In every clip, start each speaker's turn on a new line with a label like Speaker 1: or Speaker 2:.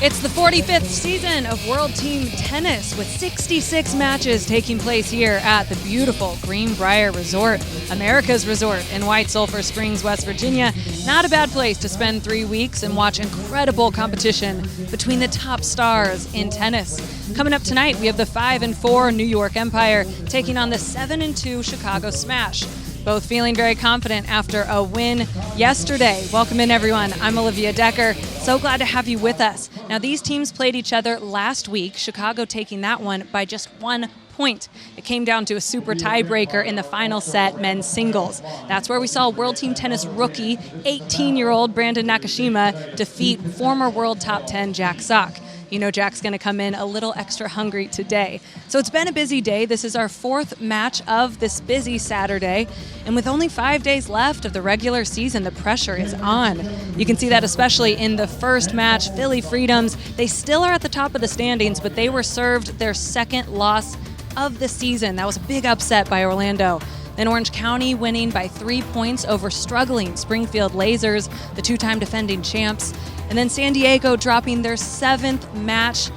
Speaker 1: It's the 45th season of World Team Tennis with 66 matches taking place here at the beautiful Greenbrier Resort, America's resort in White Sulphur Springs, West Virginia. Not a bad place to spend 3 weeks and watch incredible competition between the top stars in tennis. Coming up tonight, we have the 5-4 New York Empire taking on the 7-2 Chicago Smash. Both feeling very confident after a win yesterday. Welcome in, everyone. I'm Olivia Decker. So glad to have you with us. Now, these teams played each other last week, Chicago taking that one by just 1 point. It came down to a super tiebreaker in the final set, men's singles. That's where we saw World Team Tennis rookie, 18-year-old Brandon Nakashima defeat former world top 10 Jack Sock. You know Jack's going to come in a little extra hungry today. So it's been a busy day. This is our 4th match of this busy Saturday. And with only 5 days left of the regular season, the pressure is on. You can see that especially in the first match, Philly Freedoms. They still are at the top of the standings, but they were served their second loss of the season. That was a big upset by Orlando. Then Orange County winning by 3 points over struggling Springfield Lasers, the 2-time defending champs. And then San Diego dropping their 7th match.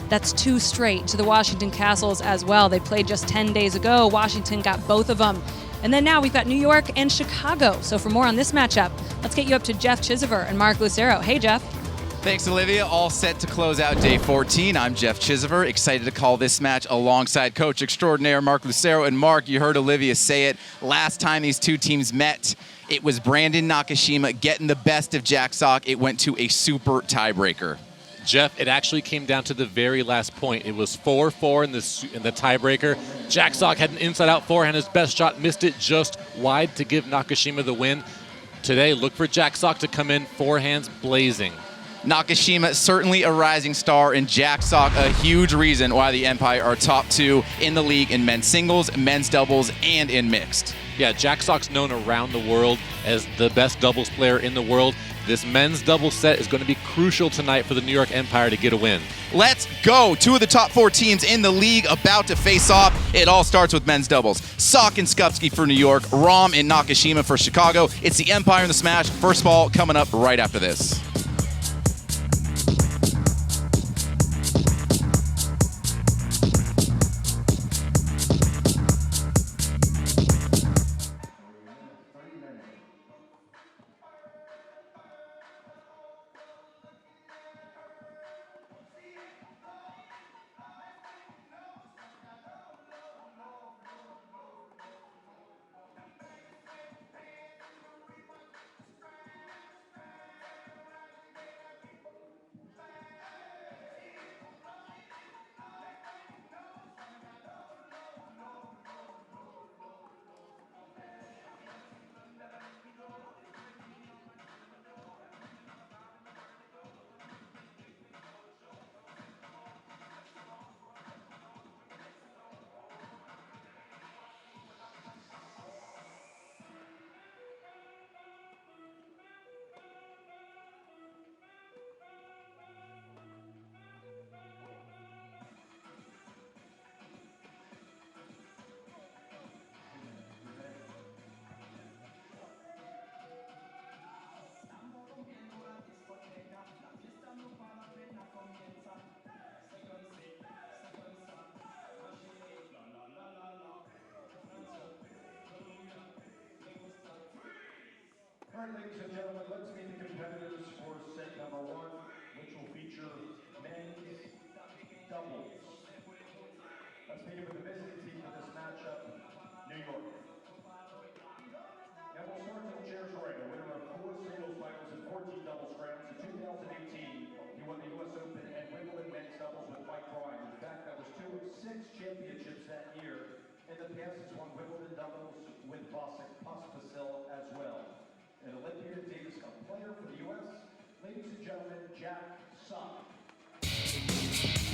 Speaker 1: That's 2 straight to the Washington Castles as well. They played just 10 days ago. Washington got both of them. And then now we've got New York and Chicago. So for more on this matchup, let's get you up to Jeff Chisever and Mark Lucero. Hey, Jeff.
Speaker 2: Thanks, Olivia. All set to close out day 14. I'm Jeff Chisever, excited to call this match alongside coach extraordinaire Mark Lucero. And Mark, you heard Olivia say it. Last time these two teams met, it was Brandon Nakashima getting the best of Jack Sock. It went to a super tiebreaker.
Speaker 3: Jeff, it actually came down to the very last point. It was 4-4 in the tiebreaker. Jack Sock had an inside-out forehand. His best shot missed it just wide to give Nakashima the win. Today, look for Jack Sock to come in forehands blazing.
Speaker 2: Nakashima, certainly a rising star, and Jack Sock, a huge reason why the Empire are top 2 in the league in men's singles, men's doubles, and in mixed.
Speaker 3: Yeah, Jack Sock's known around the world as the best doubles player in the world. This men's doubles set is going to be crucial tonight for the New York Empire to get a win.
Speaker 2: Let's go. 2 of the top 4 teams in the league about to face off. It all starts with men's doubles. Sock and Skupski for New York, Rahm and Nakashima for Chicago. It's the Empire and the Smash. First ball coming up right after this.
Speaker 4: All right, ladies and gentlemen, let's meet the competitors for set number 1, which will feature men's doubles. Let's begin with the visiting team for this matchup, New York. Now we'll start to the chairs right. A winner of 4 singles finals and 14 doubles grams. In 2018, he won the U.S. Open and Wimbledon men's doubles with Mike Bryan. In fact, that was 2 of 6 championships that year. In the past, he's won Wimbledon doubles with Vasek Pospisil as well. An Olympic Davis Cup player for the U.S., ladies and gentlemen, Jack Sock.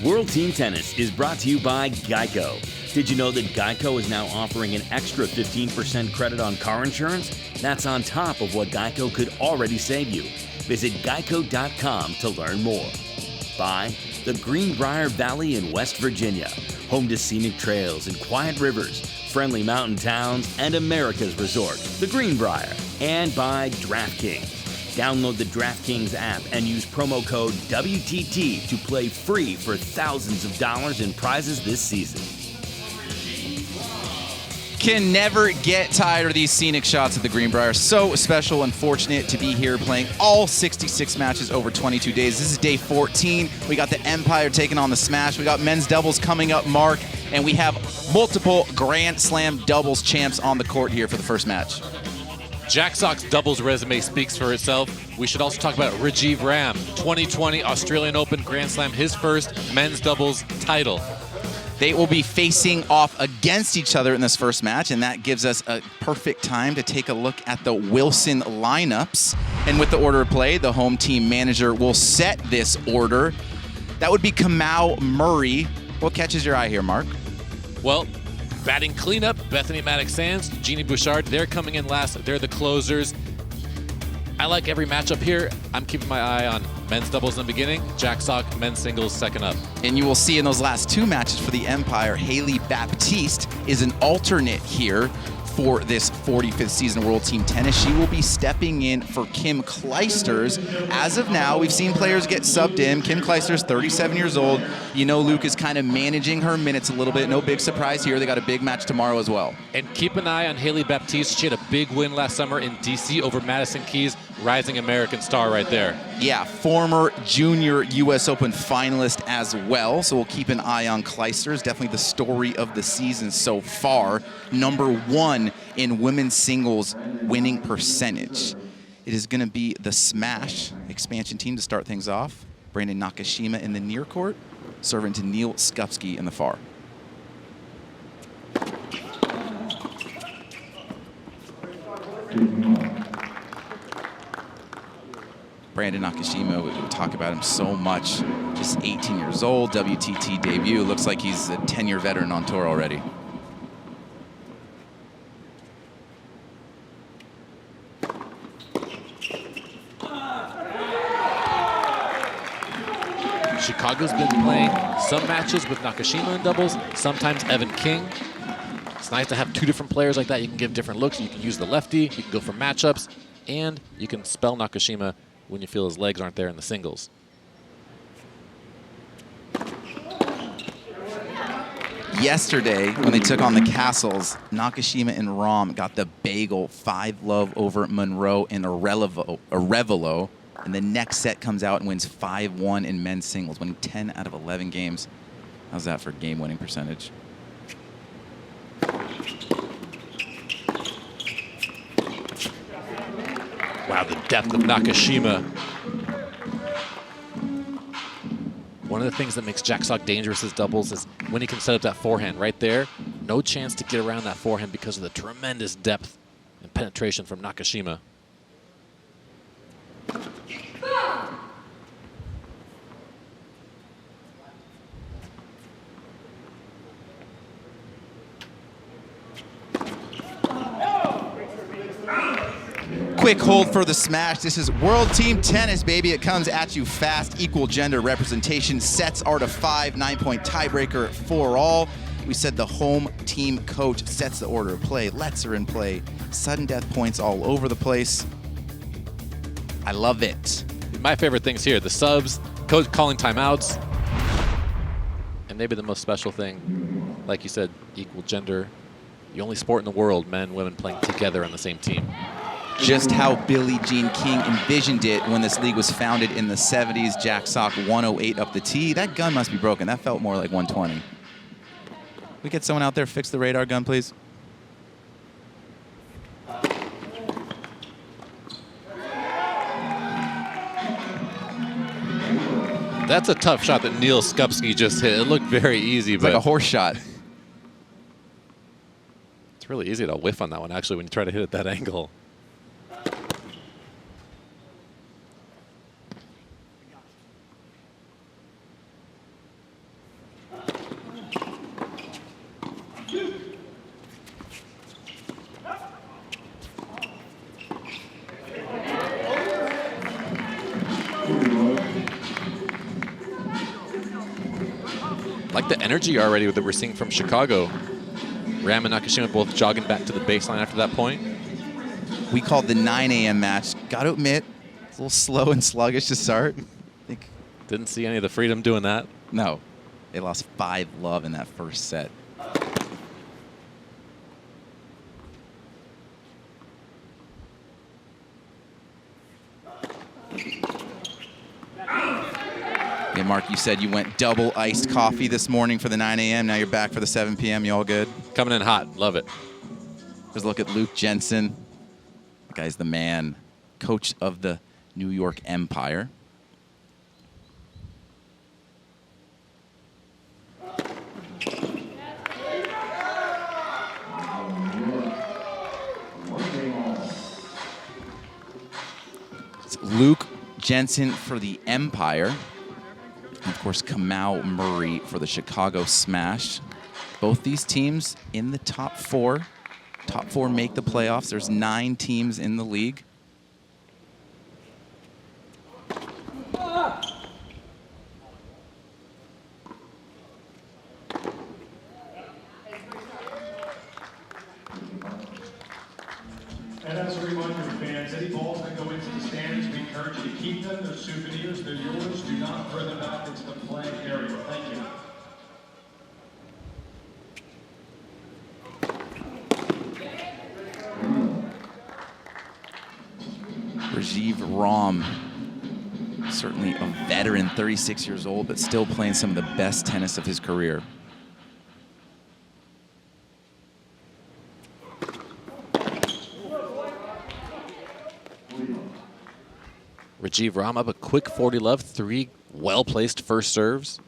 Speaker 5: World Team Tennis is brought to you by Geico. Did you know that Geico is now offering an extra 15% credit on car insurance? That's on top of what Geico could already save you. Visit geico.com to learn more. By the Greenbrier Valley in West Virginia, home to scenic trails and quiet rivers, friendly mountain towns, and America's resort, the Greenbrier. And by DraftKings. Download the DraftKings app and use promo code WTT to play free for thousands of dollars in prizes this season.
Speaker 2: Can never get tired of these scenic shots at the Greenbrier. So special and fortunate to be here playing all 66 matches over 22 days. This is day 14. We got the Empire taking on the Smash. We got men's doubles coming up, Mark, and we have multiple Grand Slam doubles champs on the court here for the first match.
Speaker 3: Jack Sock's doubles resume speaks for itself. We should also talk about Rajiv Ram, 2020 Australian Open Grand Slam, his first men's doubles title.
Speaker 2: They will be facing off against each other in this first match, and that gives us a perfect time to take a look at the Wilson lineups. And with the order of play, the home team manager will set this order. That would be Kamau Murray. What catches your eye here, Mark?
Speaker 3: Well, batting cleanup, Bethany Mattek-Sands, Jeannie Bouchard, they're coming in last. They're the closers. I like every matchup here. I'm keeping my eye on men's doubles in the beginning, Jack Sock, men's singles second up.
Speaker 2: And you will see in those last two matches for the Empire, Haley Baptiste is an alternate here for this 45th season of World Team Tennis. She will be stepping in for Kim Clijsters. As of now, we've seen players get subbed in. Kim Clijsters, 37 years old. You know Luke is kind of managing her minutes a little bit. No big surprise here. They got a big match tomorrow as well.
Speaker 3: And keep an eye on Haley Baptiste. She had a big win last summer in DC over Madison Keys. Rising American star right there.
Speaker 2: Yeah, former junior U.S. Open finalist as well. So we'll keep an eye on Clijsters. Definitely the story of the season so far. #1 in women's singles winning percentage. It is going to be the Smash expansion team to start things off. Brandon Nakashima in the near court, serving to Neil Skupski in the far. Brandon Nakashima, we talk about him so much. Just 18 years old, WTT debut. Looks like he's a 10-year veteran on tour already.
Speaker 3: Chicago's been playing some matches with Nakashima in doubles, sometimes Evan King. It's nice to have two different players like that. You can give different looks. You can use the lefty, you can go for matchups, and you can spell Nakashima when you feel his legs aren't there in the singles.
Speaker 2: Yesterday, when they took on the Castles, Nakashima and Rom got the bagel 5-love over Monroe and Arevalo. And the next set comes out and wins 5-1 in men's singles, winning 10 out of 11 games. How's that for game-winning percentage?
Speaker 3: Wow, the depth of Nakashima. One of the things that makes Jack Sock dangerous as doubles is when he can set up that forehand right there. No chance to get around that forehand because of the tremendous depth and penetration from Nakashima.
Speaker 2: Quick hold for the Smash. This is World Team Tennis, baby. It comes at you fast. Equal gender representation. Sets are to 5. 9-point tiebreaker for all. We said the home team coach sets the order of play, lets her in play. Sudden death points all over the place. I love it.
Speaker 3: My favorite things here, the subs, coach calling timeouts, and maybe the most special thing, like you said, equal gender. The only sport in the world, men and women playing together on the same team.
Speaker 2: Just how Billie Jean King envisioned it when this league was founded in the 70s. Jack Sock 108 up the tee. That gun must be broken. That felt more like 120. We get someone out there fix the radar gun, please.
Speaker 3: That's a tough shot that Neil Skupski just hit. It looked very easy,
Speaker 2: It's
Speaker 3: but
Speaker 2: like a horse shot.
Speaker 3: it's really easy to whiff on that one, actually, when you try to hit it that angle. Like the energy already that we're seeing from Chicago. Ram and Nakashima both jogging back to the baseline after that point.
Speaker 2: We called the 9 a.m. match. Got to admit, little slow and sluggish to start. I think.
Speaker 3: Didn't see any of the freedom doing that.
Speaker 2: No. They lost 5-love in that first set. Yeah, Mark, you said you went double iced coffee this morning for the 9 a.m. Now you're back for the 7 p.m. You all good?
Speaker 3: Coming in hot. Love it.
Speaker 2: Let's look at Luke Jensen. The guy's the man, coach of the New York Empire. It's Luke Jensen for the Empire. And of course, Kamau Murray for the Chicago Smash. Both these teams in the top four. Top four make the playoffs. There's 9 teams in the league.
Speaker 4: And as a reminder, fans, any balls that go into the stands, we encourage you to keep them. They're souvenirs. They're yours. Do not throw them back into the flag area. Thank you.
Speaker 2: Rajiv Ram, certainly a veteran, 36 years old, but still playing some of the best tennis of his career.
Speaker 3: Rajiv Ram up a quick 40 love, 3 well-placed first serves.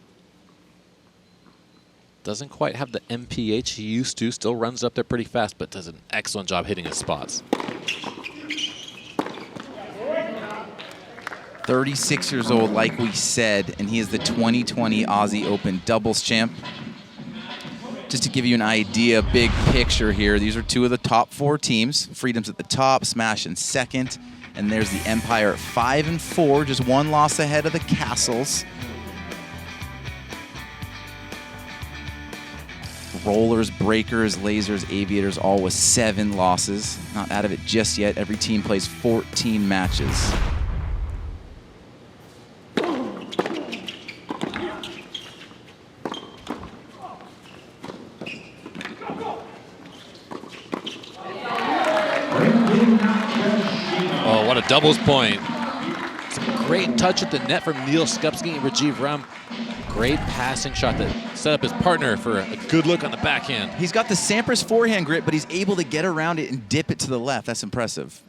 Speaker 3: Doesn't quite have the MPH he used to, still runs up there pretty fast, but does an excellent job hitting his spots.
Speaker 2: 36 years old, like we said, and he is the 2020 Aussie Open doubles champ. Just to give you an idea, big picture here, these are 2 of the top 4 teams. Freedom's at the top, Smash in second, and there's the Empire at 5-4, just 1 loss ahead of the Castles. Rollers, Breakers, Lasers, Aviators, all with 7 losses. Not out of it just yet. Every team plays 14 matches.
Speaker 3: Oh, what a doubles point. Some great touch at the net from Neil Skupski and Rajiv Ram. Great passing shot that set up his partner for a good look on the backhand.
Speaker 2: He's got the Sampras forehand grip, but he's able to get around it and dip it to the left. That's impressive.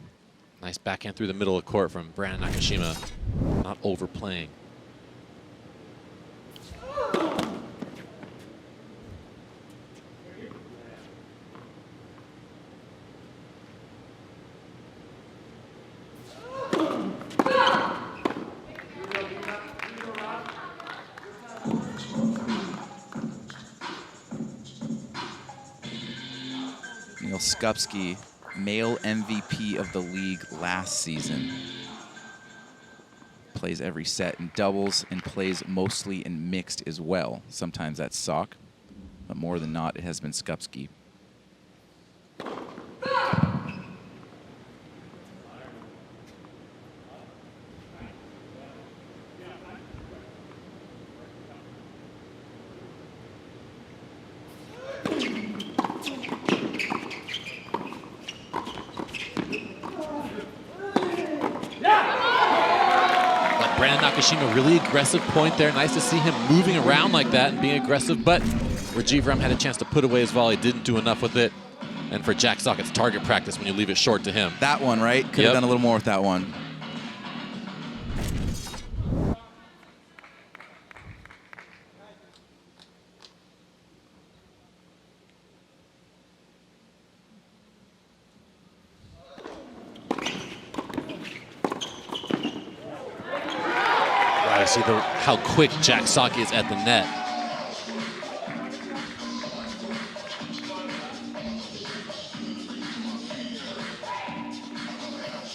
Speaker 3: Nice backhand through the middle of court from Brandon Nakashima. Not overplaying.
Speaker 2: Neil Skupski, male MVP of the league last season. Plays every set in doubles and plays mostly in mixed as well. Sometimes that's Sock, but more than not, it has been Skupski.
Speaker 3: Brandon Nakashima, really aggressive point there. Nice to see him moving around like that and being aggressive, but Rajiv Ram had a chance to put away his volley, didn't do enough with it. And for Jack Sock, it's target practice when you leave it short to him.
Speaker 2: That one, right? Could have done a little more with that one.
Speaker 3: See how quick Jack Sock is at the net.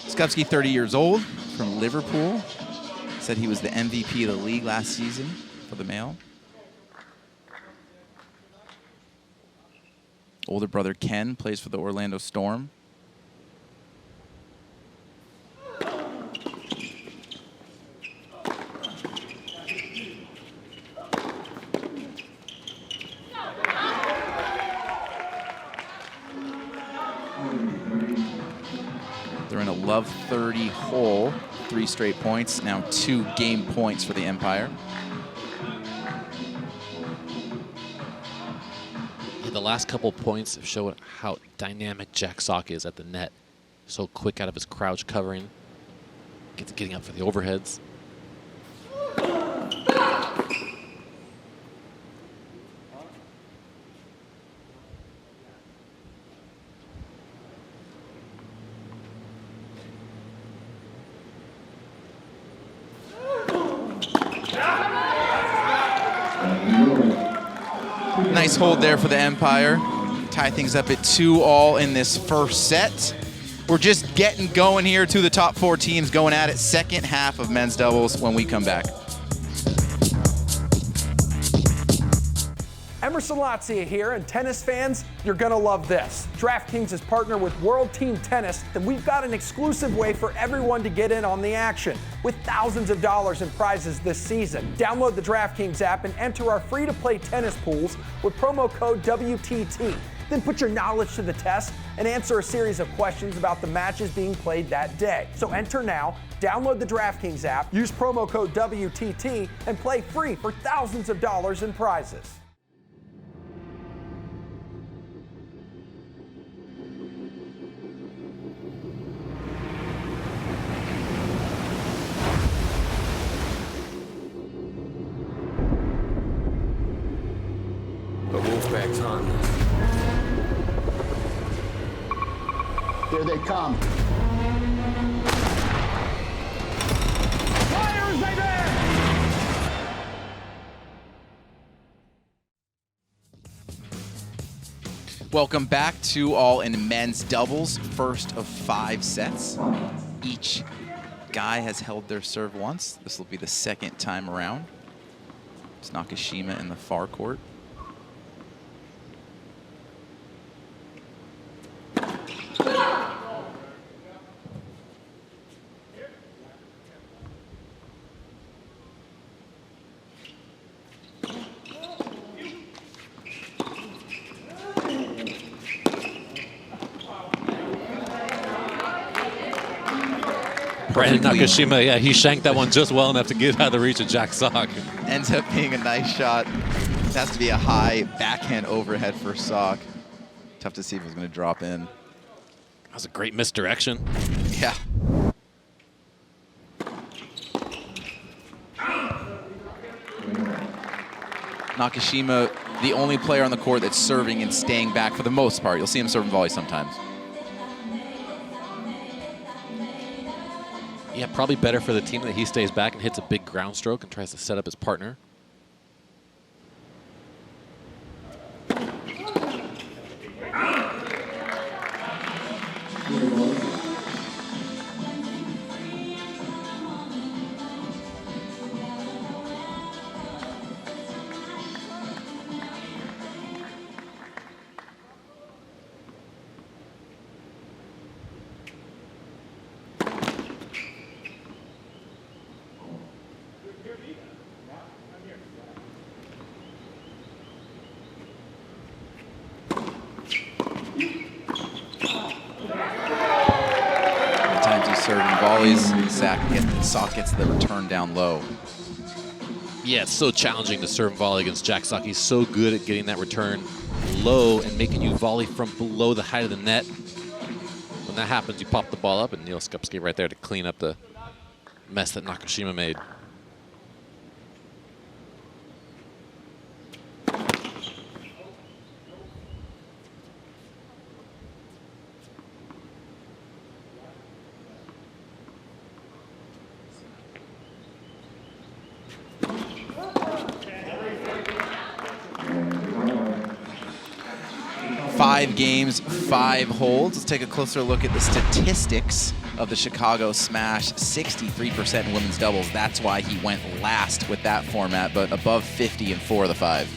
Speaker 2: Skupski, 30 years old, from Liverpool. Said he was the MVP of the league last season for the male. Older brother Ken plays for the Orlando Storm. Love 30 whole, 3 straight points. Now 2 game points for the Empire.
Speaker 3: Yeah, the last couple points have shown how dynamic Jack Sock is at the net. So quick out of his crouch covering, getting up for the overheads.
Speaker 2: Nice hold there for the Empire. Tie things up at 2-all in this first set. We're just getting going here. 2 of the top 4 teams going at it. Second half of men's doubles when we come back.
Speaker 6: Emerson Latzia here, and tennis fans, you're gonna love this. DraftKings is partnered with World Team Tennis, and we've got an exclusive way for everyone to get in on the action, with thousands of dollars in prizes this season. Download the DraftKings app and enter our free-to-play tennis pools with promo code WTT. Then put your knowledge to the test and answer a series of questions about the matches being played that day. So enter now, download the DraftKings app, use promo code WTT, and play free for thousands of dollars in prizes.
Speaker 7: The Wolfpack's hunting. Here they come. Fires, baby!
Speaker 2: Welcome back to all in men's doubles. First of 5 sets. Each guy has held their serve once. This will be the second time around. It's Nakashima in the far court.
Speaker 3: Brandon Nakashima, yeah, he shanked that one just well enough to get out of the reach of Jack Sock.
Speaker 2: Ends up being a nice shot. It has to be a high backhand overhead for Sock. Tough to see if it was going to drop in.
Speaker 3: That was a great misdirection.
Speaker 2: Yeah. Nakashima, the only player on the court that's serving and staying back for the most part. You'll see him serving volley sometimes.
Speaker 3: Yeah, probably better for the team that he stays back and hits a big ground stroke and tries to set up his partner.
Speaker 2: Serving volleys, Sock gets the return down low.
Speaker 3: Yeah, it's so challenging to serve and volley against Jack Sock. He's so good at getting that return low and making you volley from below the height of the net. When that happens, you pop the ball up, and Neil Skupski right there to clean up the mess that Nakashima made.
Speaker 2: Five games, 5 holds. Let's take a closer look at the statistics of the Chicago Smash. 63% in women's doubles. That's why he went last with that format, but above 50 in 4 of the 5.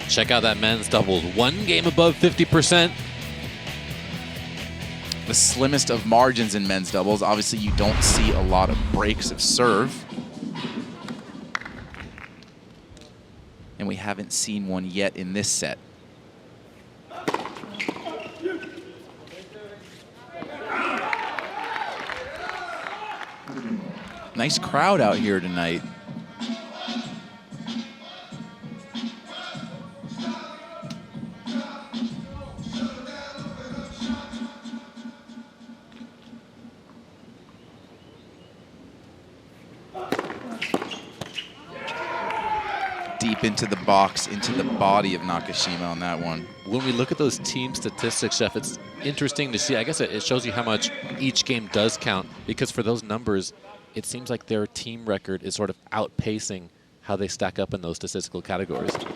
Speaker 3: Check out that men's doubles. 1 game above 50%.
Speaker 2: The slimmest of margins in men's doubles. Obviously, you don't see a lot of breaks of serve. And we haven't seen one yet in this set. Nice crowd out here tonight. Deep into the box, into the body of Nakashima on that one.
Speaker 3: When we look at those team statistics, Jeff, it's interesting to see. I guess it shows you how much each game does count, because for those numbers, it seems like their team record is sort of outpacing how they stack up in those statistical categories. Look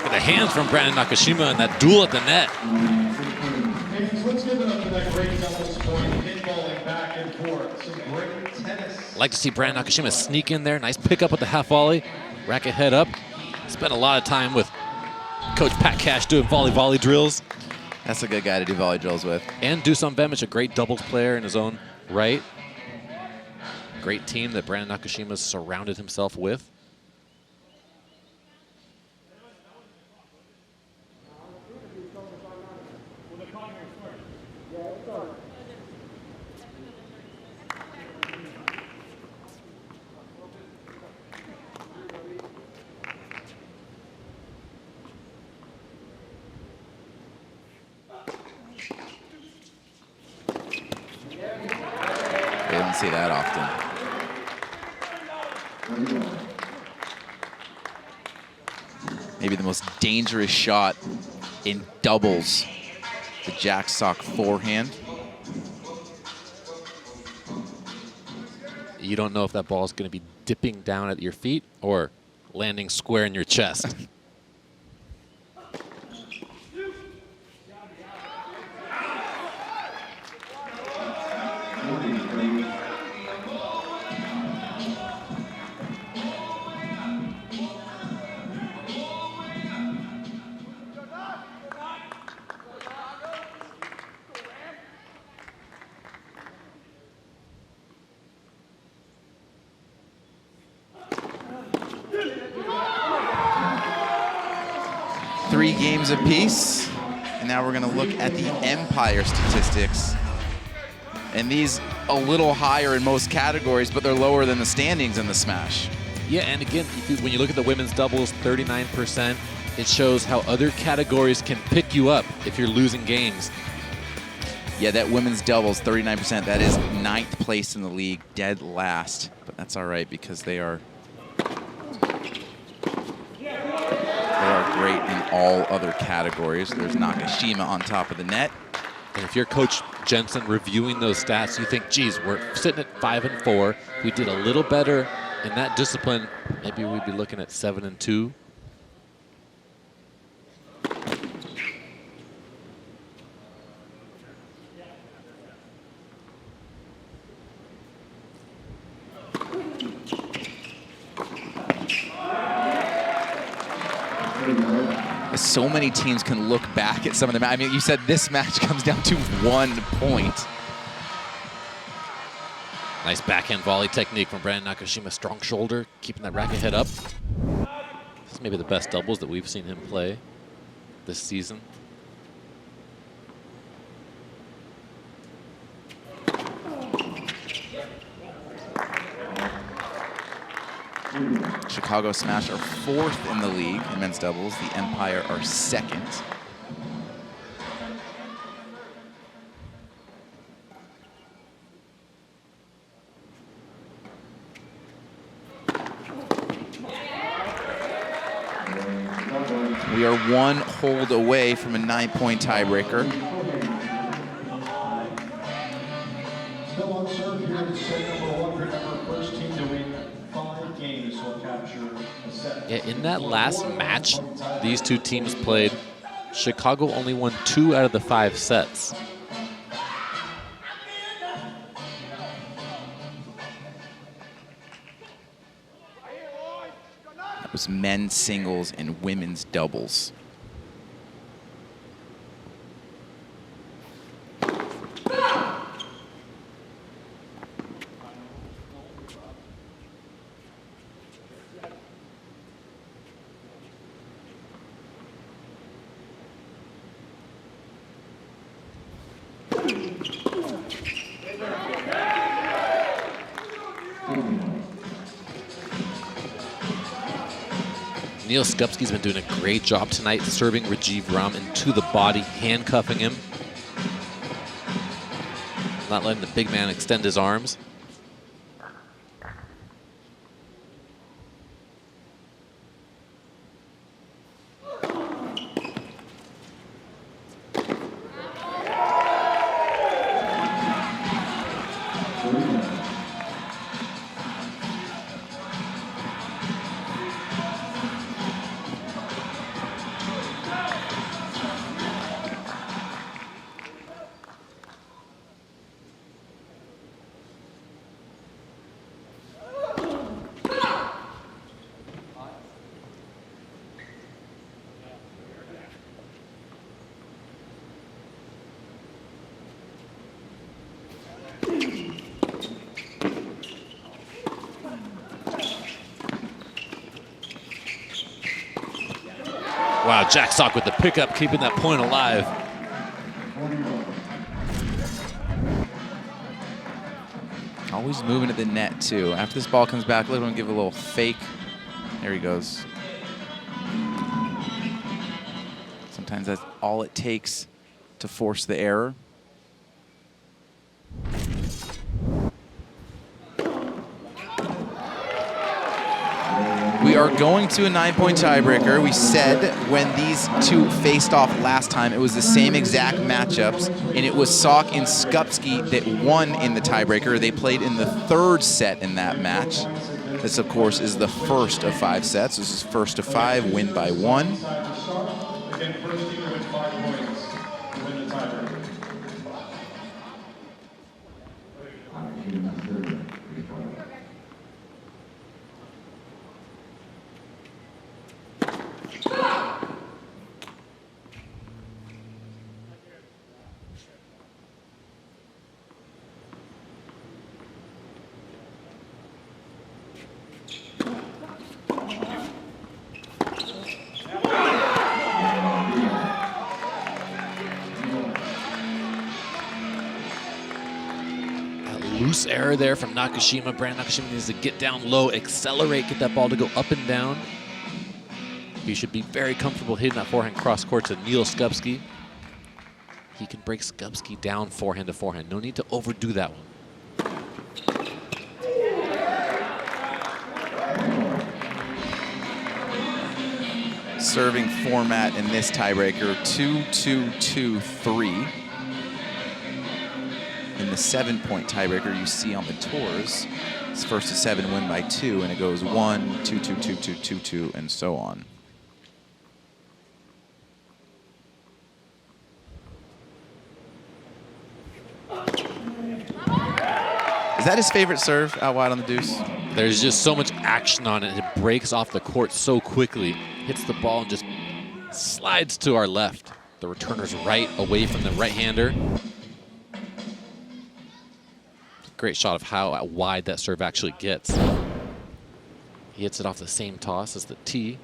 Speaker 3: at the hands from Brandon Nakashima and that duel at the net.
Speaker 4: Let's give it up for that great double sport, pinballing back and forth. Some great tennis.
Speaker 3: Like to see Brandon Nakashima sneak in there. Nice pick up with the half volley. Racket head up. Spent a lot of time with Coach Pat Cash doing volley drills.
Speaker 2: That's a good guy to do volley drills with.
Speaker 3: And Dusan Bemic, a great doubles player in his own right. Great team that Brandon Nakashima surrounded himself with.
Speaker 2: We don't see that often. Maybe the most dangerous shot in doubles, the jack sock forehand.
Speaker 3: You don't know if that ball is going to be dipping down at your feet or landing square in your chest.
Speaker 2: Three games apiece. And now we're going to look at the Empire statistics. And these a little higher in most categories, but they're lower than the standings in the Smash.
Speaker 3: Yeah, and again, when you look at the women's doubles, 39%, it shows how other categories can pick you up if you're losing games.
Speaker 2: Yeah, that women's doubles, 39%, that is 9th place in the league, dead last. But that's all right because they are great in all other categories. There's Nakashima on top of the net.
Speaker 3: And if you're Coach Jensen reviewing those stats, you think, geez, we're sitting at 5-4. We did a little better in that discipline. Maybe we'd be looking at 7-2.
Speaker 2: So many teams can look back at some of them. I mean, you said this match comes down to 1 point.
Speaker 3: Nice backhand volley technique from Brandon Nakashima. Strong shoulder, keeping that racket head up. This is maybe the best doubles that we've seen him play this season.
Speaker 2: Chicago Smash are 4th in the league in men's doubles. The Empire are 2nd. We are 1 hold away from a 9-point tiebreaker.
Speaker 4: Still on serve here to set number 1. Remember, first team to win 5 games will capture a set.
Speaker 3: Yeah, in that last match, these two teams played. Chicago only won 2 out of the 5 sets.
Speaker 2: That was men's singles and women's doubles.
Speaker 3: Neil Skupski's been doing a great job tonight serving Rajiv Ram into the body, handcuffing him. Not letting the big man extend his arms. Wow, Jack Sock with the pickup, keeping that point alive.
Speaker 2: Always moving to the net, too. After this ball comes back, let him give a little fake. There he goes. Sometimes that's all it takes to force the error. We are going to a 9-point tiebreaker. We said when these two faced off last time, it was the same exact matchups, and it was Sock and Skupski that won in the tiebreaker. They played in the third set in that match. This, of course, is the first of 5 sets. This is first of 5, win by 1.
Speaker 4: Again, first team to win 5 points to win the tiebreaker.
Speaker 3: Loose error there from Nakashima. Brandon Nakashima needs to get down low, accelerate, get that ball to go up and down. He should be very comfortable hitting that forehand cross court to Neil Skupski. He can break Skupski down forehand to forehand. No need to overdo that one.
Speaker 2: Serving format in this tiebreaker, 2-2-2-3. In the 7-point tiebreaker you see on the tours, it's first to 7, win by 2, and it goes 1, 2, 2, 2, 2, 2, 2, and so on. Is that his favorite serve, out wide on the deuce?
Speaker 3: There's just so much action on it. It breaks off the court so quickly. Hits the ball and just slides to our left. The returner's right, away from the right-hander. Great shot of how wide that serve actually gets. He hits it off the same toss as the tee.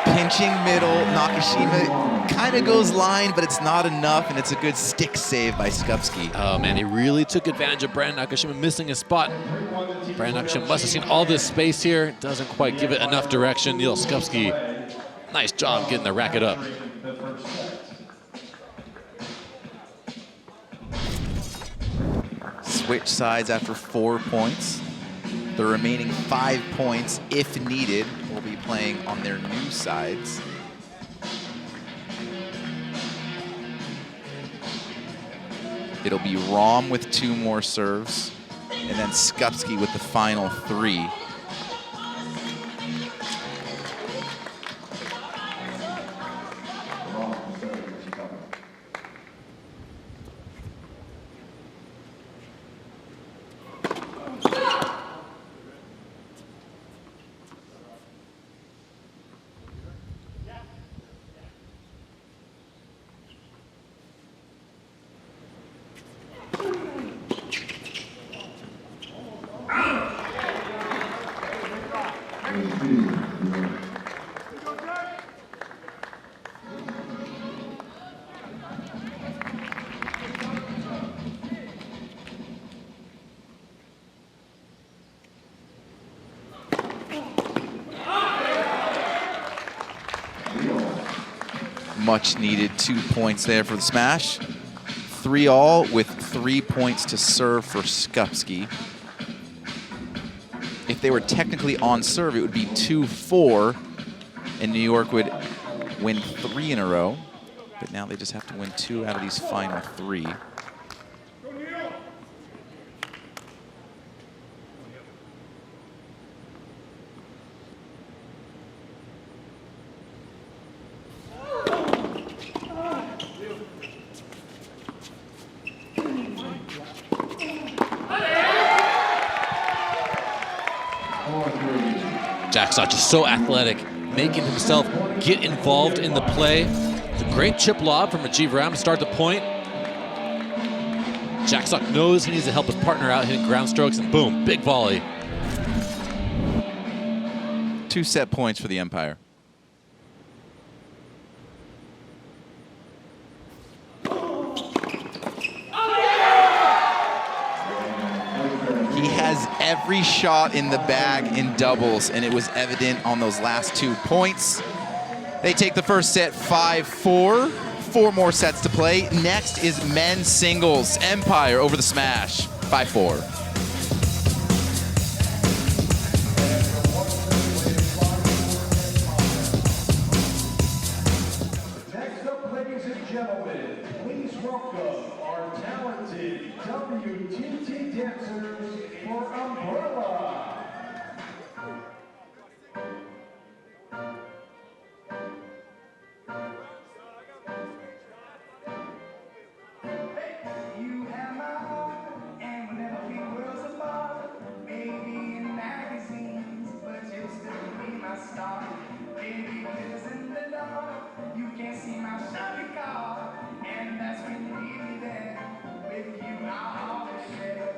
Speaker 2: Pinching middle, Nakashima kind of goes line, but it's not enough, and it's a good stick save by Skupski.
Speaker 3: Oh man, he really took advantage of Brandon Nakashima missing his spot. Brandon Nakashima must have seen all this space here. Doesn't quite give it enough direction. Neil Skupski, nice job getting the racket up.
Speaker 2: Switch sides after 4 points. The remaining 5 points, if needed, will be playing on their new sides. It'll be Rom with 2 more serves, and then Skupski with the final 3. Much needed 2 points there for the smash. 3-all with 3 points to serve for Skupski. If they were technically on serve, it would be 2-4, and New York would win 3 in a row. But now they just have to win 2 out of these final 3.
Speaker 3: Jacksock just so athletic, making himself get involved in the play. It's a great chip lob from Rajiv Ram to start the point. Jacksock knows he needs to help his partner out, hitting ground strokes, and boom, big volley.
Speaker 2: 2 set points for the Empire. He has every shot in the bag in doubles, and it was evident on those last 2 points. They take the first set 5-4. 4 more sets to play. Next is men's singles. Empire over the smash, 5-4.
Speaker 4: Next up, ladies and gentlemen, please welcome our talented WTT dancers for Umbrella.
Speaker 8: You have my heart, and we'll never be worlds apart. Maybe in magazines, but you'll still be my star. Baby, 'cause in the dark, you can't see my shiny car, and that's when you need me there. With you, I'll always share.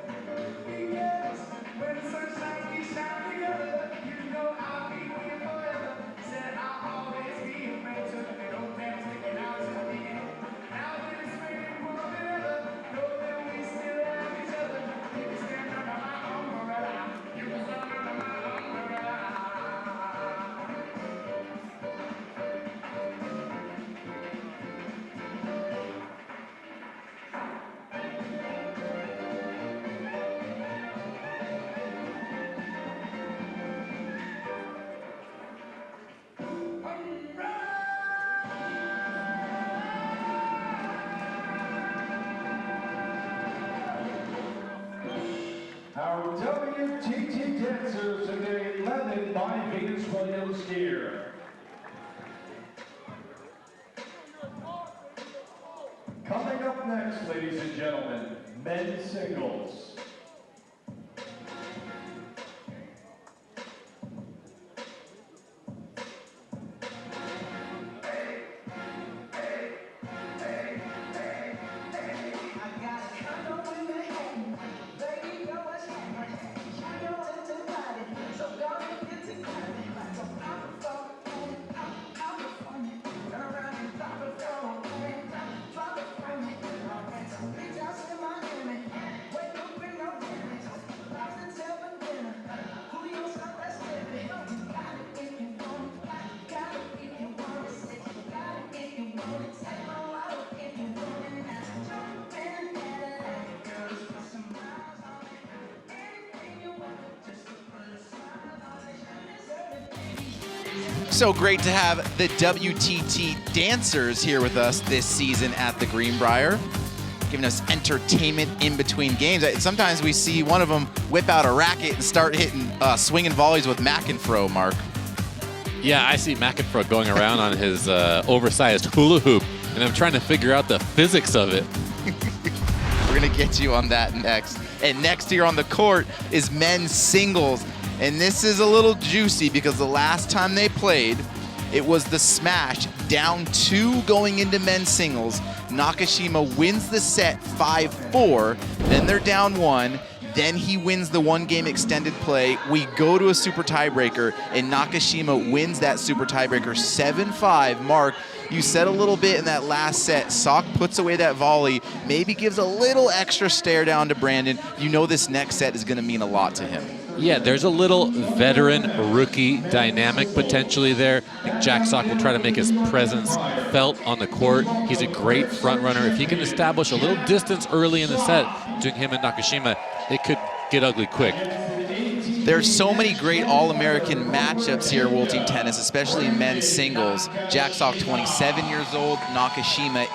Speaker 8: Because when the sunshine we shine together, you know I'll be with you forever. Said I'll always be a friend to the no man sticking out to the end. Now that it's raining more than ever, know that we still have each other. You can stand under my umbrella. You can stand under my umbrella.
Speaker 4: Our WTT dancers today led by Venus Williams here. Coming up next, ladies and gentlemen, men's singles.
Speaker 2: So great to have the WTT dancers here with us this season at the Greenbrier, giving us entertainment in between games. Sometimes we see one of them whip out a racket and start hitting swinging volleys with McEnfro, Mark.
Speaker 3: Yeah, I see McEnfro going around on his oversized hula hoop, and I'm trying to figure out the physics of it.
Speaker 2: We're going to get you on that next. And next here on the court is men's singles. And this is a little juicy because the last time they played, it was the smash, down 2 going into men's singles. Nakashima wins the set 5-4, then they're down 1. Then he wins the 1-game extended play. We go to a super tiebreaker, and Nakashima wins that super tiebreaker 7-5. Mark, you said a little bit in that last set. Sock puts away that volley, maybe gives a little extra stare down to Brandon. You know this next set is going to mean a lot to him.
Speaker 3: Yeah, there's a little veteran-rookie dynamic potentially there. I think Jack Sock will try to make his presence felt on the court. He's a great front runner. If he can establish a little distance early in the set between him and Nakashima, it could get ugly quick.
Speaker 2: There's so many great All-American matchups here, World Team Tennis, especially in men's singles. Jack Sock, 27 years old, Nakashima,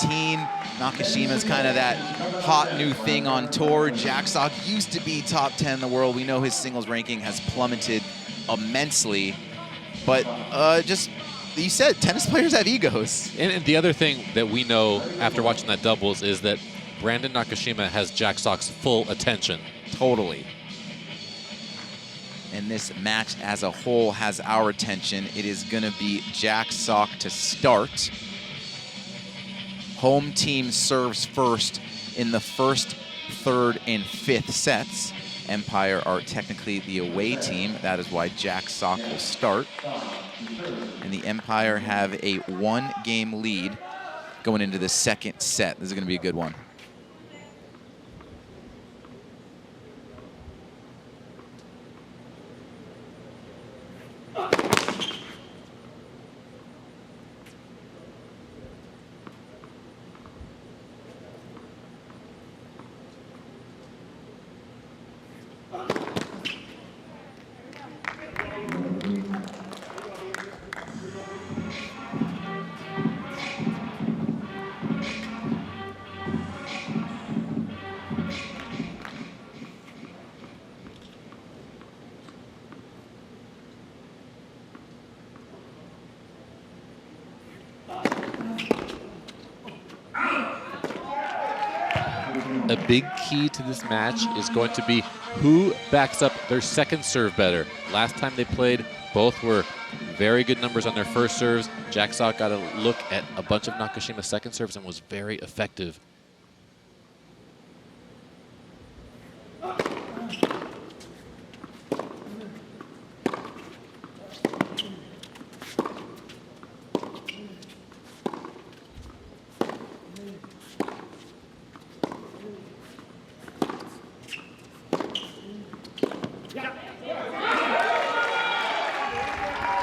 Speaker 2: 18. Nakashima's kind of that hot new thing on tour. Jack Sock used to be top 10 in the world. We know his singles ranking has plummeted immensely. But just, you said, tennis players have egos.
Speaker 3: And the other thing that we know after watching that doubles is that Brandon Nakashima has Jack Sock's full attention.
Speaker 2: Totally. And this match as a whole has our attention. It is going to be Jack Sock to start. Home team serves first in the first, third, and fifth sets. Empire are technically the away team. That is why Jack Sock will start. And the Empire have a one-game lead going into the second set. This is going to be a good one.
Speaker 3: A big key to this match is going to be who backs up their second serve better. Last time they played, both were very good numbers on their first serves. Jack Sock got a look at a bunch of Nakashima's second serves and was very effective.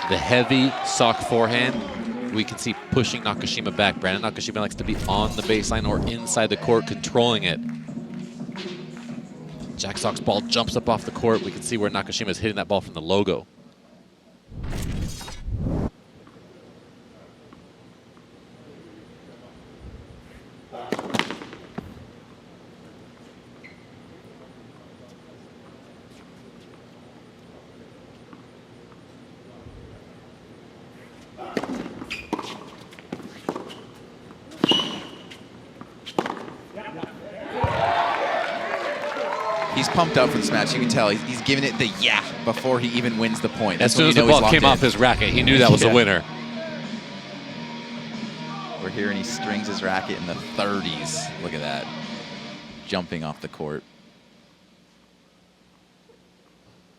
Speaker 3: The heavy Sock forehand, we can see pushing Nakashima back. Brandon Nakashima likes to be on the baseline or inside the court, controlling it. Jack Sock's ball jumps up off the court. We can see where Nakashima is hitting that ball from the logo.
Speaker 2: He's pumped up for this match. You can tell he's giving it the yeah before he even wins the point.
Speaker 3: As soon as the ball came off his racket, he knew that was a winner.
Speaker 2: We're hearing he strings his racket in the 30s. Look at that. Jumping off the court.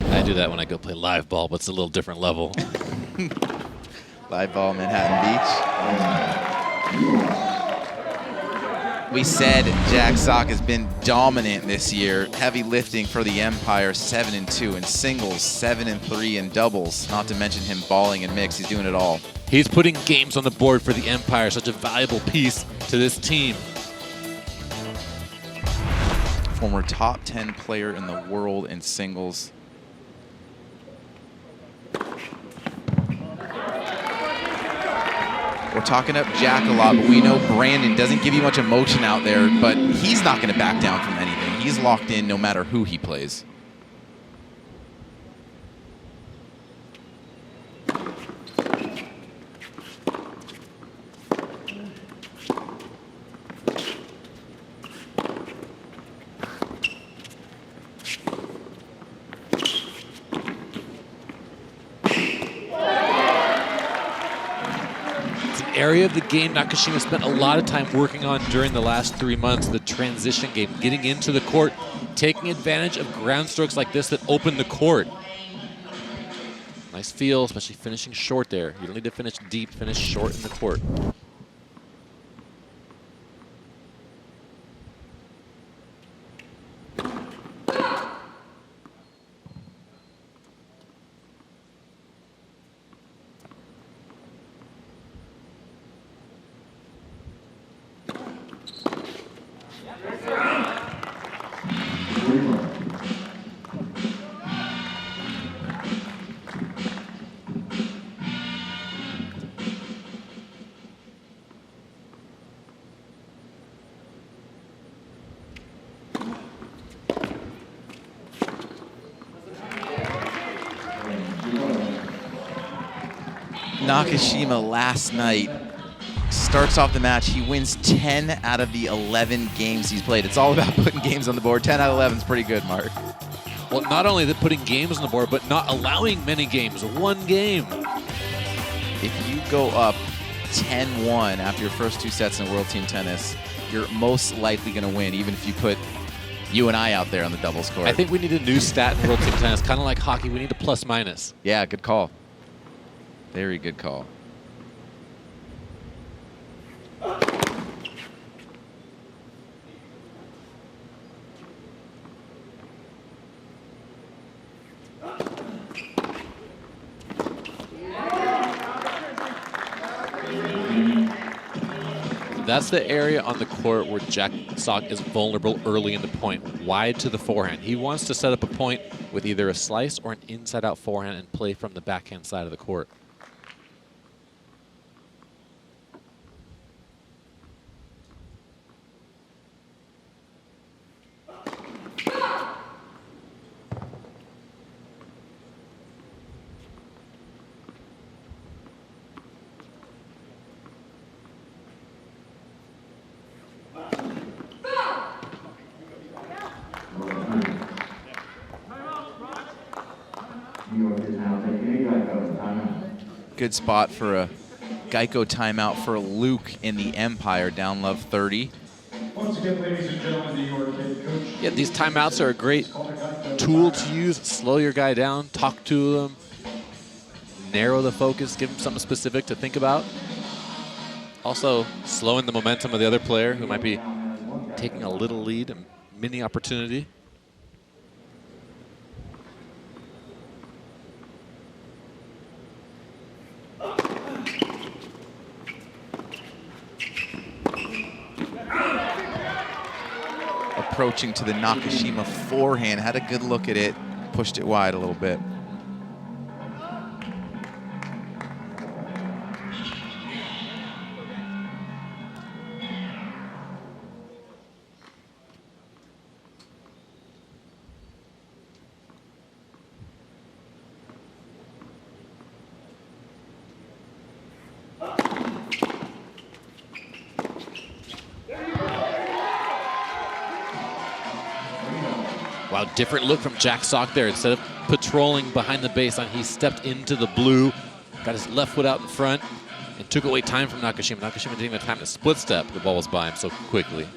Speaker 3: I do that when I go play live ball, but it's a little different level.
Speaker 2: Live ball, Manhattan Beach. We said Jack Sock has been dominant this year. Heavy lifting for the Empire, 7-2 in singles, 7-3 in doubles. Not to mention him balling and mix. He's doing it all.
Speaker 3: He's putting games on the board for the Empire, such a valuable piece to this team.
Speaker 2: Former top 10 player in the world in singles. We're talking up Jack a lot, but we know Brandon doesn't give you much emotion out there, but he's not going to back down from anything. He's locked in no matter who he plays.
Speaker 3: Area of the game Nakashima spent a lot of time working on during the last 3 months, the transition game, getting into the court, taking advantage of ground strokes like this that open the court. Nice feel, especially finishing short there. You don't need to finish deep, finish short in the court.
Speaker 2: Nakashima last night starts off the match. He wins 10 out of the 11 games he's played. It's all about putting games on the board. 10 out of 11 is pretty good, Mark.
Speaker 3: Well, not only that putting games on the board, but not allowing many games. One game.
Speaker 2: If you go up 10-1 after your first 2 sets in World Team Tennis, you're most likely going to win, even if you put you and I out there on the doubles court.
Speaker 3: I think we need a new stat in World Team Tennis, kind of like hockey. We need a plus minus.
Speaker 2: Yeah, good call. Very good call.
Speaker 3: That's the area on the court where Jack Sock is vulnerable early in the point, wide to the forehand. He wants to set up a point with either a slice or an inside-out forehand and play from the backhand side of the court.
Speaker 2: Good spot for a Geico timeout for Luke in the Empire, down love 30.
Speaker 4: Once again, ladies and gentlemen, New York head coach.
Speaker 3: Yeah, these timeouts are a great tool to use. Slow your guy down, talk to him, narrow the focus, give him something specific to think about. Also, slowing the momentum of the other player who might be taking a little lead and mini opportunity.
Speaker 2: Approaching to the Nakashima forehand, had a good look at it, pushed it wide a little bit.
Speaker 3: Wow, different look from Jack Sock there. Instead of patrolling behind the baseline, he stepped into the blue, got his left foot out in front, and took away time from Nakashima. Nakashima didn't even have time to split step. The ball was by him so quickly.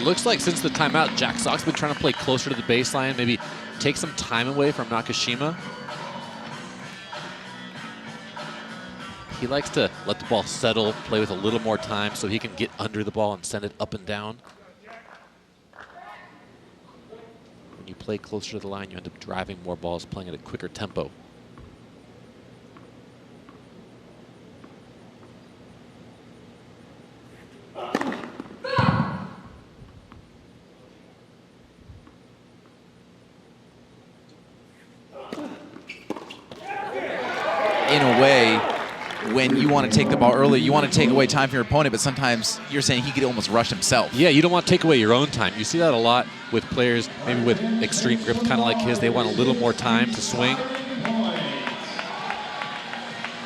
Speaker 3: Looks like since the timeout, Jack Sock's been trying to play closer to the baseline, maybe take some time away from Nakashima. He likes to let the ball settle, play with a little more time so he can get under the ball and send it up and down. When you play closer to the line, you end up driving more balls, playing at a quicker tempo.
Speaker 2: In a way, when you want to take the ball early, you want to take away time from your opponent, but sometimes you're saying he could almost rush himself.
Speaker 3: Yeah, you don't want to take away your own time. You see that a lot with players, maybe with extreme grips, kind of like his. They want a little more time to swing.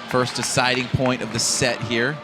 Speaker 2: First deciding point of the set here.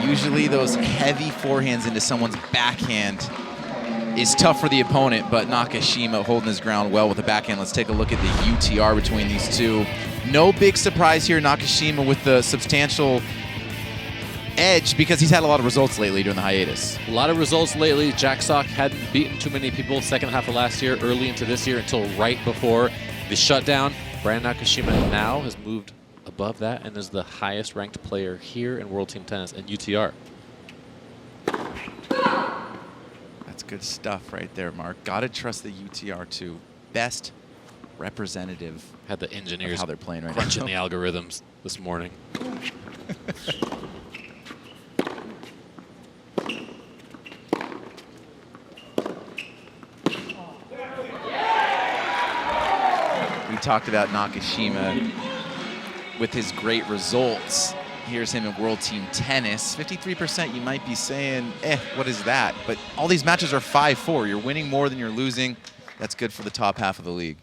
Speaker 2: Usually those heavy forehands into someone's backhand is tough for the opponent, but Nakashima holding his ground well with the backhand. Let's take a look at the UTR between these two. No big surprise here, Nakashima with the substantial edge because he's had a lot of results lately during the hiatus.
Speaker 3: A lot of results lately. Jack Sock hadn't beaten too many people second half of last year, early into this year, until right before the shutdown. Brandon Nakashima now has moved above that and is the highest ranked player here in World Team Tennis and UTR.
Speaker 2: That's good stuff right there, Mark. Gotta trust the UTR too. Best representative.
Speaker 3: Had the engineers
Speaker 2: how they're playing right
Speaker 3: crunching
Speaker 2: now.
Speaker 3: the algorithms this morning.
Speaker 2: We talked about Nakashima with his great results. Here's him in World Team Tennis. 53%, you might be saying, what is that? But all these matches are 5-4. You're winning more than you're losing. That's good for the top half of the league.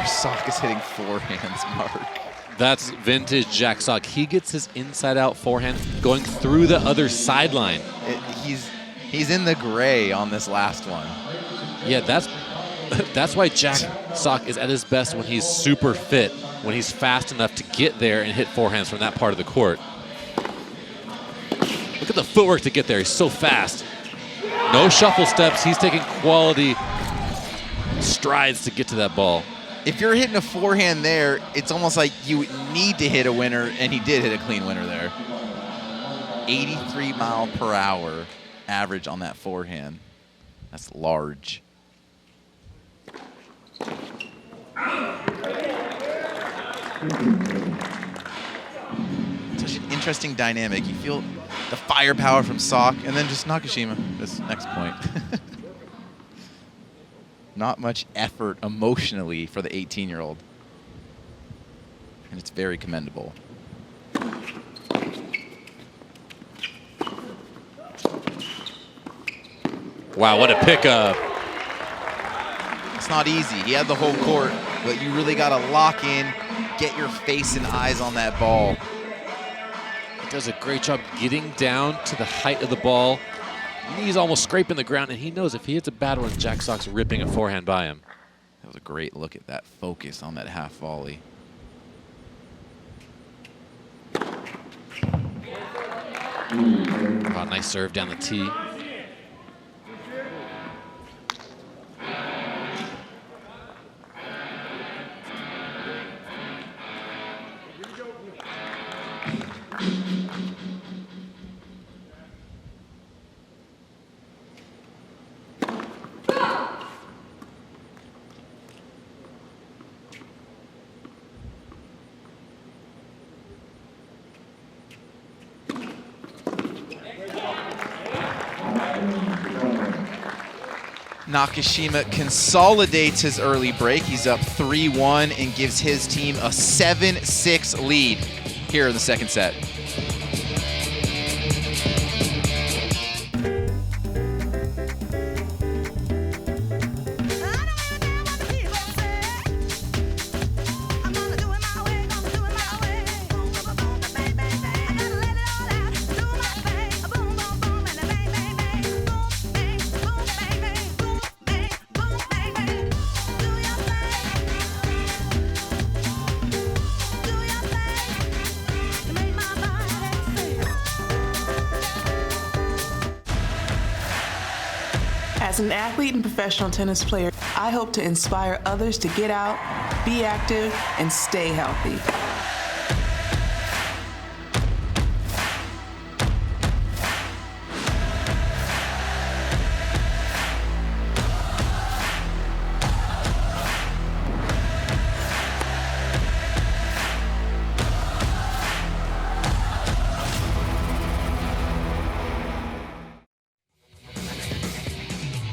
Speaker 2: Sock is hitting forehands, Mark.
Speaker 3: That's vintage Jack Sock. He gets his inside-out forehand going through the other sideline.
Speaker 2: He's in the gray on this last one.
Speaker 3: Yeah, that's why Jack Sock is at his best when he's super fit, when he's fast enough to get there and hit forehands from that part of the court. Look at the footwork to get there. He's so fast. No shuffle steps. He's taking quality strides to get to that ball.
Speaker 2: If you're hitting a forehand there, it's almost like you need to hit a winner, and he did hit a clean winner there. 83 mile per hour average on that forehand. That's large. Such an interesting dynamic. You feel the firepower from Sock, and then just Nakashima, this next point. Not much effort emotionally for the 18-year-old. And it's very commendable.
Speaker 3: Wow, what a pickup.
Speaker 2: It's not easy. He had the whole court, but you really got to lock in, get your face and eyes on that ball.
Speaker 3: He does a great job getting down to the height of the ball. Knees almost scraping the ground, and he knows if he hits a bad one, Jack Sock's ripping a forehand by him.
Speaker 2: That was a great look at that focus on that half volley.
Speaker 3: Wow, nice serve down the tee.
Speaker 2: Nakashima consolidates his early break. He's up 3-1 and gives his team a 7-6 lead here in the second set.
Speaker 9: As an athlete and professional tennis player, I hope to inspire others to get out, be active, and stay healthy.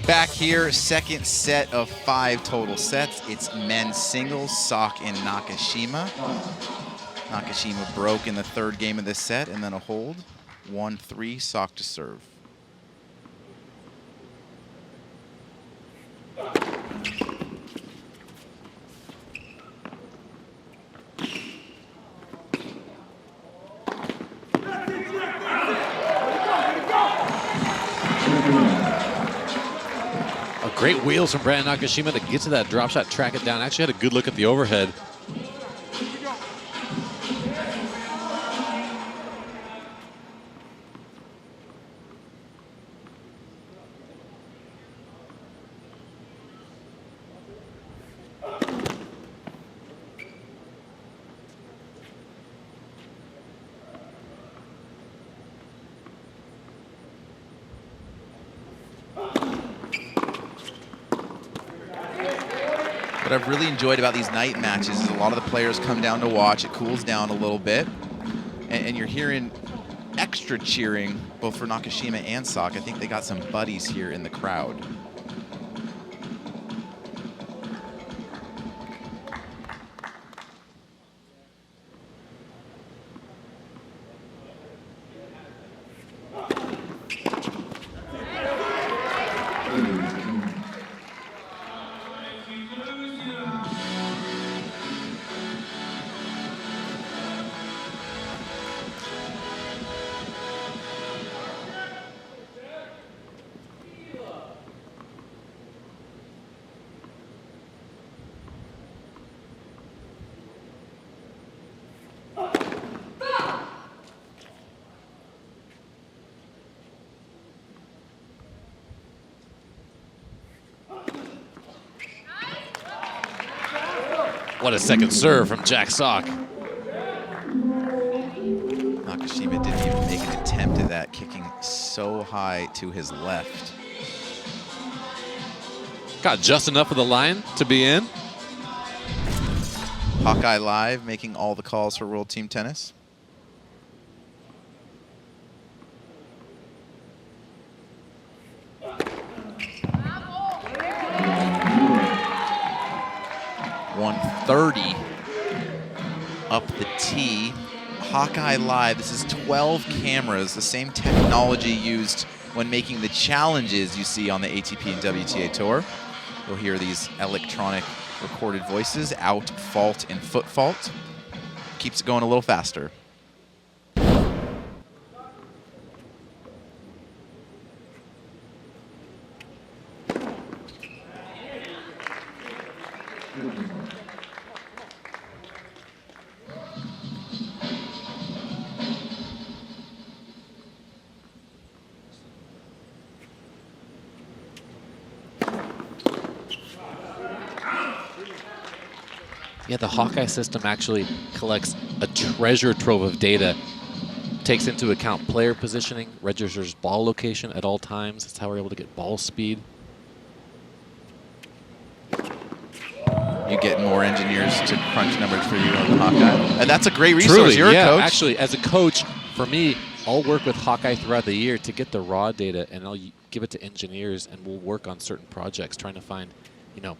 Speaker 2: Back here, second set of 5 total sets. It's men's singles, Sock and Nakashima. Nakashima broke in the 3rd game of this set, and then a hold. 1-3, Sock to serve.
Speaker 3: Great wheels from Brandon Nakashima to get to that drop shot, track it down. Actually had a good look at the overhead.
Speaker 2: What I've really enjoyed about these night matches is a lot of the players come down to watch. It cools down a little bit. And you're hearing extra cheering, both for Nakashima and Sock. I think they got some buddies here in the crowd.
Speaker 3: What a second serve from Jack Sock.
Speaker 2: Nakashima didn't even make an attempt at that, kicking so high to his left.
Speaker 3: Got just enough of the line to be in.
Speaker 2: Hawkeye Live making all the calls for World Team Tennis. .130 up the tee. Hawkeye Live, this is 12 cameras, the same technology used when making the challenges you see on the ATP and WTA Tour. You'll hear these electronic recorded voices, out, fault, and foot fault. Keeps it going a little faster.
Speaker 3: Yeah, the Hawkeye system actually collects a treasure trove of data, takes into account player positioning, registers ball location at all times. That's how we're able to get ball speed.
Speaker 2: You get more engineers to crunch numbers for you on the Hawkeye. And that's a great resource.
Speaker 3: Truly,
Speaker 2: You're
Speaker 3: yeah,
Speaker 2: a coach.
Speaker 3: actually, as a coach, for me, I'll work with Hawkeye throughout the year to get the raw data, and I'll give it to engineers, and we'll work on certain projects, trying to find, you know,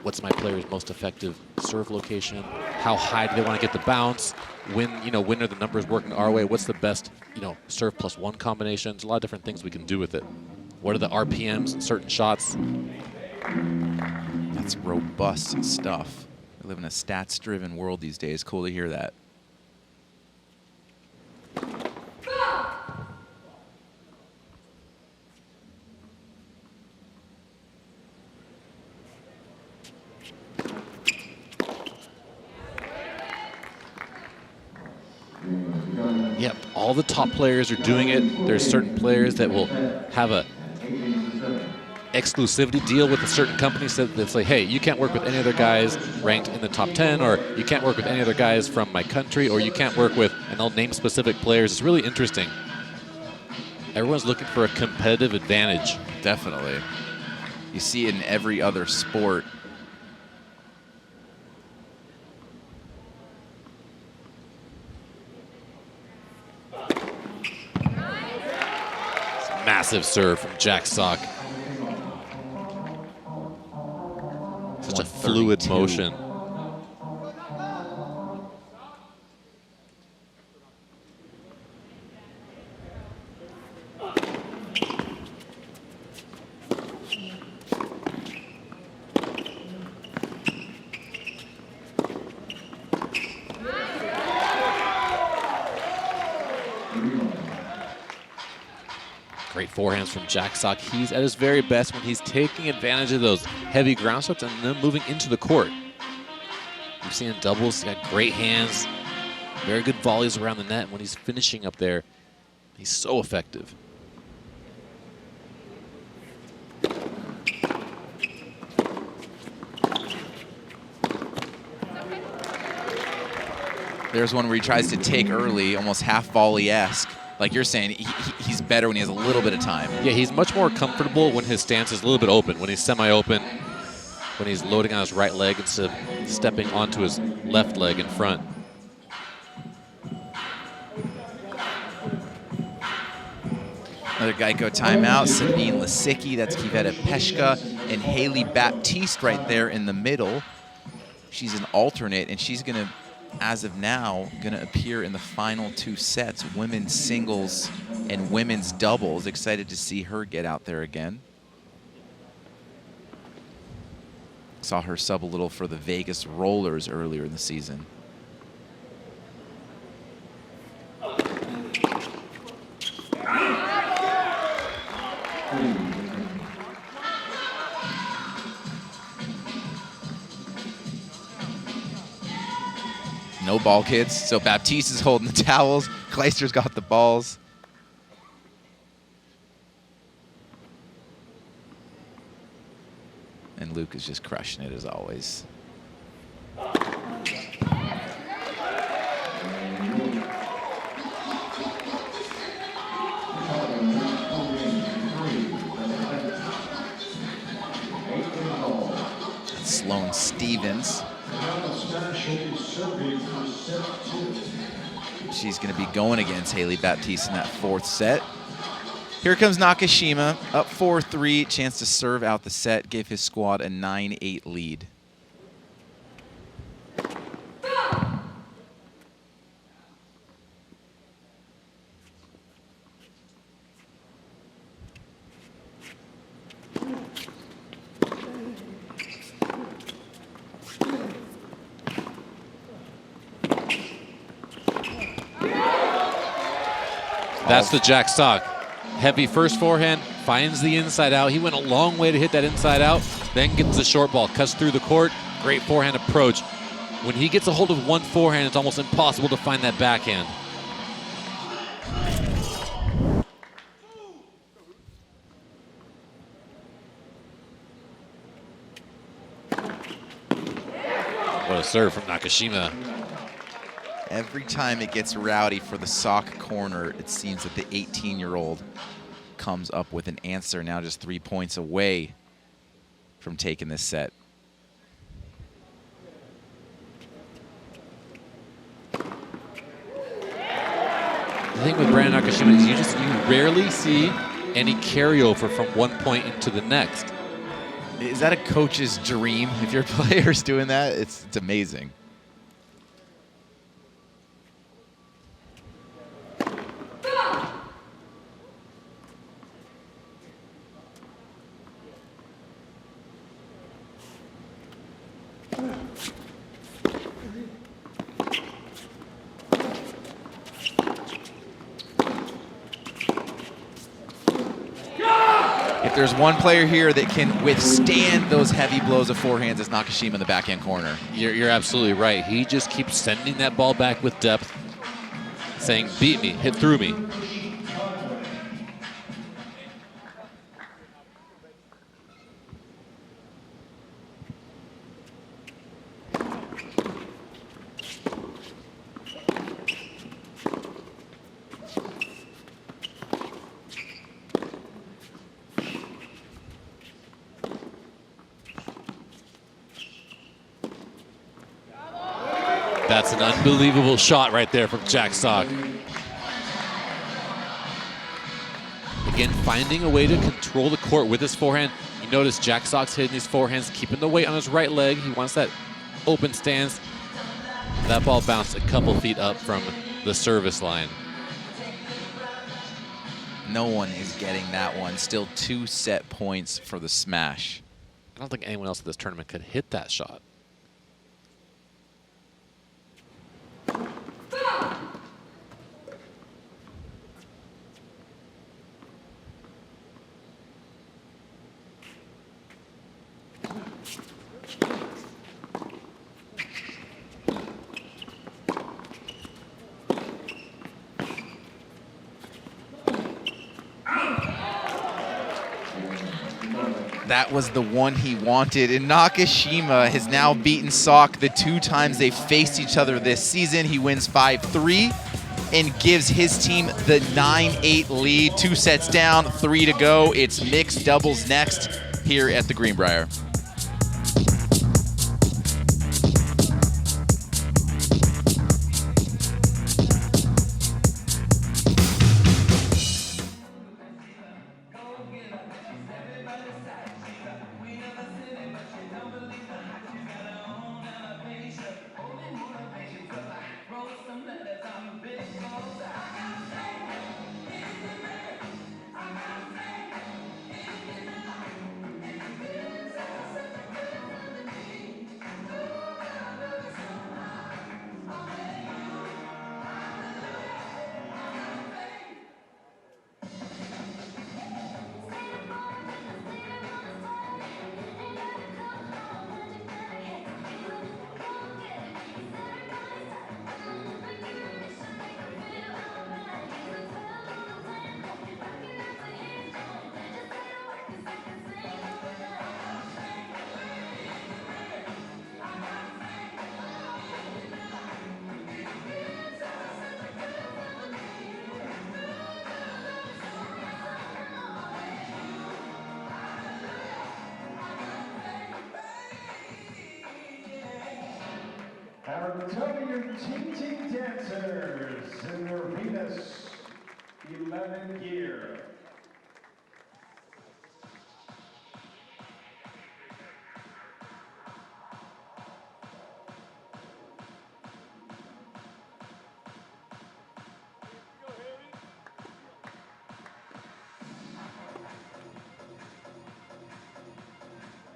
Speaker 3: what's my player's most effective serve location? How high do they want to get the bounce? When are the numbers working our way? What's the best, serve plus one combinations? A lot of different things we can do with it. What are the RPMs in certain shots?
Speaker 2: That's robust stuff. We live in a stats-driven world these days. Cool to hear that.
Speaker 3: Yep, all the top players are doing it. There's certain players that will have a exclusivity deal with a certain company, so that's like, hey, you can't work with any other guys ranked in the top 10, or you can't work with any other guys from my country, or you can't work with, and I'll name specific players. It's really interesting. Everyone's looking for a competitive advantage.
Speaker 2: Definitely. You see it in every other sport.
Speaker 3: Massive serve from Jack Sock. fluid
Speaker 2: 32.
Speaker 3: motion. Great forehands from Jack Sock. He's at his very best when he's taking advantage of those heavy ground strokes and then moving into the court. You've seen in doubles, he's got great hands, very good volleys around the net. When he's finishing up there, he's so effective.
Speaker 2: There's one where he tries to take early, almost half volley-esque. Like you're saying, he's better when he has a little bit of time.
Speaker 3: Yeah, he's much more comfortable when his stance is a little bit open, when he's semi-open, when he's loading on his right leg instead of stepping onto his left leg in front.
Speaker 2: Another Geico timeout. Sabine Lisicki, that's Kiveta Peshka, and Haley Baptiste right there in the middle. She's an alternate, and she's going to, as of now, going to appear in the final 2 sets, women's singles and women's doubles. Excited to see her get out there again. Saw her sub a little for the Vegas Rollers earlier in the season. No ball, kids. So Baptiste is holding the towels. Kleister's got the balls. And Luke is just crushing it as always. That's Sloane Stevens. She's going to be going against Haley Baptiste in that 4th set. Here comes Nakashima, up 4-3, chance to serve out the set, gave his squad a 9-8 lead.
Speaker 3: That's the Jack Sock. Heavy first forehand, finds the inside out. He went a long way to hit that inside out, then gets the short ball, cuts through the court. Great forehand approach. When he gets a hold of one forehand, it's almost impossible to find that backhand. What a serve from Nakashima.
Speaker 2: Every time it gets rowdy for the Sock corner, it seems that the 18-year-old comes up with an answer, now just 3 points away from taking this set.
Speaker 3: The thing with Brandon Nakashima is you rarely see any carryover from one point into the next.
Speaker 2: Is that a coach's dream? If your player's doing that, it's amazing. If there's one player here that can withstand those heavy blows of forehands, it's Nakashima in the backhand corner.
Speaker 3: You're absolutely right. He just keeps sending that ball back with depth, saying, beat me, hit through me. That's an unbelievable shot right there from Jack Sock. Again, finding a way to control the court with his forehand. You notice Jack Sock's hitting these forehands, keeping the weight on his right leg. He wants that open stance. That ball bounced a couple feet up from the service line.
Speaker 2: No one is getting that one. Still 2 set points for the smash.
Speaker 3: I don't think anyone else at this tournament could hit that shot.
Speaker 2: That was the one he wanted. And Nakashima has now beaten Sock the 2 times they've faced each other this season. He wins 5-3 and gives his team the 9-8 lead. 2 sets down, 3 to go. It's mixed doubles next here at the Greenbrier.
Speaker 4: Our WTT dancers in their Venus 11 gear.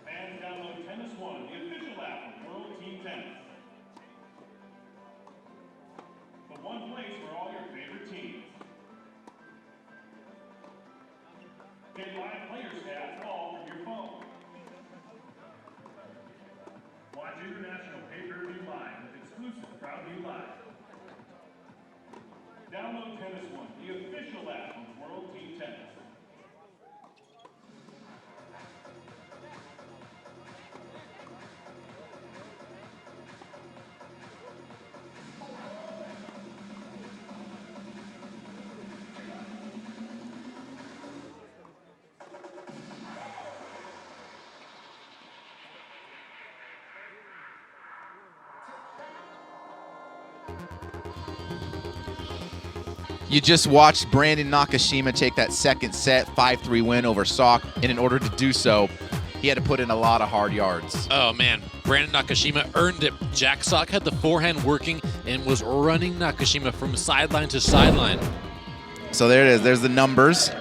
Speaker 4: Fans download Tennis One, the official app of World Team Tennis. The one place for all your favorite teams. Get live player stats all from your phone. Watch international pay-per-view live with exclusive CrowdView Live. Download Tennis One, the official app of World Team Tennis.
Speaker 2: You just watched Brandon Nakashima take that second set, 5-3 win over Sock, and in order to do so, he had to put in a lot of hard yards.
Speaker 3: Oh, man. Brandon Nakashima earned it. Jack Sock had the forehand working and was running Nakashima from sideline to sideline.
Speaker 2: So there it is. There's the numbers.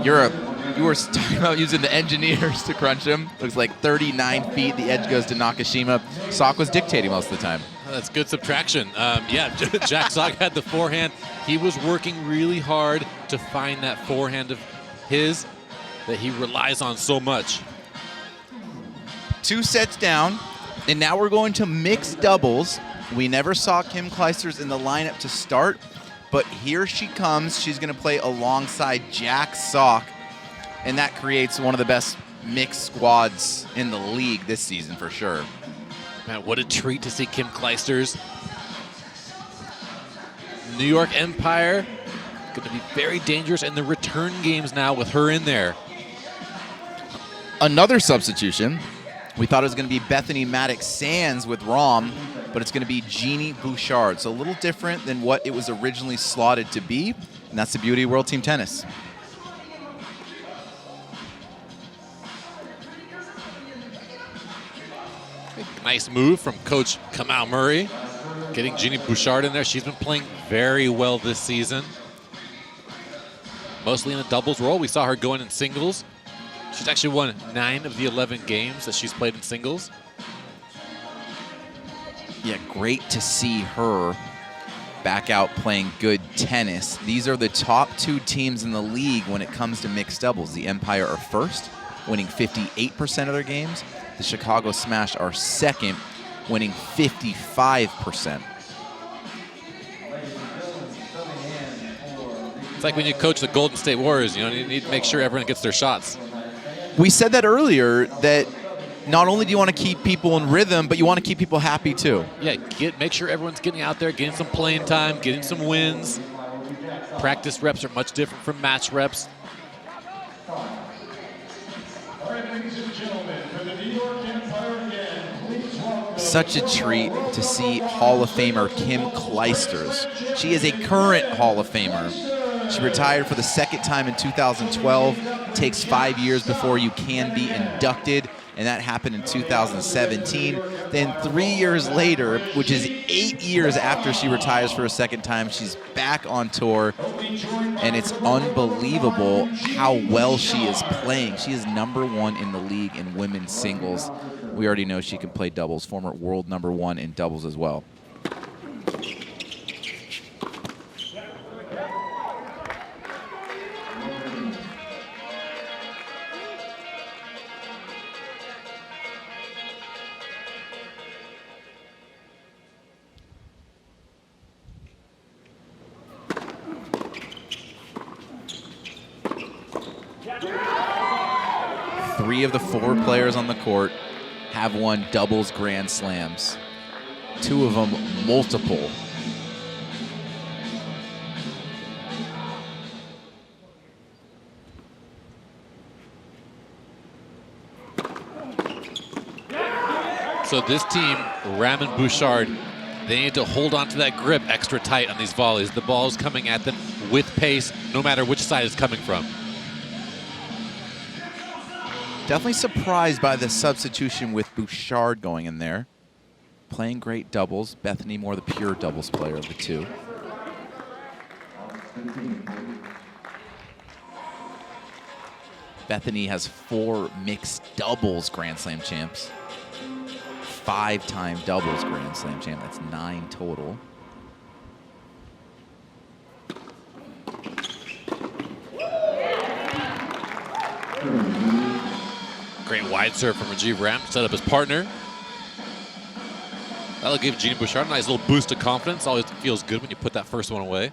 Speaker 2: You were talking about using the engineers to crunch him. Looks like 39 feet. The edge goes to Nakashima. Sock was dictating most of the time.
Speaker 3: That's good subtraction. Yeah, Jack Sock had the forehand. He was working really hard to find that forehand of his that he relies on so much.
Speaker 2: 2 sets down, and now we're going to mixed doubles. We never saw Kim Kleisters in the lineup to start, but here she comes. She's going to play alongside Jack Sock, and that creates one of the best mixed squads in the league this season for sure.
Speaker 3: Man, what a treat to see Kim Kleisters. New York Empire going to be very dangerous in the return games now with her in there.
Speaker 2: Another substitution. We thought it was going to be Bethany Mattek-Sands with Rom, but it's going to be Jeannie Bouchard. So a little different than what it was originally slotted to be, and that's the beauty of World Team Tennis.
Speaker 3: Nice move from Coach Kamal Murray, getting Jeannie Bouchard in there. She's been playing very well this season, mostly in a doubles role. We saw her going in singles. She's actually won 9 of the 11 games that she's played in singles.
Speaker 2: Yeah, great to see her back out playing good tennis. These are the top 2 teams in the league when it comes to mixed doubles. The Empire are first, winning 58% of their games. The Chicago Smash are second, winning 55%.
Speaker 3: It's like when you coach the Golden State Warriors, you need to make sure everyone gets their shots.
Speaker 2: We said that earlier, that not only do you want to keep people in rhythm, but you want to keep people happy too.
Speaker 3: Yeah, make sure everyone's getting out there, getting some playing time, getting some wins. Practice reps are much different from match reps.
Speaker 4: All right, ladies and gentlemen, for the New York Empire again, please welcome.
Speaker 2: Such a treat to see Hall of Famer Kim Clijsters. She is a current Hall of Famer. She retired for the 2nd time in 2012. Takes 5 years before you can be inducted, and that happened in 2017. Then 3 years later, which is 8 years after she retires for a 2nd time, she's back on tour, and it's unbelievable how well she is playing. She is #1 in the league in women's singles. We already know she can play doubles, former world #1 in doubles as well. Three of the 4 players on the court have won doubles Grand Slams. 2 of them multiple.
Speaker 3: So this team, Ram and Bouchard, they need to hold on to that grip extra tight on these volleys. The ball is coming at them with pace, no matter which side it's coming from.
Speaker 2: Definitely surprised by the substitution with Bouchard going in there. Playing great doubles. Bethany more the pure doubles player of the 2. Bethany has 4 mixed doubles Grand Slam champs. 5-time doubles Grand Slam champ. That's 9 total.
Speaker 3: Great wide serve from Rajiv Ram, set up his partner. That'll give Jeannie Bouchard a nice little boost of confidence. Always feels good when you put that first one away.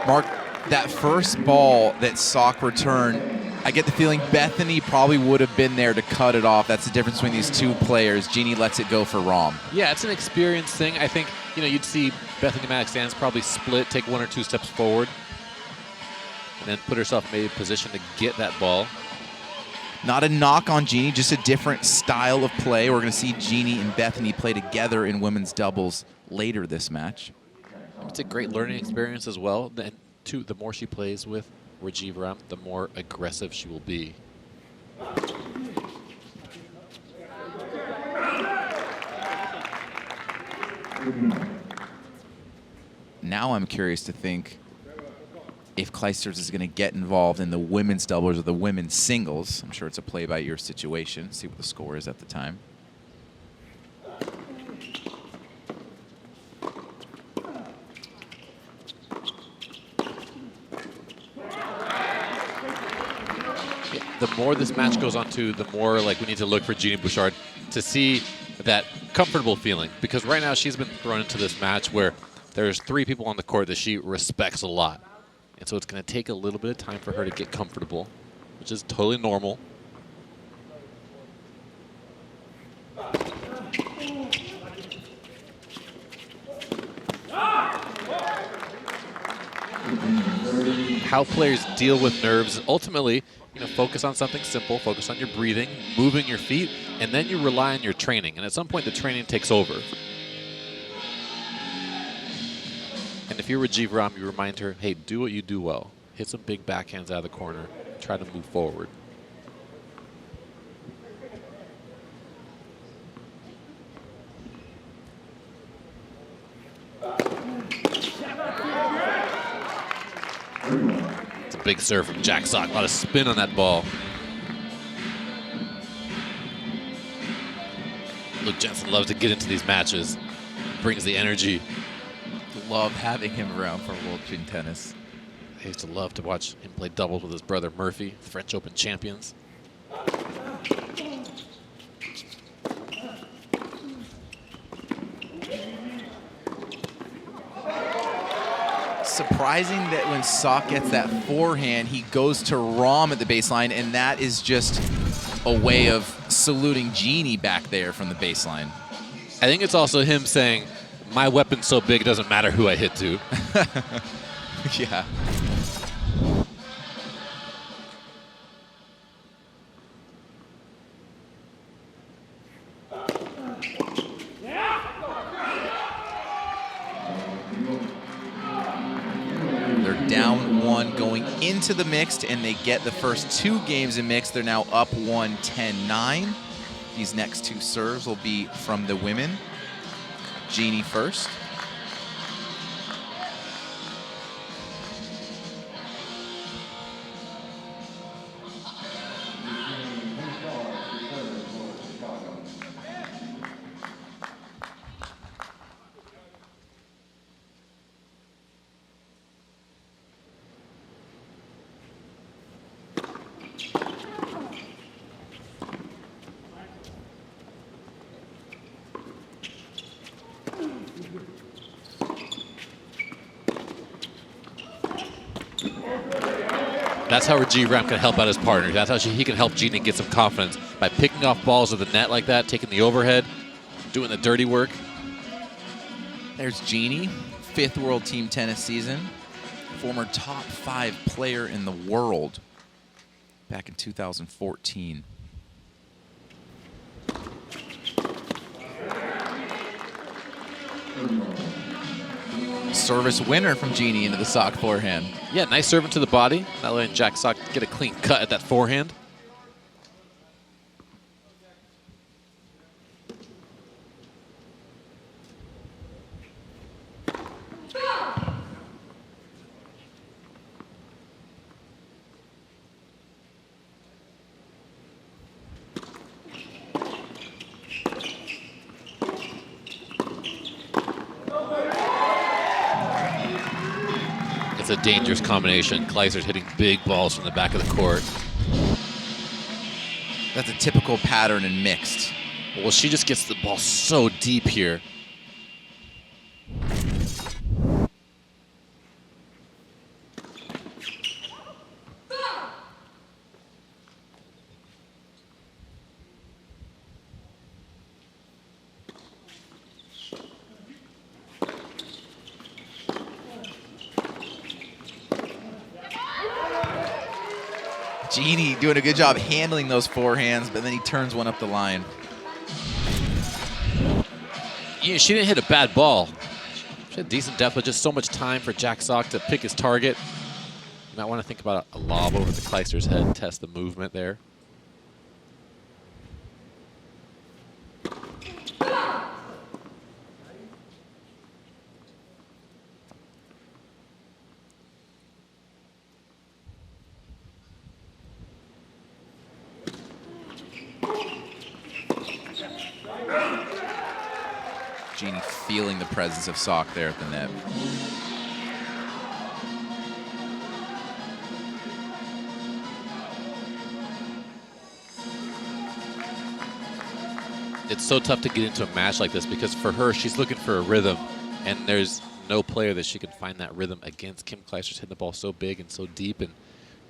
Speaker 2: Mark, that first ball that Sock returned, I get the feeling Bethany probably would have been there to cut it off. That's the difference between these 2 players. Jeannie lets it go for Rom.
Speaker 3: Yeah, it's an experience thing. I think, you'd see Bethany Mattek-Sands probably split, take 1 or 2 steps forward, and then put herself in a position to get that ball.
Speaker 2: Not a knock on Jeannie, just a different style of play. We're going to see Jeannie and Bethany play together in women's doubles later this match.
Speaker 3: It's a great learning experience as well. And the more she plays with Rajiv Ram, the more aggressive she will be.
Speaker 2: Now I'm curious to think if Clijsters is going to get involved in the women's doubles or the women's singles. I'm sure it's a play-by-ear situation. See what the score is at the time.
Speaker 3: The more this match goes on to, the more we need to look for Jeannie Bouchard to see that comfortable feeling. Because right now she's been thrown into this match where there's 3 people on the court that she respects a lot. And so it's going to take a little bit of time for her to get comfortable, which is totally normal. How players deal with nerves, ultimately, focus on something simple, focus on your breathing, moving your feet, and then you rely on your training. And at some point, the training takes over. And if you're Rajiv Ram, you remind her, hey, do what you do well. Hit some big backhands out of the corner. Try to move forward. It's a big serve from Jack Sock. A lot of spin on that ball. Luke Jensen loves to get into these matches. Brings the energy.
Speaker 2: Love having him around for World Team Tennis.
Speaker 3: I used to love to watch him play doubles with his brother Murphy, French Open champions.
Speaker 2: Surprising that when Sock gets that forehand, he goes to Rom at the baseline, and that is just a way of saluting Genie back there from the baseline.
Speaker 3: I think it's also him saying, my weapon's so big it doesn't matter who I hit to.
Speaker 2: Yeah. They're down 1 going into the mixed, and they get the first 2 games in mixed. They're now up 1, 10-9. These next 2 serves will be from the women. Genie first.
Speaker 3: That's how Rajiv Ram can help out his partner. That's how he can help Genie get some confidence by picking off balls of the net like that, taking the overhead, doing the dirty work.
Speaker 2: There's Genie, 5th World Team Tennis season, former top 5 player in the world back in 2014. Service winner from Genie into the Sock forehand.
Speaker 3: Yeah, nice serve into the body. Not letting Jack Sock get a clean cut at that forehand. It's a dangerous combination. Kleiser's hitting big balls from the back of the court.
Speaker 2: That's a typical pattern in mixed.
Speaker 3: Well, she just gets the ball so deep here.
Speaker 2: Genie doing a good job handling those forehands, but then he turns one up the line.
Speaker 3: Yeah, she didn't hit a bad ball. She had decent depth, but just so much time for Jack Sock to pick his target. You might want to think about a lob over the Kleister's head and test the movement there.
Speaker 2: Genie feeling the presence of Sock there at the net.
Speaker 3: It's so tough to get into a match like this because for her, she's looking for a rhythm, and there's no player that she can find that rhythm against. Kim Kleister's hitting the ball so big and so deep, and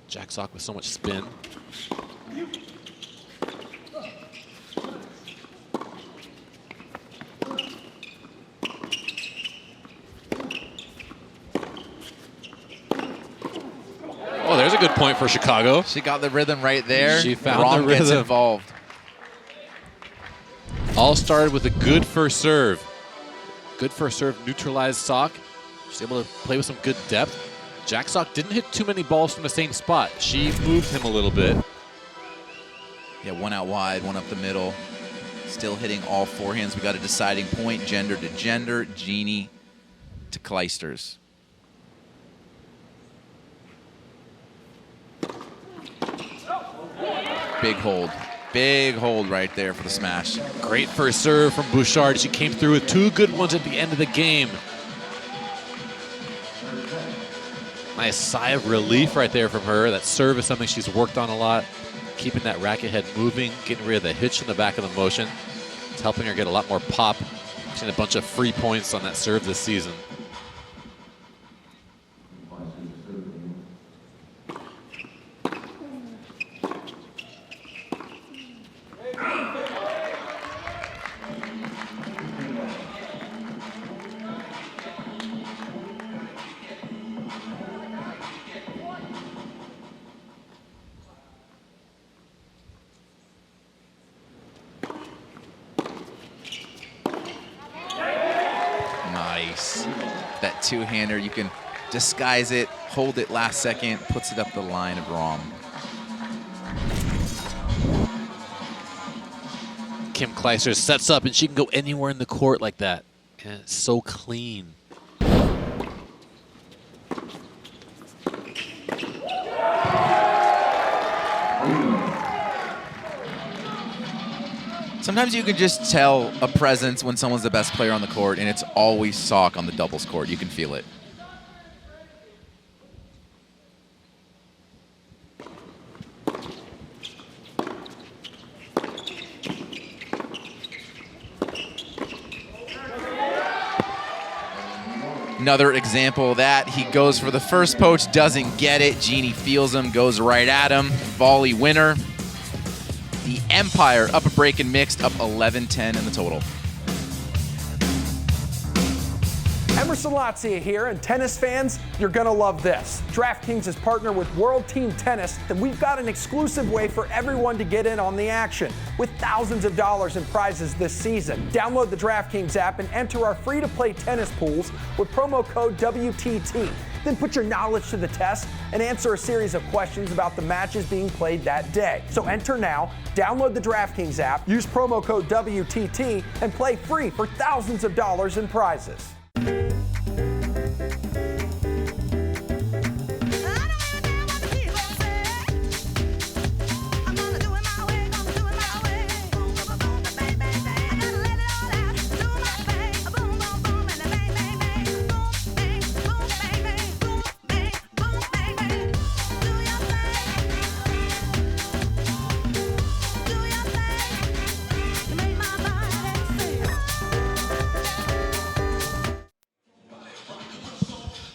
Speaker 3: Jack Sock with so much spin. Oh, there's a good point for Chicago.
Speaker 2: She got the rhythm right there.
Speaker 3: She found
Speaker 2: Rom
Speaker 3: the rhythm.
Speaker 2: gets involved.
Speaker 3: All started with a good first serve. Good first serve neutralized Sock. She's able to play with some good depth. Jack Sock didn't hit too many balls from the same spot. She moved him a little bit.
Speaker 2: Yeah, one out wide, one up the middle. Still hitting all forehands. We got a deciding point, gender to gender, Jeannie to Kleisters. Big hold. Big hold right there for the smash.
Speaker 3: Great first serve from Bouchard. She came through with 2 good ones at the end of the game. Nice sigh of relief right there from her. That serve is something she's worked on a lot. Keeping that racket head moving, getting rid of the hitch in the back of the motion. It's helping her get a lot more pop. She's seen a bunch of free points on that serve this season.
Speaker 2: That two-hander, you can disguise it, hold it last second, puts it up the line of Rom.
Speaker 3: Kim Kleisters sets up, and she can go anywhere in the court like that. And it's so clean.
Speaker 2: Sometimes you can just tell a presence when someone's the best player on the court, and it's always Sock on the doubles court. You can feel it. Another example of that. He goes for the first poach, doesn't get it. Jeannie feels him, goes right at him. Volley winner. The Empire up a break and mixed, up 11-10 in the total.
Speaker 6: Emerson Latzia here, and tennis fans, you're gonna love this. DraftKings is partnered with World Team Tennis, and we've got an exclusive way for everyone to get in on the action, with thousands of dollars in prizes this season. Download the DraftKings app and enter our free-to-play tennis pools with promo code WTT. Then put your knowledge to the test and answer a series of questions about the matches being played that day. So enter now, download the DraftKings app, use promo code WTT, and play free for thousands of dollars in prizes.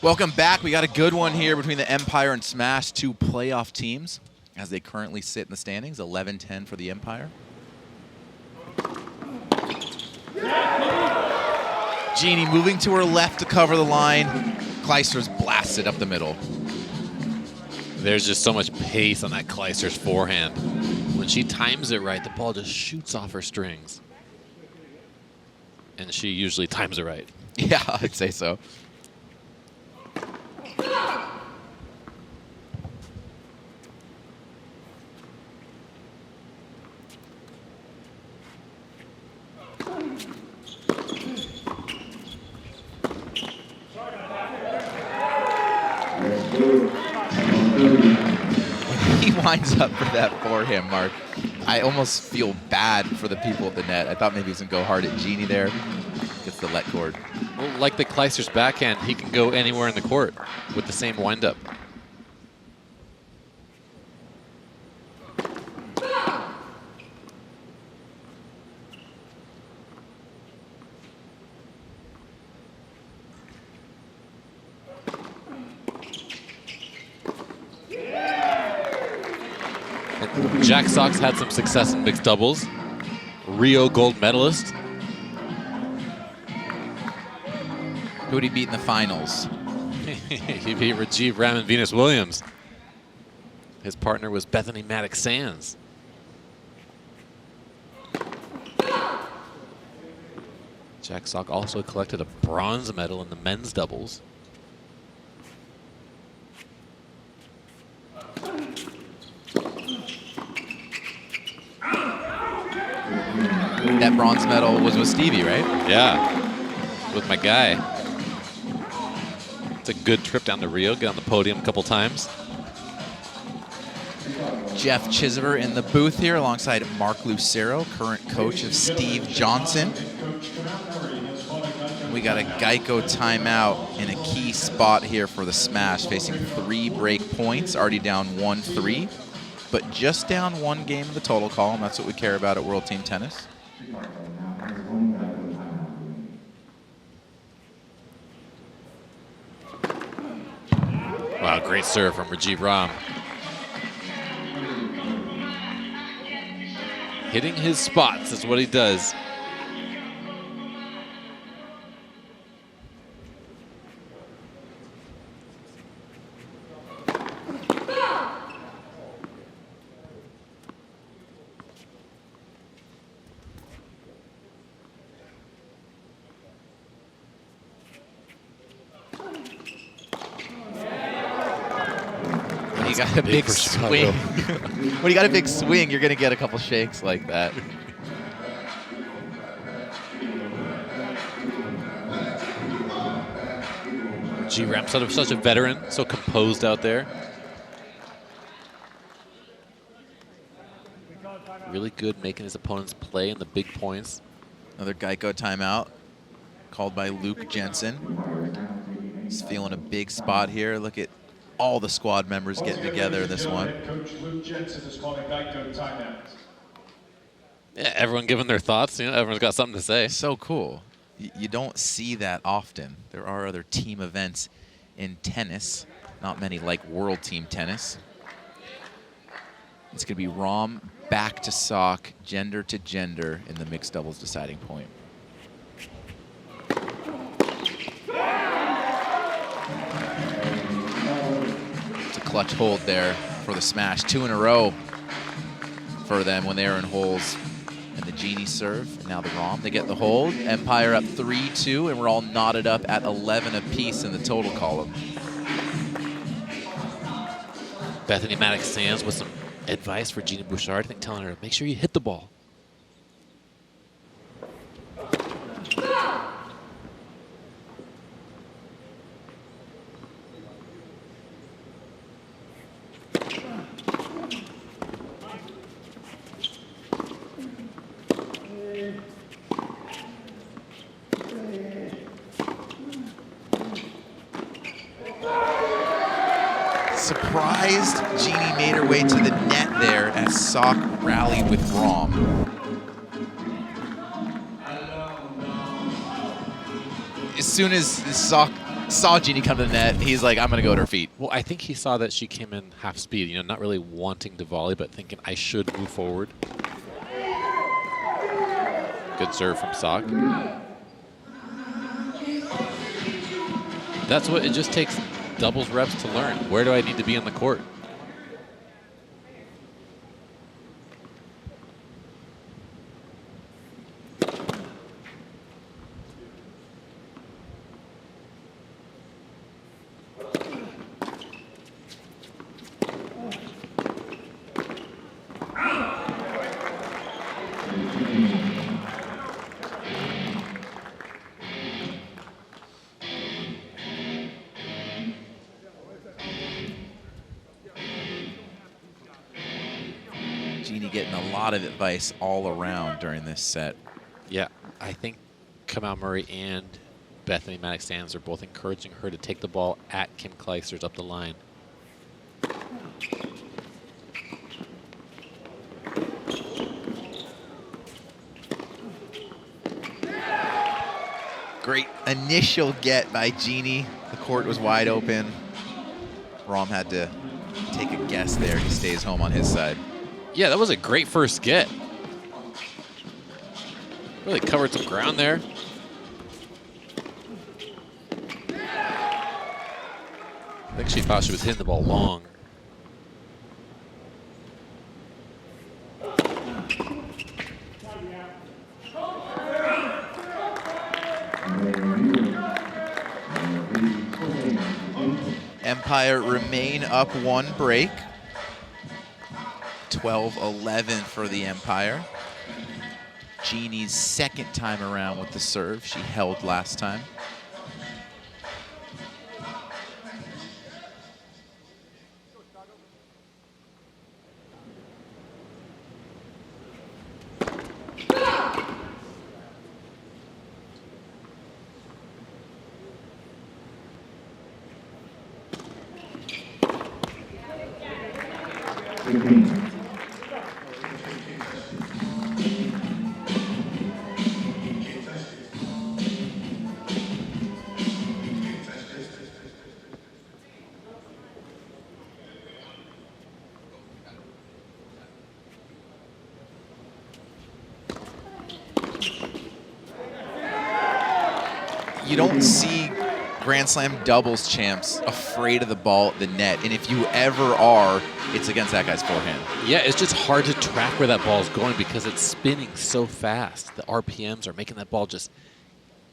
Speaker 2: Welcome back. We got a good one here between the Empire and Smash, 2 playoff teams as they currently sit in the standings. 11-10 for the Empire. Jeannie moving to her left to cover the line. Kleisters blasted up the middle.
Speaker 3: There's just so much pace on that Kleisters forehand. When she times it right, the ball just shoots off her strings. And she usually times it right.
Speaker 2: Yeah, I'd say so. He winds up for that forehand, Mark. I almost feel bad for the people at the net. I thought maybe he was going to go hard at Jeannie there. Gets the let cord.
Speaker 3: Well, like the Kleisters backhand, he can go anywhere in the court with the same windup. Jack Sock's had some success in mixed doubles. Rio gold medalist.
Speaker 2: Who would he beat in the finals?
Speaker 3: He beat Rajiv Ram and Venus Williams. His partner was Bethany Mattek-Sands. Jack Sock also collected a bronze medal in the men's doubles.
Speaker 2: That bronze medal was with Stevie, right?
Speaker 3: Yeah, with my guy. It's a good trip down to Rio, get on the podium a couple times.
Speaker 2: Jeff Chisever in the booth here alongside Mark Lucero, current coach of Steve Johnson. We got a Geico timeout in a key spot here for the smash, facing 3 break points, already down 1-3, but just down 1 game in the total column. That's what we care about at World Team Tennis.
Speaker 3: Wow, great serve from Rajiv Ram. Hitting his spots is what he does.
Speaker 2: You got a big swing. When you got a big swing, you're going to get a couple shakes like that.
Speaker 3: G-Ram, sort of such a veteran, so composed out there. Really good making his opponents play in the big points.
Speaker 2: Another Geico timeout called by Luke Jensen. He's feeling a big spot here. Look at all the squad members getting together in this one.
Speaker 4: Coach Luke Jensen is calling Geico timeout.
Speaker 3: Yeah, everyone giving their thoughts. You know, everyone's got something to say.
Speaker 2: So cool. You don't see that often. There are other team events in tennis, not many like World Team Tennis. It's going to be Rom back to sock, gender to gender in the mixed doubles deciding point. It's a clutch hold there for the smash. 2 in a row for them when they are in holes. And the Genie serve, and now the Rom. They get the hold. Empire up 3-2, and we're all knotted up at 11 apiece in the total column.
Speaker 3: Bethany Mattek-Sands with some advice for Gina Bouchard. I think telling her, make sure you hit the ball.
Speaker 2: Surprised Genie made her way to the net there as Sock rallied with Rom. As soon as Sock saw Genie come to the net, he's like, I'm going to go to her feet.
Speaker 3: Well, I think he saw that she came in half speed, you know, not really wanting to volley, but thinking I should move forward. Good serve from Sock. That's what it just takes. Doubles reps to learn. Where do I need to be on the court?
Speaker 2: Genie getting a lot of advice all around during this set.
Speaker 3: Yeah, I think Kamau Murray and Bethany Mattek-Sands are both encouraging her to take the ball at Kim Clijsters up the line.
Speaker 2: Great initial get by Genie. The court was wide open. Rom had to take a guess there. He stays home on his side.
Speaker 3: Yeah, that was a great first get. Really covered some ground there. I think she thought she was hitting the ball long.
Speaker 2: Empire remain up 1 break. 12-11 for the Empire. Jeannie's second time around with the serve. She held last time. You don't see Grand Slam doubles champs afraid of the ball at the net, and if you ever are, it's against that guy's forehand.
Speaker 3: Yeah, it's just hard to track where that ball is going because it's spinning so fast. The RPMs are making that ball just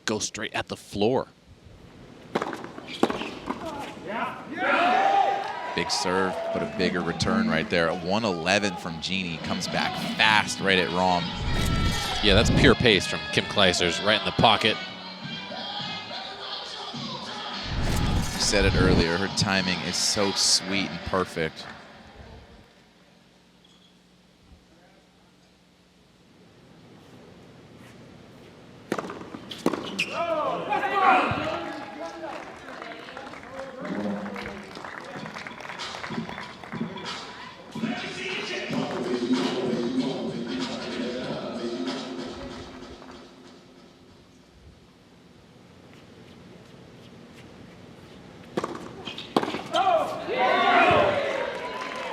Speaker 3: go straight at the floor.
Speaker 2: Big serve, but a bigger return right there. A 111 from Jeannie comes back fast right at Rom.
Speaker 3: Yeah, that's pure pace from Kim Kleisers, right in the pocket.
Speaker 2: You said it earlier, her timing is so sweet and perfect.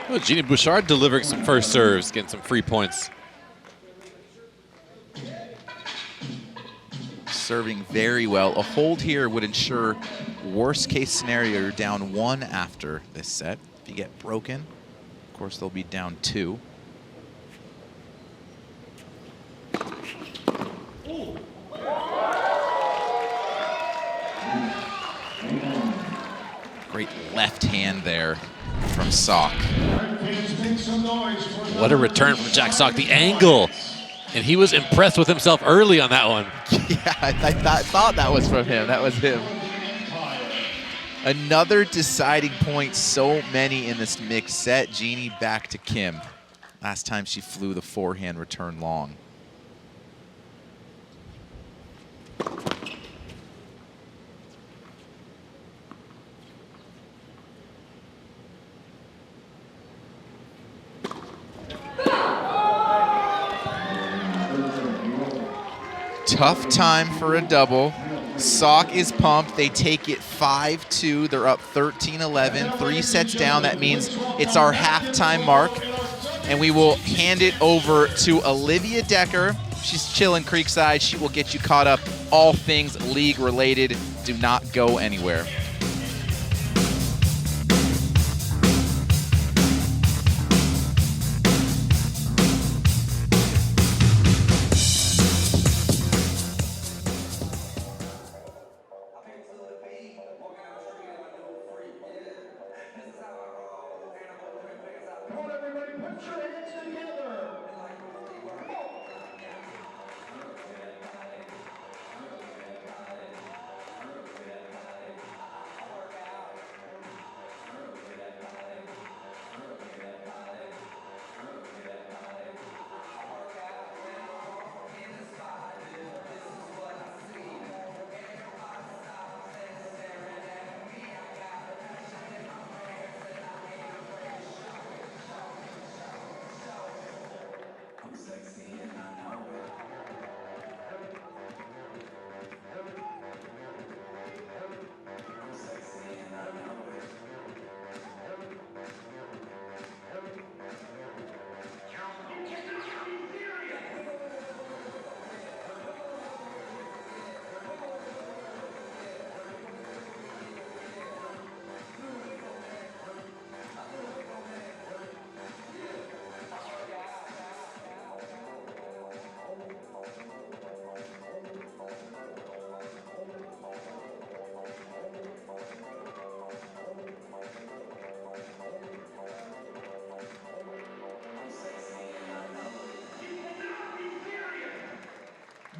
Speaker 3: Oh, Jeannie Bouchard delivering some first serves, getting some free points.
Speaker 2: Serving very well. A hold here would ensure worst case scenario, you're down 1 after this set. If you get broken, of course they'll be down 2. Great left hand there from Sock.
Speaker 3: What a return from Jack Sock. The angle. And he was impressed with himself early on that one.
Speaker 2: Yeah, I thought that was from him. That was him. Another deciding point. So many in this mixed set. Jeannie back to Kim. Last time she flew the forehand return long. Tough time for a double. Sock is pumped. They take it 5-2. They're up 13-11. 3 sets down. That means it's our halftime mark. And we will hand it over to Olivia Decker. She's chilling Creekside. She will get you caught up all things league related. Do not go anywhere.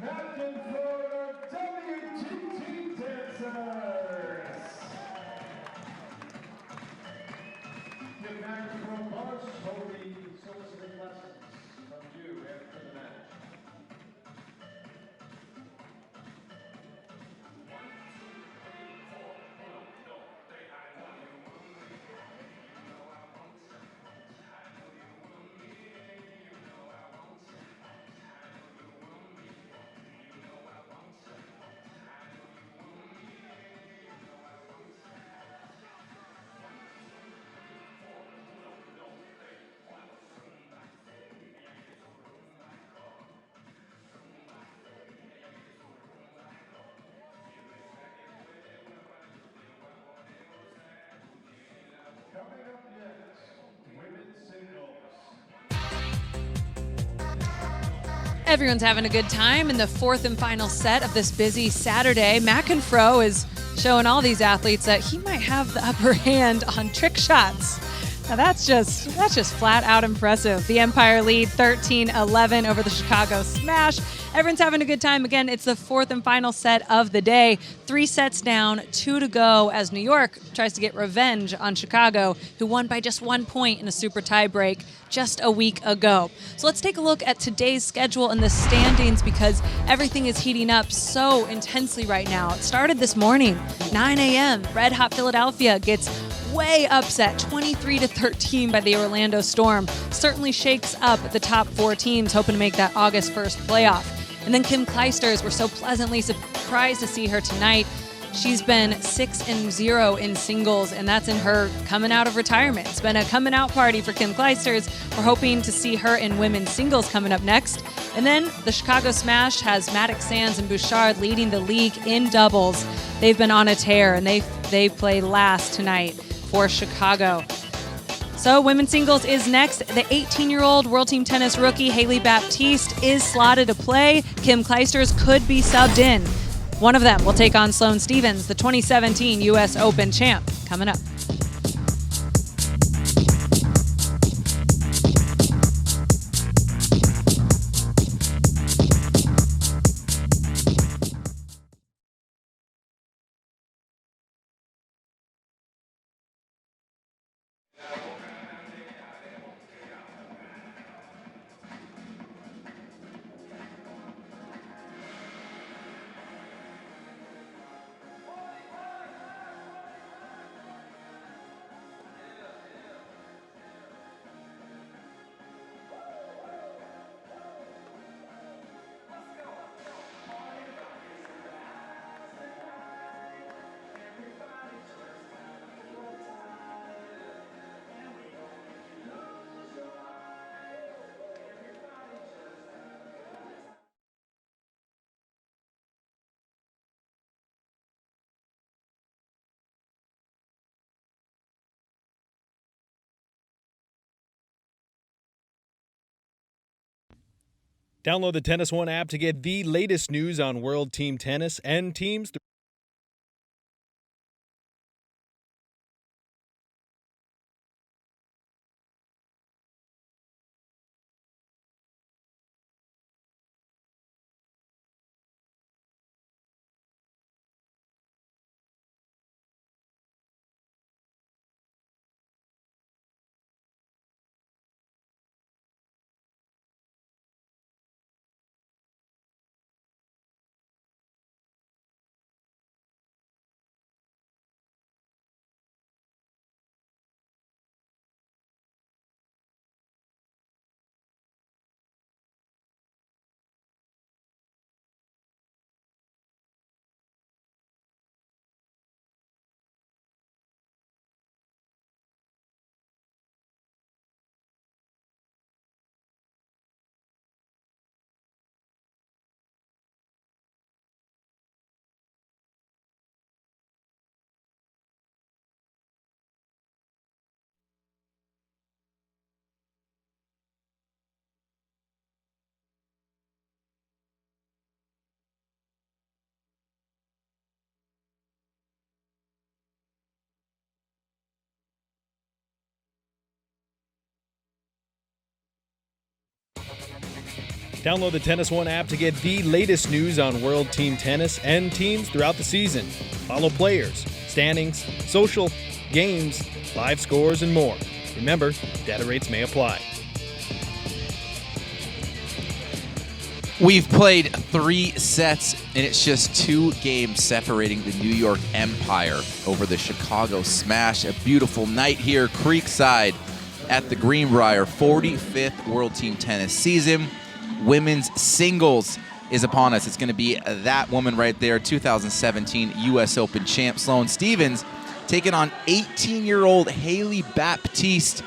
Speaker 4: Captain Florida WTT dancers. Give back to Pro Buzz, Toby, soliciting lessons from you after the match. Coming up next, women's singles.
Speaker 1: Everyone's having a good time in the fourth and final set of this busy Saturday. McEnfro is showing all these athletes that he might have the upper hand on trick shots. Now that's just flat out impressive. The Empire lead 13-11 over the Chicago Smash. Everyone's having a good time. Again, it's the fourth and final set of the day. 3 sets down, 2 to go as New York tries to get revenge on Chicago, who won by just 1 point in a super tie break just a week ago. So let's take a look at today's schedule and the standings because everything is heating up so intensely right now. It started this morning, 9 a.m. Red Hot Philadelphia gets way upset, 23-13 by the Orlando Storm. Certainly shakes up the top 4 teams hoping to make that August 1st playoff. And then Kim Clijsters, we're so pleasantly surprised to see her tonight. She's been 6-0 in singles, and that's in her coming out of retirement. It's been a coming out party for Kim Clijsters. We're hoping to see her in women's singles coming up next. And then the Chicago Smash has Mattek-Sands and Bouchard leading the league in doubles. They've been on a tear, and they play last tonight for Chicago. So women's singles is next. The 18-year-old World Team Tennis rookie Haley Baptiste is slotted to play. Kim Clijsters could be subbed in. One of them will take on Sloane Stephens, the 2017 U.S. Open champ, coming up.
Speaker 10: Download the Tennis One app to get the latest news on World Team Tennis and teams Download the Tennis One app to get the latest news on World Team Tennis and teams throughout the season. Follow players, standings, social, games, live scores, and more. Remember, data rates may apply.
Speaker 2: We've played 3 sets, and it's just 2 games separating the New York Empire over the Chicago Smash. A beautiful night here, Creekside at the Greenbrier, 45th World Team Tennis season. Women's singles is upon us. It's going to be that woman right there, 2017 U.S. Open champ Sloane Stephens, taking on 18-year-old Haley Baptiste.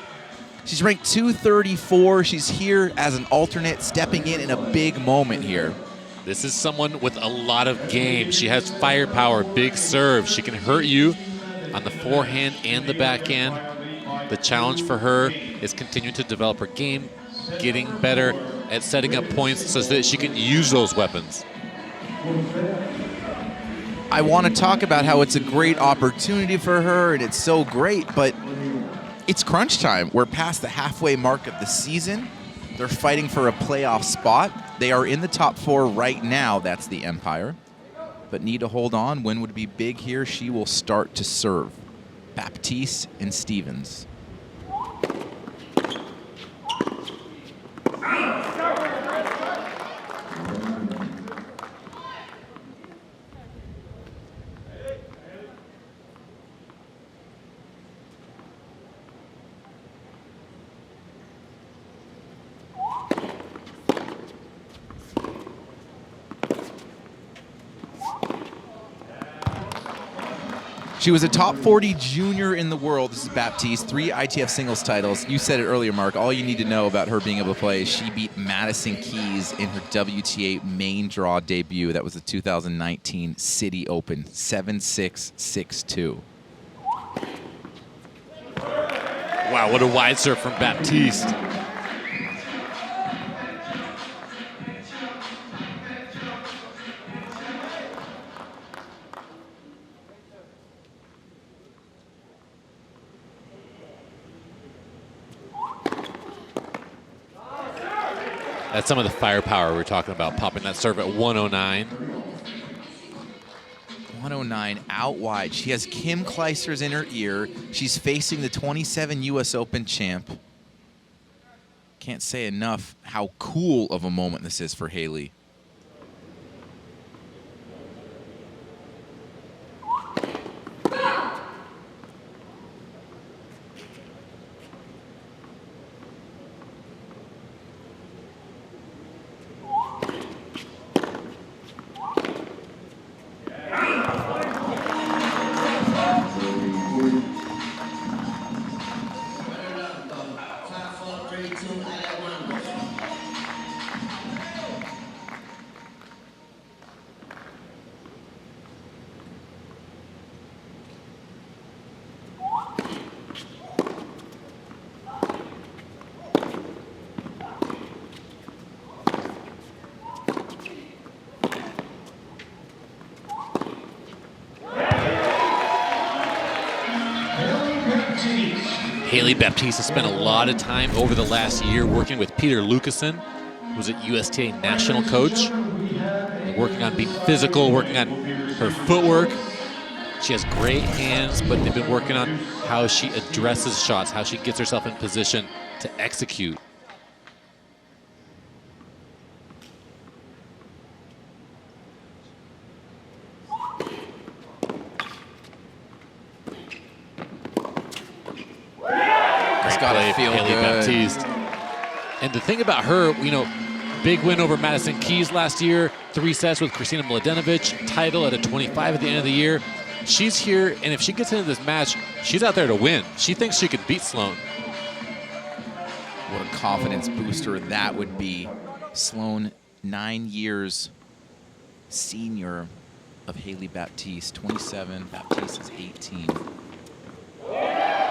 Speaker 2: She's ranked 234. She's here as an alternate, stepping in a big moment here.
Speaker 3: This is someone with a lot of game. She has firepower, big serve. She can hurt you on the forehand and the backhand. The challenge for her is continuing to develop her game, getting better at setting up points so that she can use those weapons.
Speaker 2: I want to talk about how it's a great opportunity for her, and it's so great, but it's crunch time. We're past the halfway mark of the season. They're fighting for a playoff spot. They are in the top 4 right now. That's the Empire. But need to hold on. Win would be big here. She will start to serve. Baptiste and Stephens. She was a top 40 junior in the world. This is Baptiste, 3 ITF singles titles. You said it earlier, Mark. All you need to know about her being able to play is she beat Madison Keys in her WTA main draw debut. That was the 2019 City Open, 7-6, 6-2.
Speaker 3: Wow, what a wide serve from Baptiste. That's some of the firepower we're talking about, popping that serve at 109.
Speaker 2: 109 out wide. She has Kim Clijsters in her ear. She's facing the 27 U.S. Open champ. Can't say enough how cool of a moment this is for Haley. Haley Baptiste has spent a lot of time over the last year working with Peter Lucassen, who's a USTA national coach, and working on being physical, working on her footwork. She has great hands, but they've been working on how she addresses shots, how she gets herself in position to execute. Haley Baptiste. And the thing about her, you know, big win over Madison Keys last year, 3 sets with Kristina Mladenovic, title at a 25 at the end of the year. She's here, and if she gets into this match, she's out there to win. She thinks she could beat Sloane. What a confidence booster that would be. Sloane, 9 years senior of Haley Baptiste, 27. Baptiste is 18.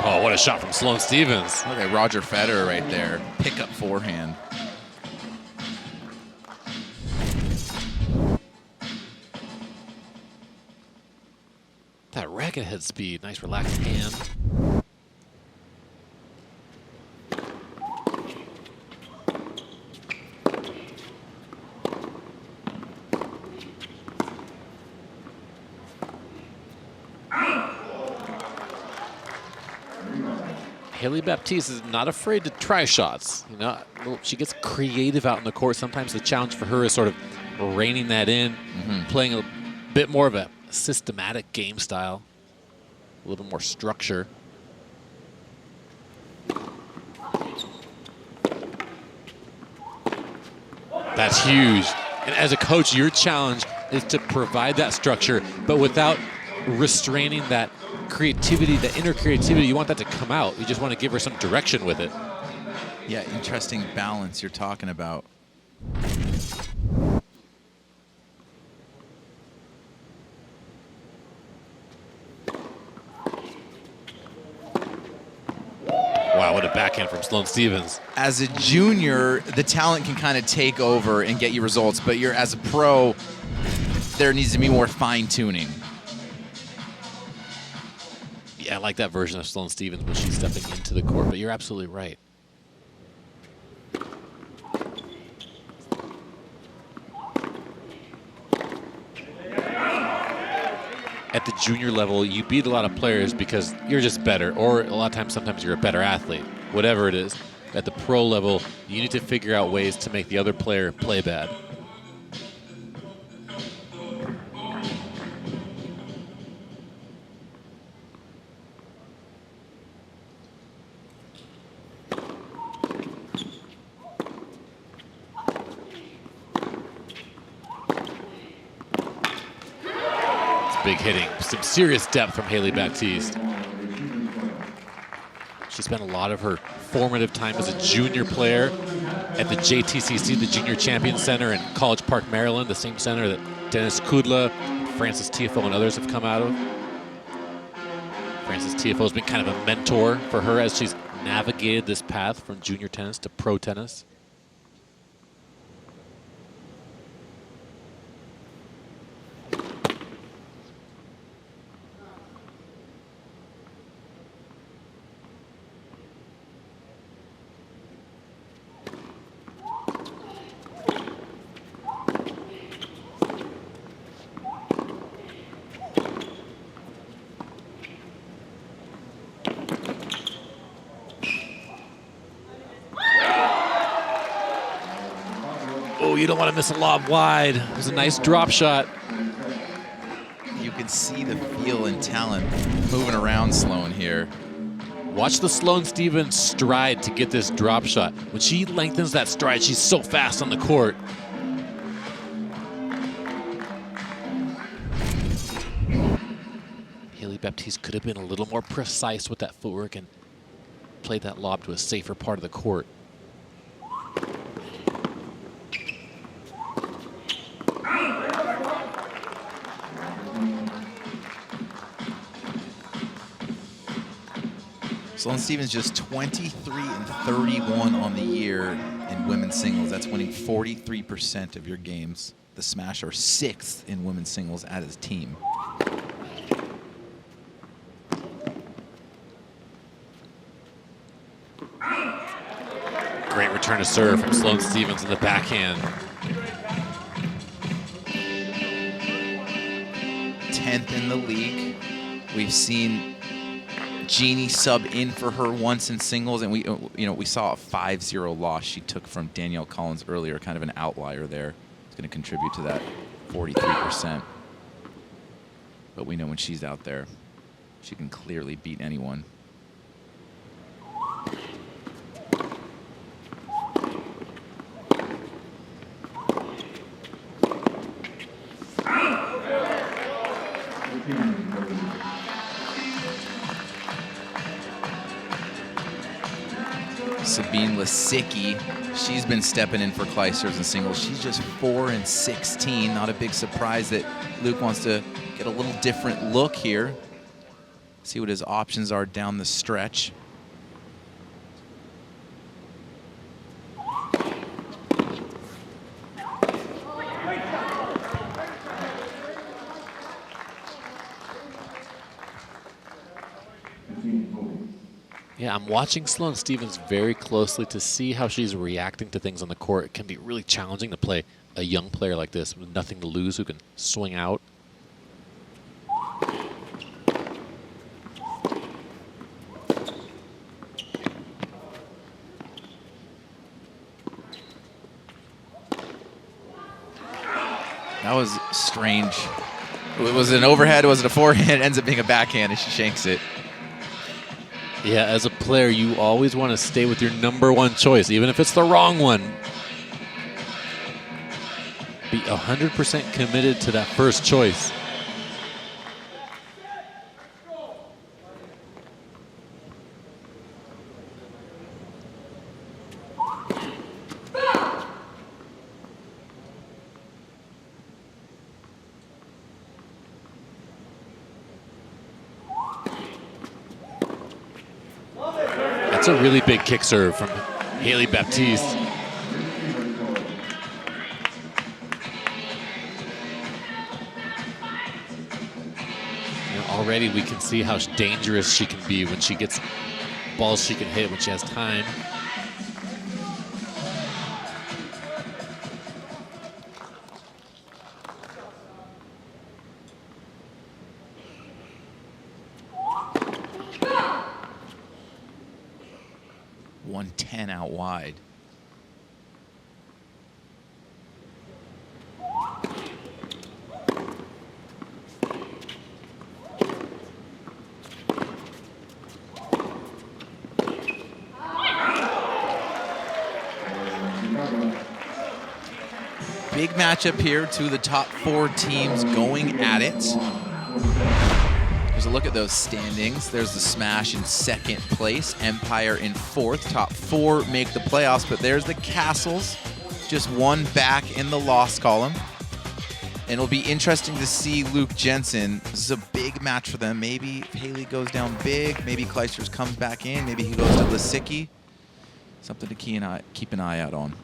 Speaker 3: Oh, what a shot from Sloane Stephens.
Speaker 2: Look at Roger Federer right there. Pick up forehand.
Speaker 3: That racket head speed. Nice relaxed hand. Haley Baptiste is not afraid to try shots. You know, she gets creative out in the court. Sometimes the challenge for her is sort of reining that in, playing a bit more of a systematic game style, a little bit more structure. That's huge. And as a coach, your challenge is to provide that structure, but without restraining that creativity, the inner creativity. You want that to come out. You just want to give her some direction with it.
Speaker 2: Yeah, interesting balance you're talking about.
Speaker 3: Wow, what a backhand from Sloane Stephens.
Speaker 2: As a junior, the talent can kind of take over and get you results, but you're as a pro, there needs to be more fine-tuning.
Speaker 3: Yeah, I like that version of Sloane Stephens when she's stepping into the court, but you're absolutely right. At the junior level, you beat a lot of players because you're just better, or a lot of times, sometimes you're a better athlete, whatever it is. At the pro level, you need to figure out ways to make the other player play bad. Big hitting, some serious depth from Haley Baptiste. She spent a lot of her formative time as a junior player at the JTCC, the Junior Champion Center in College Park, Maryland, the same center that Dennis Kudla, Francis Tiafoe, and others have come out of. Francis Tiafoe has been kind of a mentor for her as she's navigated this path from junior tennis to pro tennis. Oh, you don't want to miss a lob wide. It was a nice drop shot.
Speaker 2: You can see the feel and talent moving around Sloane here.
Speaker 3: Watch the Sloane Stephens stride to get this drop shot. When she lengthens that stride, she's so fast on the court. Haley Baptiste could have been a little more precise with that footwork and played that lob to a safer part of the court.
Speaker 2: Sloane Stephens just 23 and 31 on the year in women's singles. That's winning 43% of your games. The Smash are 6th in women's singles as a team.
Speaker 3: Great return to serve from Sloane Stephens in the backhand.
Speaker 2: 10th in the league. We've seen Jeannie sub in for her once in singles, and we saw a 5-0 loss she took from Danielle Collins earlier, kind of an outlier there. It's going to contribute to that 43%. But we know when she's out there, she can clearly beat anyone. Sabine Lisicki, she's been stepping in for Clijsters in singles. She's just 4 and 16. Not a big surprise that Luke wants to get a little different look here. See what his options are down the stretch.
Speaker 3: Yeah, I'm watching Sloane Stephens very closely to see how she's reacting to things on the court. It can be really challenging to play a young player like this with nothing to lose who can swing out.
Speaker 2: That was strange. Was it an overhead? Was it a forehand? It ends up being a backhand and she shanks it.
Speaker 3: Yeah, as a player, you always want to stay with your #1 choice, even if it's the wrong one. Be 100% committed to that first choice. That's a really big kick serve from Haley Baptiste. Already we can see how dangerous she can be when she gets balls she can hit when she has time.
Speaker 2: .110 out wide. Big matchup here, two of the top 4 teams going at it. There's a look at those standings. There's the Smash in 2nd place, Empire in 4th. Top 4 make the playoffs, but there's the Castles, just one back in the loss column. And it'll be interesting to see Luke Jensen. This is a big match for them. Maybe Haley goes down big. Maybe Kleisters comes back in. Maybe he goes to Lisicki. Something to keep an eye out on.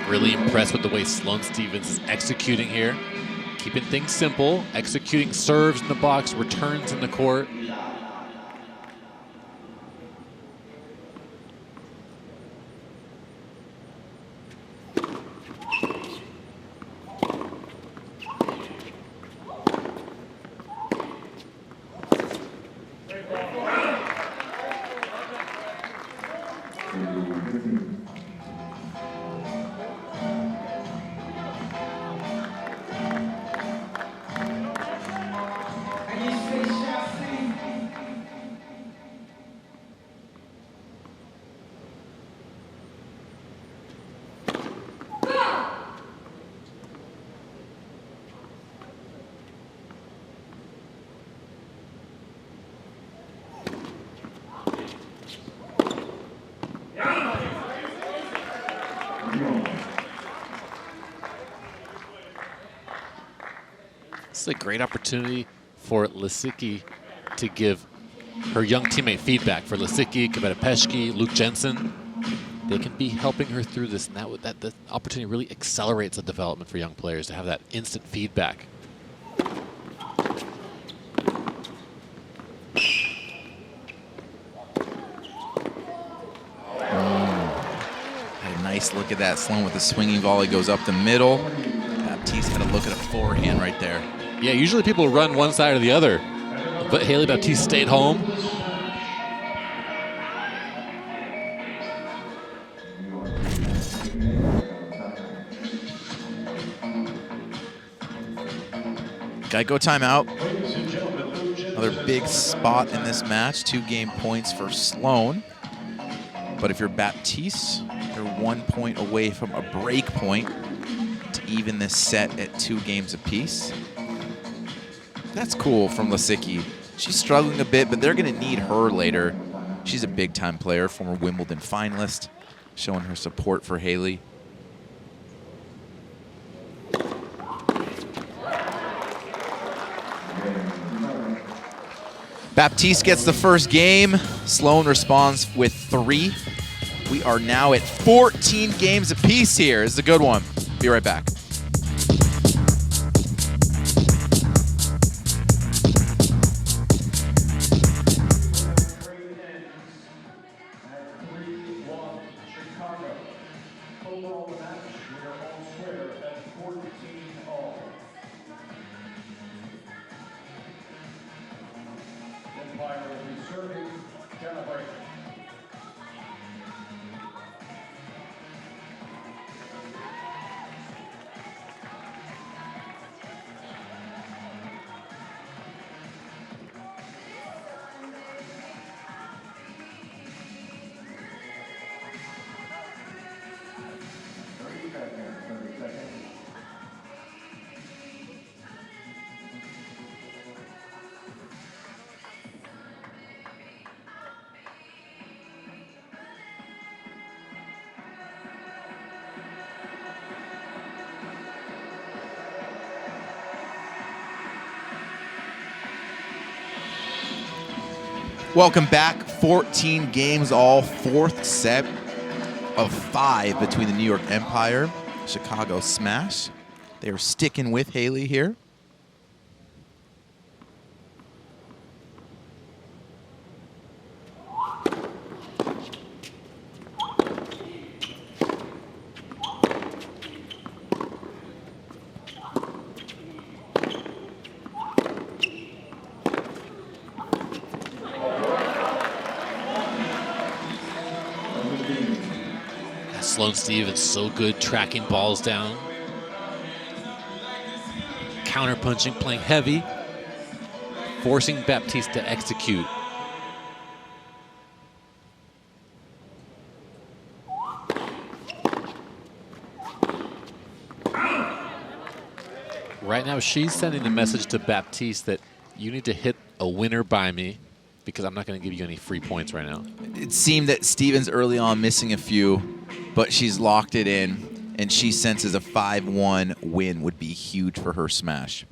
Speaker 3: Really impressed with the way Sloane Stephens is executing here. Keeping things simple, executing serves in the box, returns in the court. This is a great opportunity for Lisicki to give her young teammate feedback. For Lisicki, Kvetapeshki, Luke Jensen, they can be helping her through this, and that opportunity really accelerates the development for young players to have that instant feedback.
Speaker 2: Had a nice look at that. Sloane with the swinging volley goes up the middle. Baptiste had a look at a forehand right there.
Speaker 3: Yeah, usually people run one side or the other, but Haley Baptiste stayed home.
Speaker 2: Geico timeout. Another big spot in this match. 2 game points for Sloane. But if you're Baptiste, you're 1 point away from a break point to even this set at 2 games apiece. That's cool from Lisicki. She's struggling a bit, but they're going to need her later. She's a big-time player, former Wimbledon finalist, showing her support for Haley. Baptiste gets the first game. Sloan responds with 3. We are now at 14 games apiece here. This is a good one. Be right back.
Speaker 4: Overall, the match, we are all square at 14-all. Empire will be serving Calibrate.
Speaker 2: Welcome back. 14 games all. 4th set of 5 between the New York Empire, Chicago Smash. They are sticking with Haley here.
Speaker 3: Sloan Stevens so good tracking balls down. Counter punching, playing heavy. Forcing Baptiste to execute. Right now she's sending the message to Baptiste that you need to hit a winner by me because I'm not going to give you any free points right now.
Speaker 2: It seemed that Stevens early on missing a few, but she's locked it in, and she senses a 5-1 win would be huge for her smash.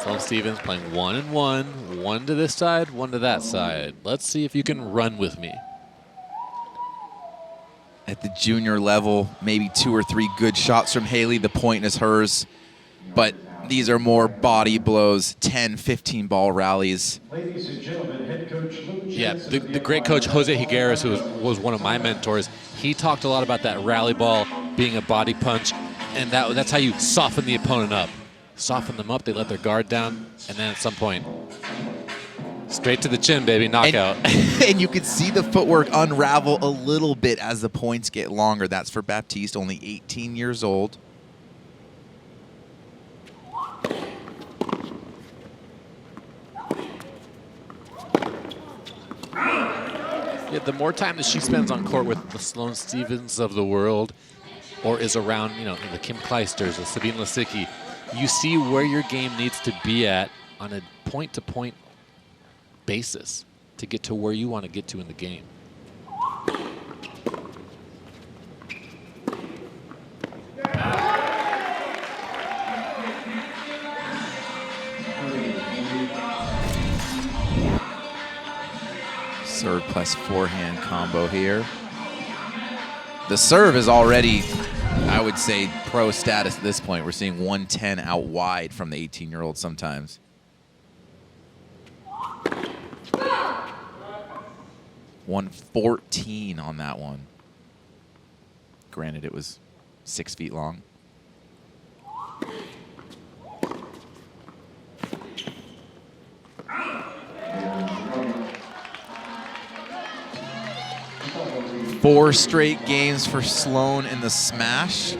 Speaker 3: Sloan Stevens playing 1 and 1, 1 to this side, 1 to that side. Let's see if you can run with me.
Speaker 2: At the junior level, maybe 2 or 3 good shots from Haley. The point is hers, but these are more body blows, 10, 15 ball rallies.
Speaker 4: Ladies and gentlemen, head coach Lou
Speaker 3: Yeah,
Speaker 4: Jensen
Speaker 3: the great coach Jose Higueras, who was one of my mentors, he talked a lot about that rally ball being a body punch, and that's how you soften the opponent up. Soften them up, they let their guard down, and then at some point, straight to the chin, baby, knockout.
Speaker 2: And you can see the footwork unravel a little bit as the points get longer. That's for Baptiste, only 18 years old.
Speaker 3: Yeah, the more time that she spends on court with the Sloan Stevens of the world, or is around, you know, the Kim Kleisters, the Sabine Lisicki, you see where your game needs to be at on a point-to-point basis to get to where you want to get to in the game.
Speaker 2: Serve plus forehand combo here. The serve is already, I would say, pro status at this point. We're seeing 110 out wide from the 18-year-old sometimes.
Speaker 8: Go!
Speaker 2: 114 on that one. Granted, it was 6 feet long. Four straight games for Sloan in the smash.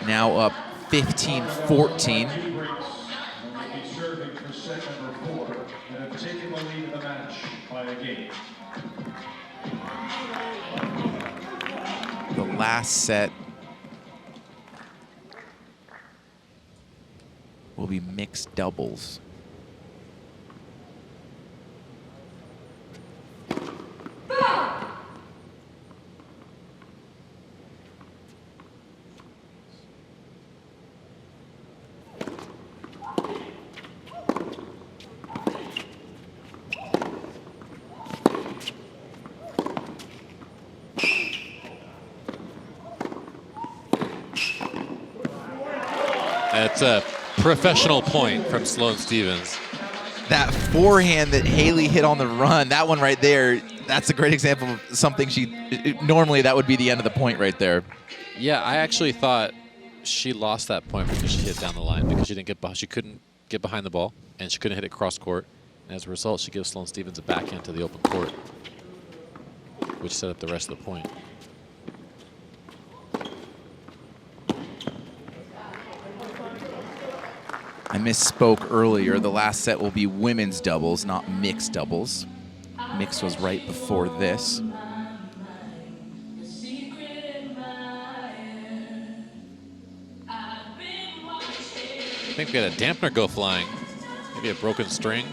Speaker 2: Now up 15-14.
Speaker 4: He's serving for set number 4 and have taken the lead in the match by a game.
Speaker 2: the last set will be mixed doubles.
Speaker 3: That's a professional point from Sloane Stephens.
Speaker 2: That forehand that Haley hit on the run, that one right there, that's a great example of something normally that would be the end of the point right there.
Speaker 3: Yeah, I actually thought she lost that point because she hit down the line because she couldn't get behind the ball and she couldn't hit it cross court. And as a result, she gives Sloane Stephens a backhand to the open court, which set up the rest of the point.
Speaker 2: I misspoke earlier. The last set will be women's doubles, not mixed doubles. Mixed was right before this.
Speaker 3: I think we had a dampener go flying. Maybe a broken string.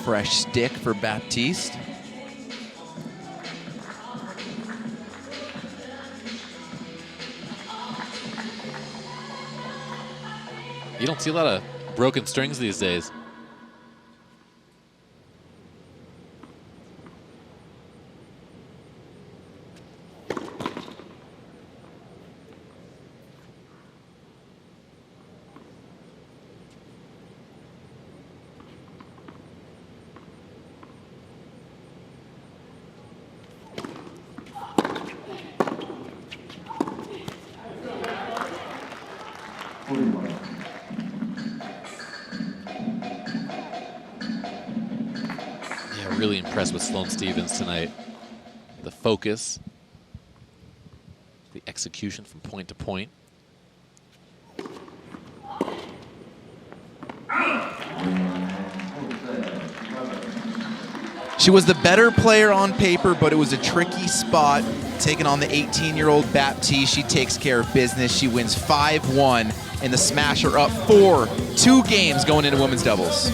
Speaker 2: Fresh stick for Baptiste.
Speaker 3: You don't see a lot of broken strings these days. Really impressed with Sloane Stephens tonight. The focus, the execution from point to point.
Speaker 2: She was the better player on paper, but it was a tricky spot. Taking on the 18-year-old Baptiste, she takes care of business. She wins 5-1, and the Smasher up 4-2 games going into women's doubles.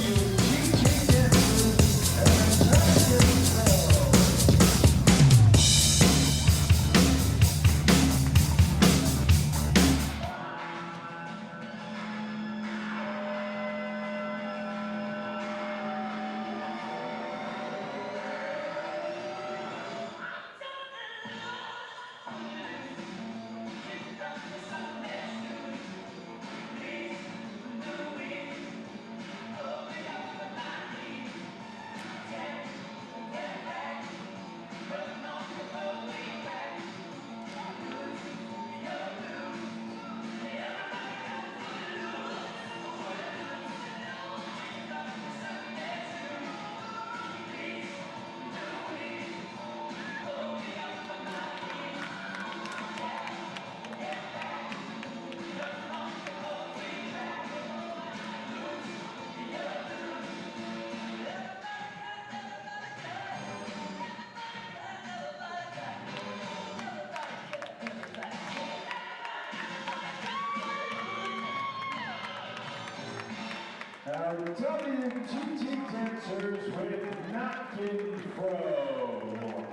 Speaker 4: Our WGT dancers with Knockin' Pro.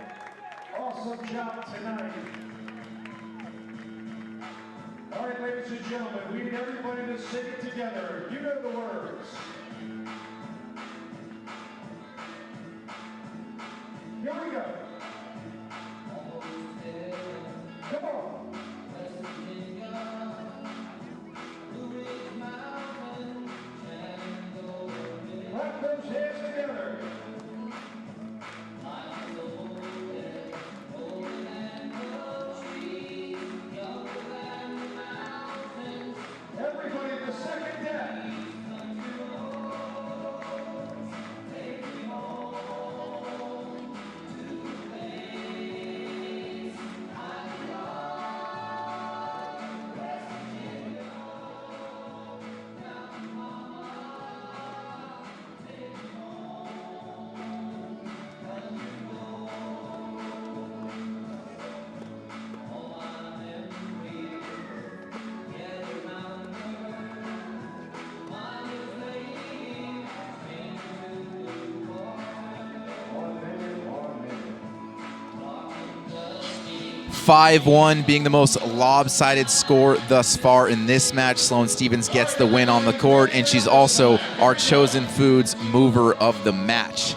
Speaker 4: Awesome job tonight. All right, ladies and gentlemen, we need everybody to sing it together. You know the words. Here we go. Come on. Clap those hands together. Everybody in the second deck.
Speaker 2: 5-1 being the most lopsided score thus far in this match. Sloane Stephens gets the win on the court, and she's also our Chosen Foods mover of the match.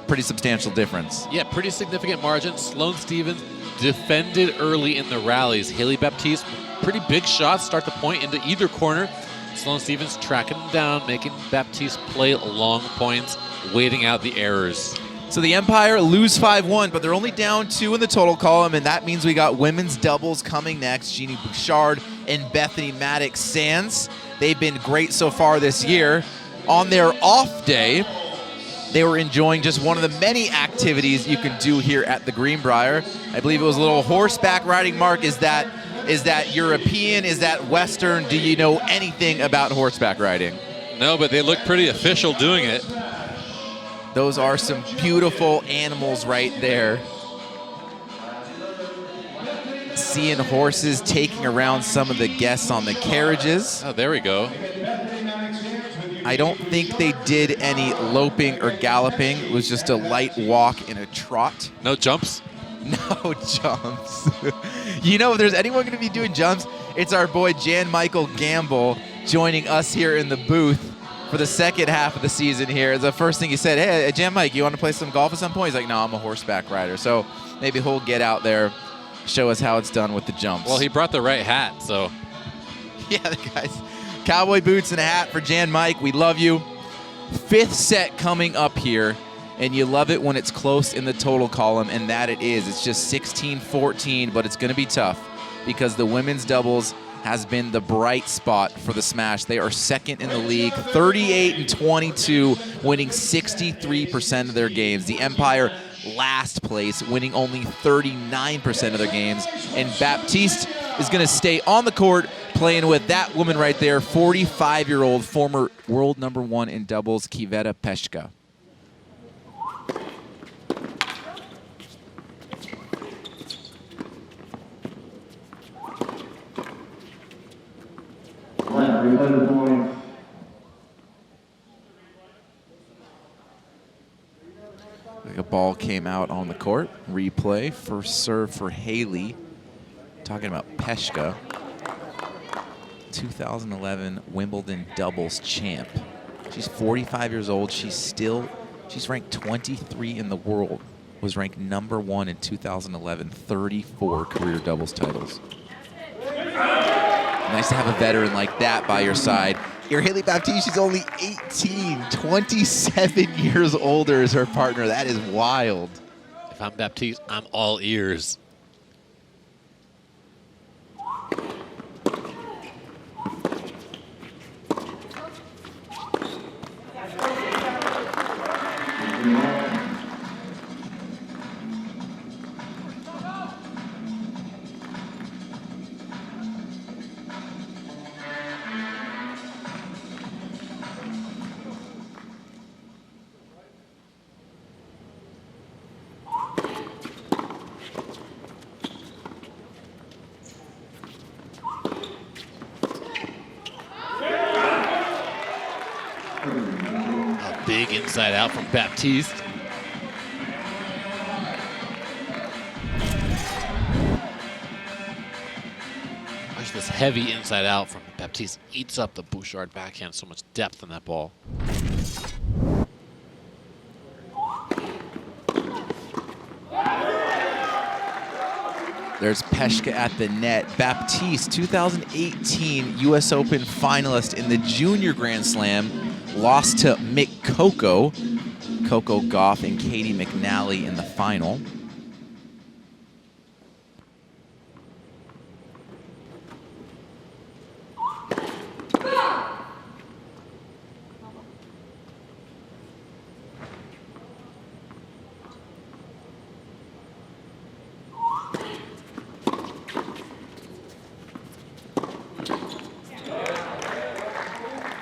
Speaker 2: Pretty substantial difference.
Speaker 3: Yeah, pretty significant margin. Sloane Stephens defended early in the rallies. Haley Baptiste, pretty big shots, start the point into either corner. Sloane Stephens tracking them down, making Baptiste play long points, waiting out the errors.
Speaker 2: So the Empire lose 5-1, but they're only down 2 in the total column, and that means we got women's doubles coming next. Jeannie Bouchard and Bethany Mattek-Sands. They've been great so far this year. On their off day, they were enjoying just one of the many activities you can do here at the Greenbrier. I believe it was a little horseback riding. Mark, is that European? Is that Western? Do you know anything about horseback riding?
Speaker 3: No, but they look pretty official doing it.
Speaker 2: Those are some beautiful animals right there. Seeing horses taking around some of the guests on the carriages.
Speaker 3: Oh, there we go.
Speaker 2: I don't think they did any loping or galloping. It was just a light walk and a trot.
Speaker 3: No jumps?
Speaker 2: No jumps. You know, if there's anyone going to be doing jumps, it's our boy Jan Michael Gamble joining us here in the booth for the second half of the season here. The first thing he said, hey, Jan Mike, you want to play some golf at some point? He's like, no, I'm a horseback rider. So maybe he'll get out there, show us how it's done with the jumps.
Speaker 3: Well, he brought the right hat, so.
Speaker 2: Yeah, the guys. Cowboy boots and a hat for Jan Mike. We love you. 5th set coming up here, and you love it when it's close in the total column, and that it is. It's just 16-14, but it's going to be tough because the women's doubles has been the bright spot for the Smash. They are second in the league, 38-22, winning 63% of their games. The Empire last place, winning only 39% of their games. And Baptiste is going to stay on the court playing with that woman right there, 45-year-old former world #1 in doubles, Kiveta Peshka. Like a ball came out on the court. Replay. First serve for Haley. Talking about Peshka. 2011 Wimbledon doubles champ. She's 45 years old. She's ranked 23 in the world. Was ranked #1 in 2011. 34 career doubles titles. Nice to have a veteran like that by your side. Your Haley Baptiste, she's only 18, 27 years older as her partner. That is wild.
Speaker 3: If I'm Baptiste, I'm all ears. Big inside out from Baptiste. Watch this heavy inside out from Baptiste. Eats up the Bouchard backhand. So much depth in that ball.
Speaker 2: There's Peshka at the net. Baptiste, 2018 U.S. Open finalist in the Junior Grand Slam, lost to Mick Coco Gauff and Katie McNally in the final.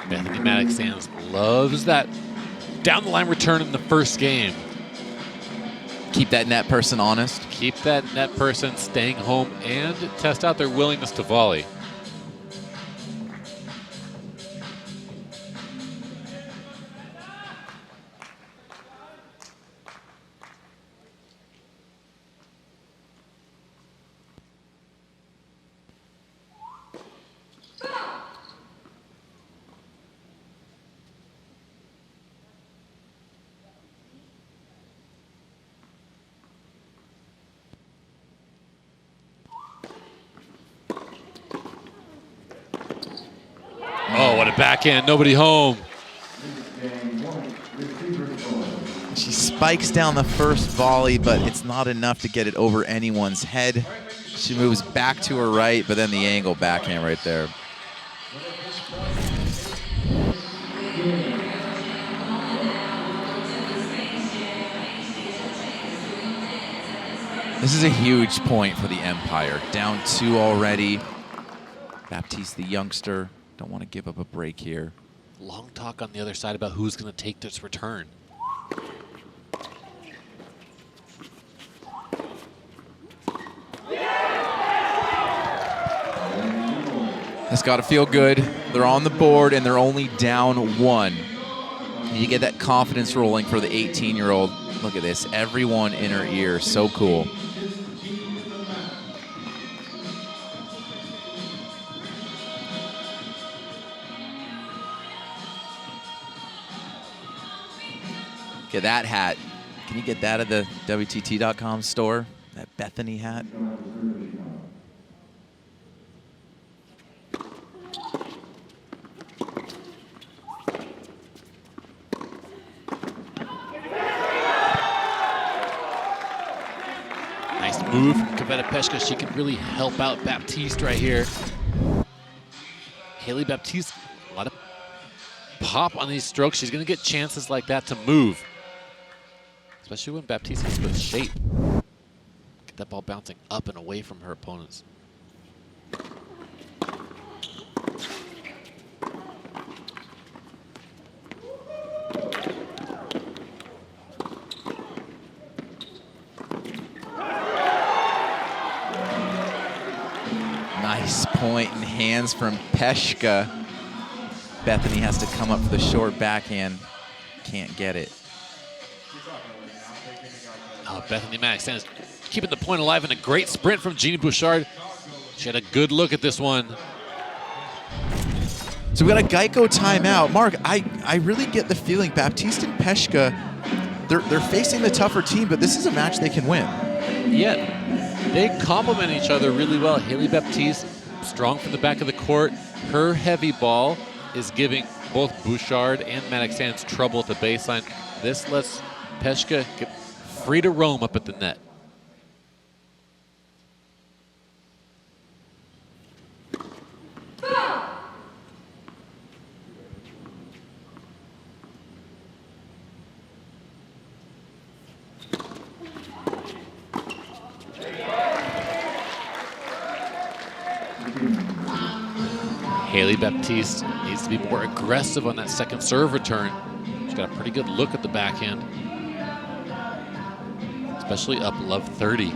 Speaker 3: Bethany Mattek-Sands loves that down the line return in the first game.
Speaker 2: Keep that net person honest.
Speaker 3: Keep that net person staying home and test out their willingness to volley. what a backhand, nobody home.
Speaker 2: She spikes down the first volley, but it's not enough to get it over anyone's head. She moves back to her right, but then the angle backhand right there. This is a huge point for the Empire. Down 2 already. Baptiste, the youngster, don't want to give up a break here.
Speaker 3: Long talk on the other side about who's going to take this return.
Speaker 2: That's got to feel good. They're on the board and they're only down 1. You get that confidence rolling for the 18-year-old. Look at this, everyone in her ear, so cool. Get that hat. Can you get that at the WTT.com store? That Bethany hat?
Speaker 3: Nice move, Kaveta Peshka. She can really help out Baptiste right here. Haley Baptiste, a lot of pop on these strokes. She's going to get chances like that to move. Especially when Baptiste hits with shape. Get that ball bouncing up and away from her opponents.
Speaker 2: Nice point and hands from Peshka. Bethany has to come up for the short backhand. Can't get it.
Speaker 3: Oh, Bethany Mattek-Sands keeping the point alive, and a great sprint from Jeannie Bouchard. She had a good look at this one.
Speaker 2: So we got a Geico timeout. Mark, I really get the feeling Baptiste and Peshka, they're facing the tougher team, but this is a match they can win.
Speaker 3: Yeah, they complement each other really well. Haley Baptiste, strong from the back of the court. Her heavy ball is giving both Bouchard and Mattek-Sands trouble at the baseline. This lets Peshka get free to roam up at the net. Haley Baptiste needs to be more aggressive on that second serve return. She's got a pretty good look at the backhand, especially up love 30.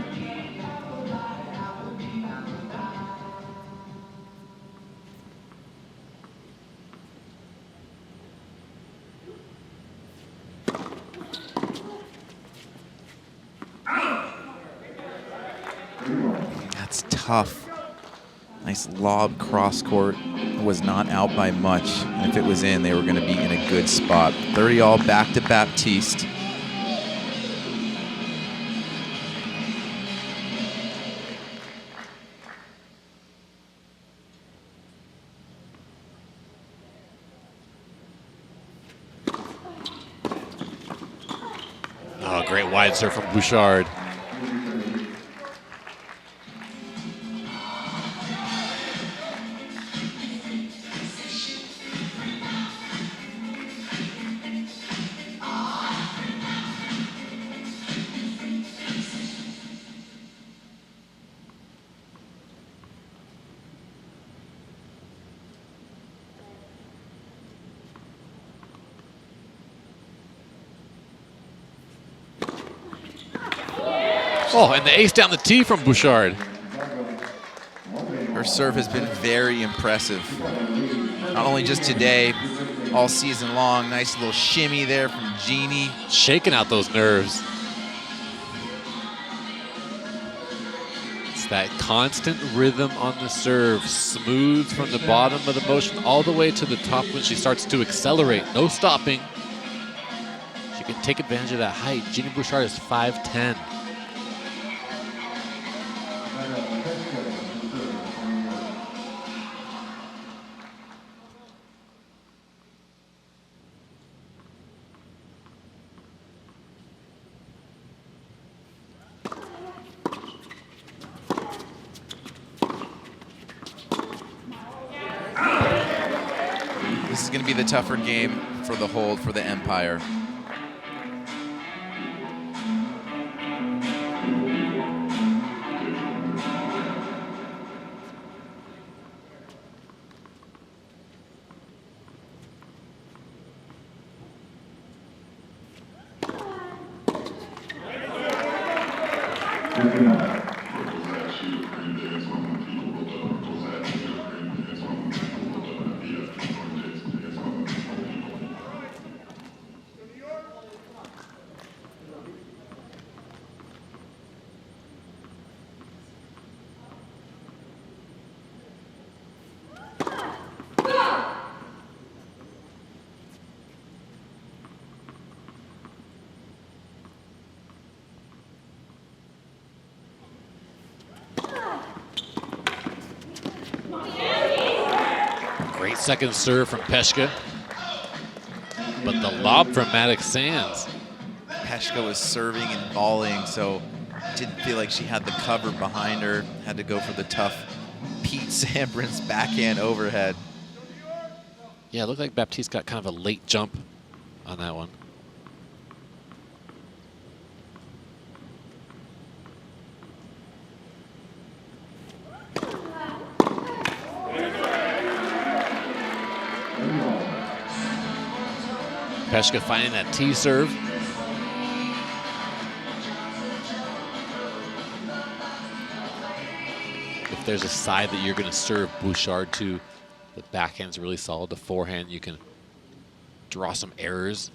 Speaker 2: That's tough. Nice lob cross court. Was not out by much. And if it was in, they were going to be in a good spot. 30 all back to Baptiste.
Speaker 3: Oh, great wide serve from Bouchard. Oh, and the ace down the tee from Bouchard.
Speaker 2: Her serve has been very impressive. Not only just today, all season long. Nice little shimmy there from Jeannie.
Speaker 3: Shaking out those nerves. It's that constant rhythm on the serve. Smooth from the bottom of the motion all the way to the top when she starts to accelerate. No stopping. She can take advantage of that height. Jeannie Bouchard is 5'10".
Speaker 2: is going to be the tougher game for the hold for the Empire.
Speaker 3: Great second serve from Peshka. But the lob from Mattek-Sands.
Speaker 2: Peshka was serving and volleying, so didn't feel like she had the cover behind her. Had to go for the tough Pete Sampras backhand overhead.
Speaker 3: Yeah, it looked like Baptiste got kind of a late jump on that one. Peshka finding that T serve. If there's a side that you're going to serve Bouchard to, the backhand's really solid. The forehand, you can draw some errors.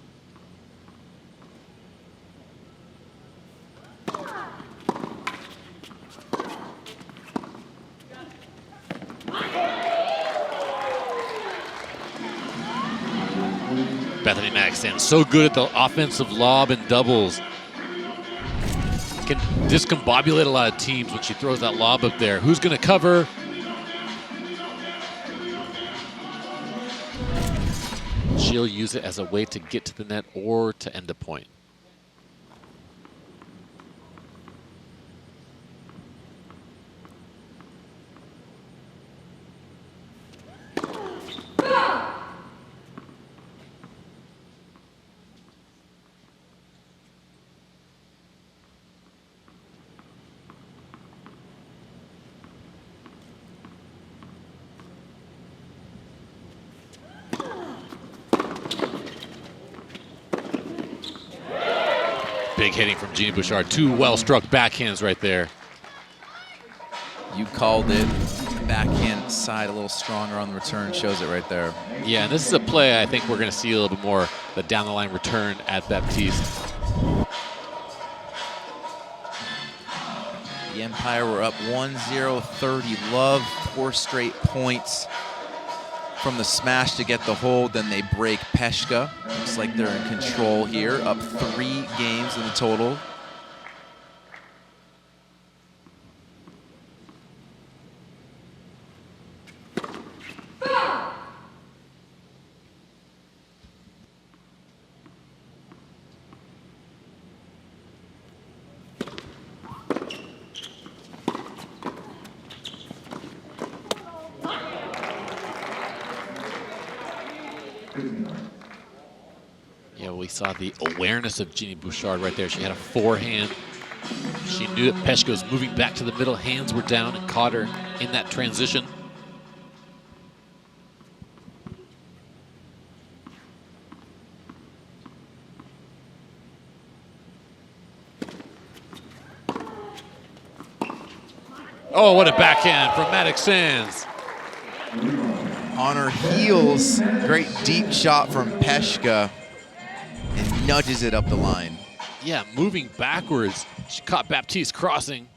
Speaker 3: Bethany Mattek-Sands so good at the offensive lob and doubles. Can discombobulate a lot of teams when she throws that lob up there. Who's going to cover? She'll use it as a way to get to the net or to end a point. Big hitting from Jeannie Bouchard. Two well-struck backhands right there.
Speaker 2: You called it. Backhand side a little stronger on the return. Shows it right there.
Speaker 3: Yeah, and this is a play I think we're going to see a little bit more, the down-the-line return at Baptiste.
Speaker 2: The Empire were up 1-0-30. Love 4 straight points from the smash to get the hold. Then they break Peshka. Looks like they're in control here. Up 3 games in the total.
Speaker 3: Yeah, we saw the awareness of Jeannie Bouchard right there. She had a forehand. She knew that Peshka was moving back to the middle. Hands were down and caught her in that transition. Oh, what a backhand from Mattek-Sands.
Speaker 2: On her heels, great deep shot from Peshka, and nudges it up the line.
Speaker 3: Yeah, moving backwards. She caught Baptiste crossing.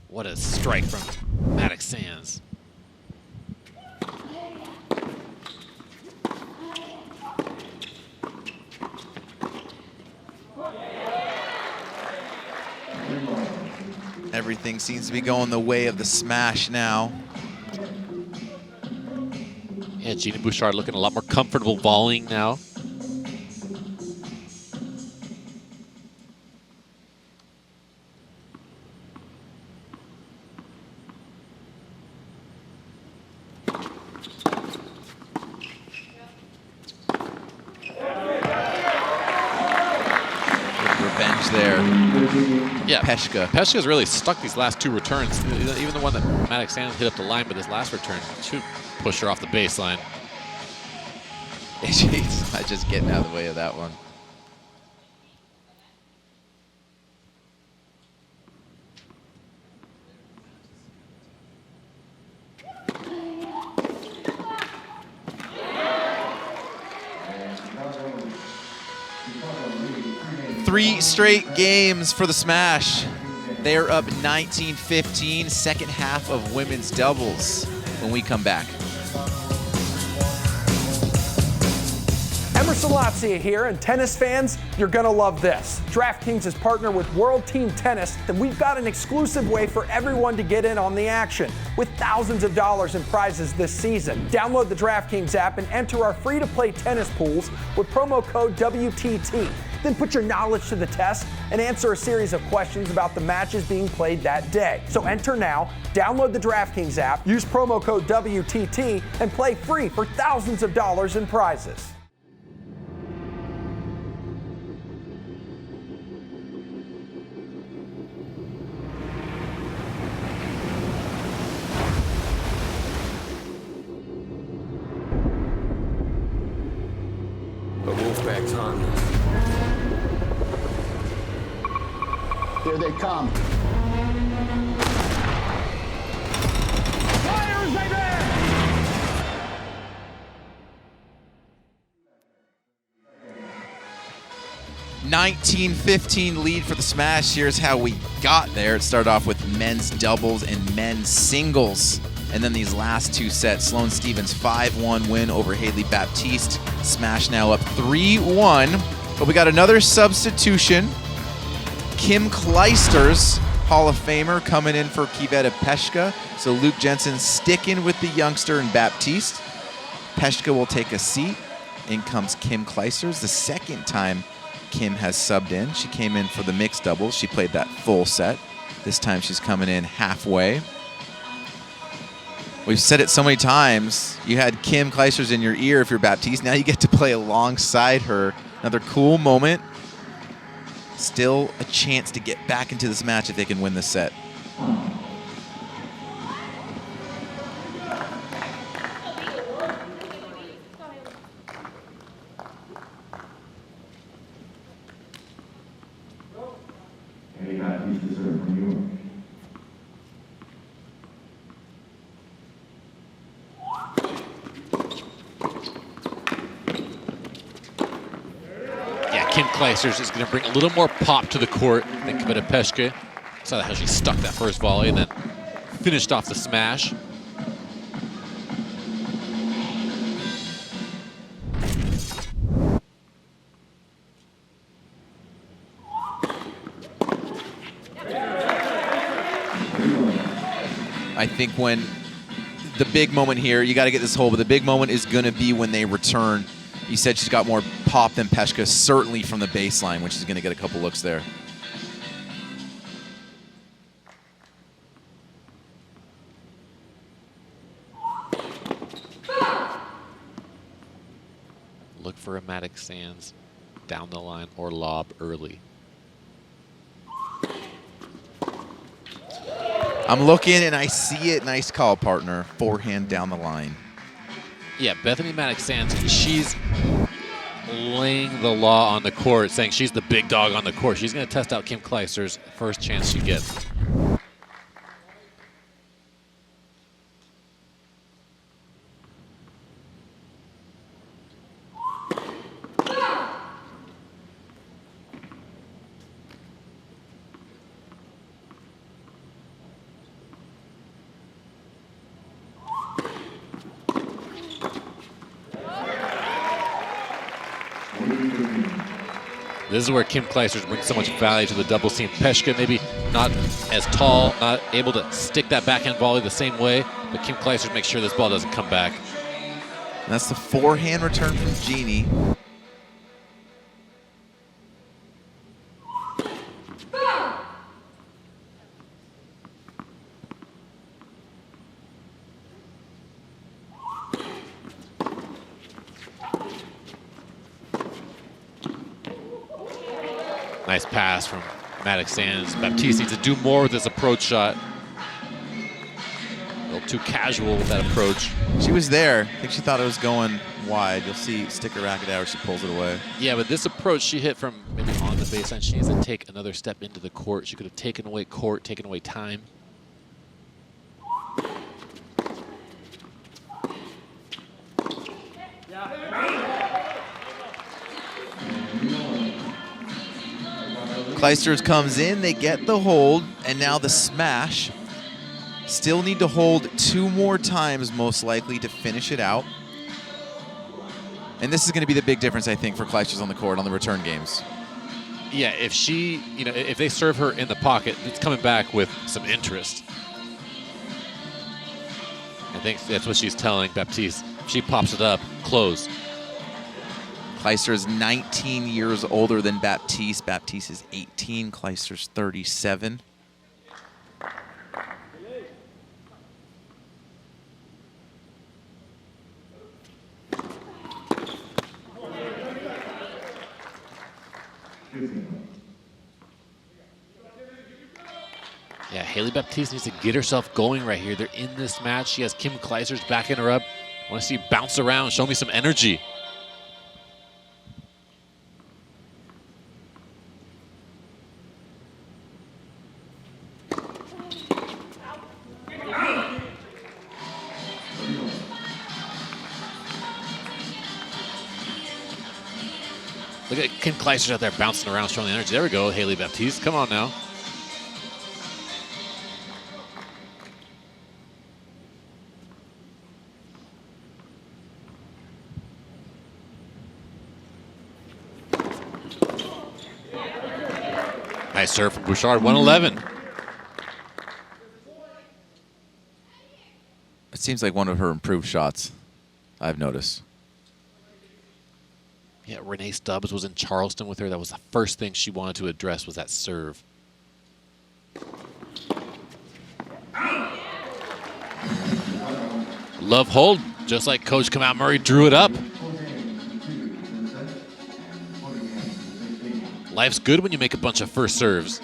Speaker 3: What a strike from Mattek-Sands.
Speaker 2: Everything seems to be going the way of the smash now.
Speaker 3: Yeah, Jeannie Bouchard looking a lot more comfortable volleying now.
Speaker 2: bench there.
Speaker 3: Yeah,
Speaker 2: Peshka.
Speaker 3: Peshka's really stuck these last two returns. Even the one that Mattek-Sands hit up the line, but this last return should push her off the baseline.
Speaker 2: She's not just getting out of the way of that one. Three straight games for the Smash. They're up 19-15, second half of women's doubles when we come back.
Speaker 6: Emerson Latzia here, and tennis fans, you're gonna love this. DraftKings is partnered with World Team Tennis, and we've got an exclusive way for everyone to get in on the action, with thousands of dollars in prizes this season. Download the DraftKings app and enter our free-to-play tennis pools with promo code WTT. Then put your knowledge to the test and answer a series of questions about the matches being played that day. So enter now, download the DraftKings app, use promo code WTT, and play free for thousands of dollars in prizes.
Speaker 7: The Wolfpack's on. Here they come.
Speaker 4: Fire, baby!
Speaker 2: 19-15 lead for the Smash. Here's how we got there. It started off with men's doubles and men's singles. And then these last two sets, Sloane Stephens 5-1 win over Haley Baptiste. Smash now up 3-1. But we got another substitution. Kim Kleisters, Hall of Famer, coming in for Kiveta Peshka. So Luke Jensen sticking with the youngster and Baptiste. Peshka will take a seat. In comes Kim Kleisters, the second time Kim has subbed in. She came in for the mixed doubles. She played that full set. This time she's coming in halfway. We've said it so many times. You had Kim Kleisters in your ear if you're Baptiste. Now you get to play alongside her. Another cool moment. Still a chance to get back into this match if they can win this set.
Speaker 3: Kim Kleisters is going to bring a little more pop to the court than Kiveta Peshka. Saw how she stuck that first volley and then finished off the smash.
Speaker 2: I think when the big moment here, you got to get this hole, but the big moment is going to be when they return. You said she's got more pop than Peshka, certainly from the baseline, when she's going to get a couple looks there.
Speaker 3: Look for a Mattek-Sands down the line or lob early.
Speaker 2: I'm looking and I see it. Nice call, partner. Forehand down the line.
Speaker 3: Yeah, Bethany Mattek-Sands, she's laying the law on the court, saying she's the big dog on the court. She's going to test out Kim Kleisters first chance she gets. This is where Kim Kleisters brings so much value to the doubles team. Peshka maybe not as tall, not able to stick that backhand volley the same way, but Kim Kleisters makes sure this ball doesn't come back.
Speaker 2: And that's the forehand return from Jeannie.
Speaker 3: Nice pass from Mattek-Sands. Baptiste needs to do more with this approach shot. A little too casual with that approach.
Speaker 2: She was there. I think she thought it was going wide. You'll see sticker racket out, she pulls it away.
Speaker 3: Yeah, but this approach she hit from maybe on the baseline. She needs to take another step into the court. She could have taken away court, taken away time.
Speaker 2: Kleisters comes in, they get the hold, and now the smash. Still need to hold 2 more times, most likely, to finish it out. And this is going to be the big difference, I think, for Kleisters on the court on the return games.
Speaker 3: Yeah, if she, if they serve her in the pocket, it's coming back with some interest. I think that's what she's telling Baptiste. If she pops it up, close.
Speaker 2: Kleister is 19 years older than Baptiste. Baptiste is 18. Kleister's 37.
Speaker 3: Yeah, Haley Baptiste needs to get herself going right here. They're in this match. She has Kim Kleisters backing her up. I want to see her bounce around, show me some energy. Look at Kim Kleisters out there bouncing around, showing the energy. There we go, Haley Baptiste. Come on now. Nice serve from Bouchard, 111.
Speaker 2: It seems like one of her improved shots, I've noticed.
Speaker 3: Yeah, Renee Stubbs was in Charleston with her. That was the first thing she wanted to address, was that serve. Love hold, just like Coach Kamau Murray drew it up. Life's good when you make a bunch of first serves.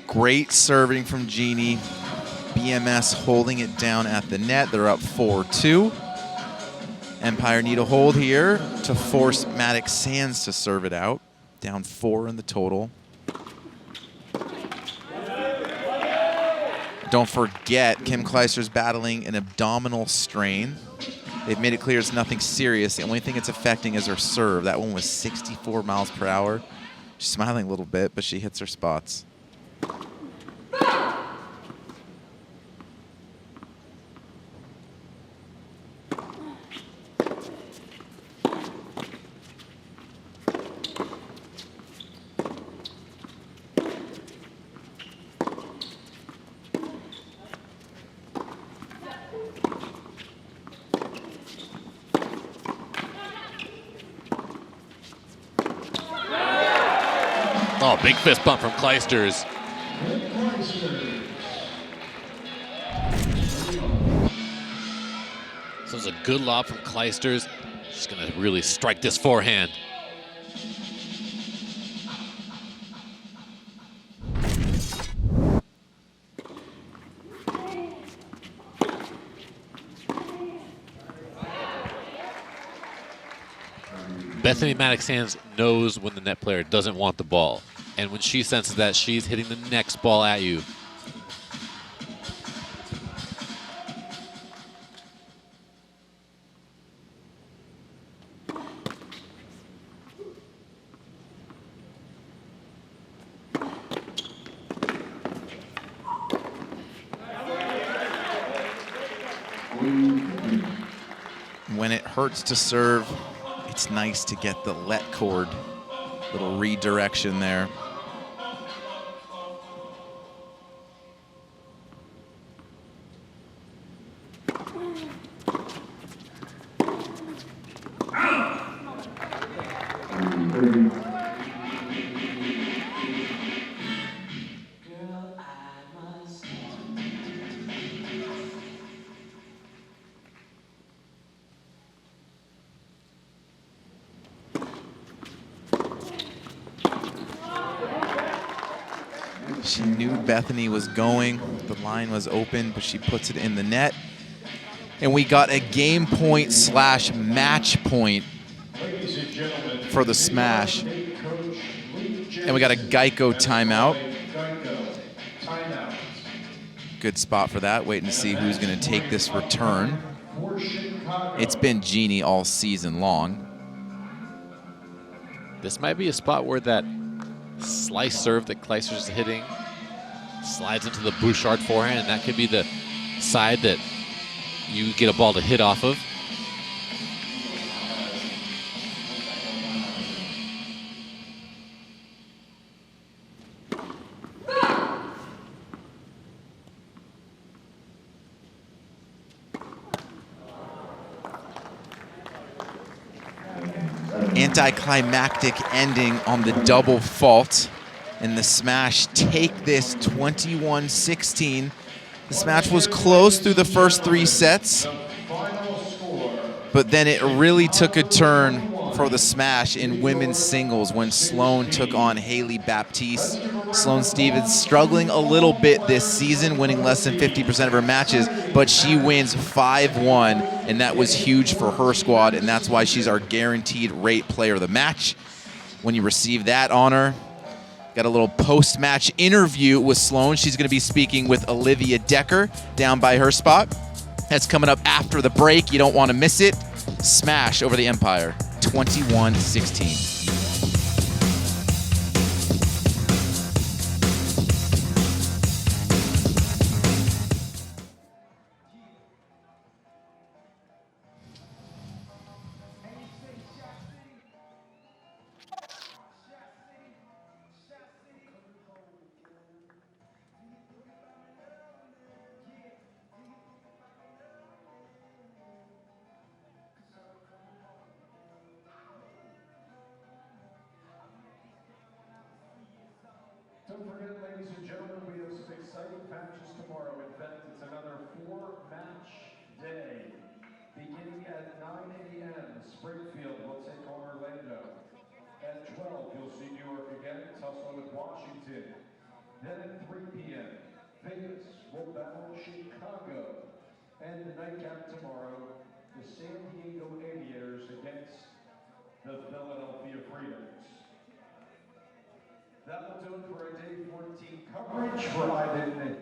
Speaker 2: Great serving from Jeannie. BMS holding it down at the net. They're up 4-2. Empire need a hold here to force Mattek-Sands to serve it out. Down 4 in the total. Don't forget, Kim Kleister's battling an abdominal strain. They've made it clear it's nothing serious. The only thing it's affecting is her serve. That one was 64 miles per hour. She's smiling a little bit, but she hits her spots.
Speaker 3: Oh, big fist bump from Kleisters. So it was a good lob from Kleisters. She's going to really strike this forehand. Bethany Mattek-Sands knows when the net player doesn't want the ball. And when she senses that, she's hitting the next ball at you.
Speaker 2: When it hurts to serve, it's nice to get the let cord, little redirection there. She knew Bethany was going. The line was open, but she puts it in the net. And we got a game point / match point for the smash. And we got a Geico timeout. Good spot for that. Waiting to see who's going to take this return. It's been Jeannie all season long.
Speaker 3: This might be a spot where that slice serve that Kleister's hitting slides into the Bouchard forehand, and that could be the side that you get a ball to hit off of.
Speaker 2: Anticlimactic ending on the double fault, and the smash take this 21-16. This match was close through the first 3 sets, but then it really took a turn for the smash in women's singles when Sloane took on Haley Baptiste. Sloane Stephens struggling a little bit this season, winning less than 50% of her matches, but she wins 5-1, and that was huge for her squad, and that's why she's our guaranteed rate player of the match. When you receive that honor, got a little post-match interview with Sloane. She's going to be speaking with Olivia Decker down by her spot. That's coming up after the break. You don't want to miss it. Smash over the Empire, 21-16.
Speaker 4: Don't forget, ladies and gentlemen, we have some exciting matches tomorrow. In fact, it's another 4-match day. Beginning at 9 a.m., Springfield will take on Orlando. At 12, you'll see New York again, tussle with Washington. Then at 3 p.m., Vegas will battle Chicago. And the nightcap tomorrow, the San Diego Aviators against the Philadelphia Freedoms. That will do it for a day 14 coverage for Ivan.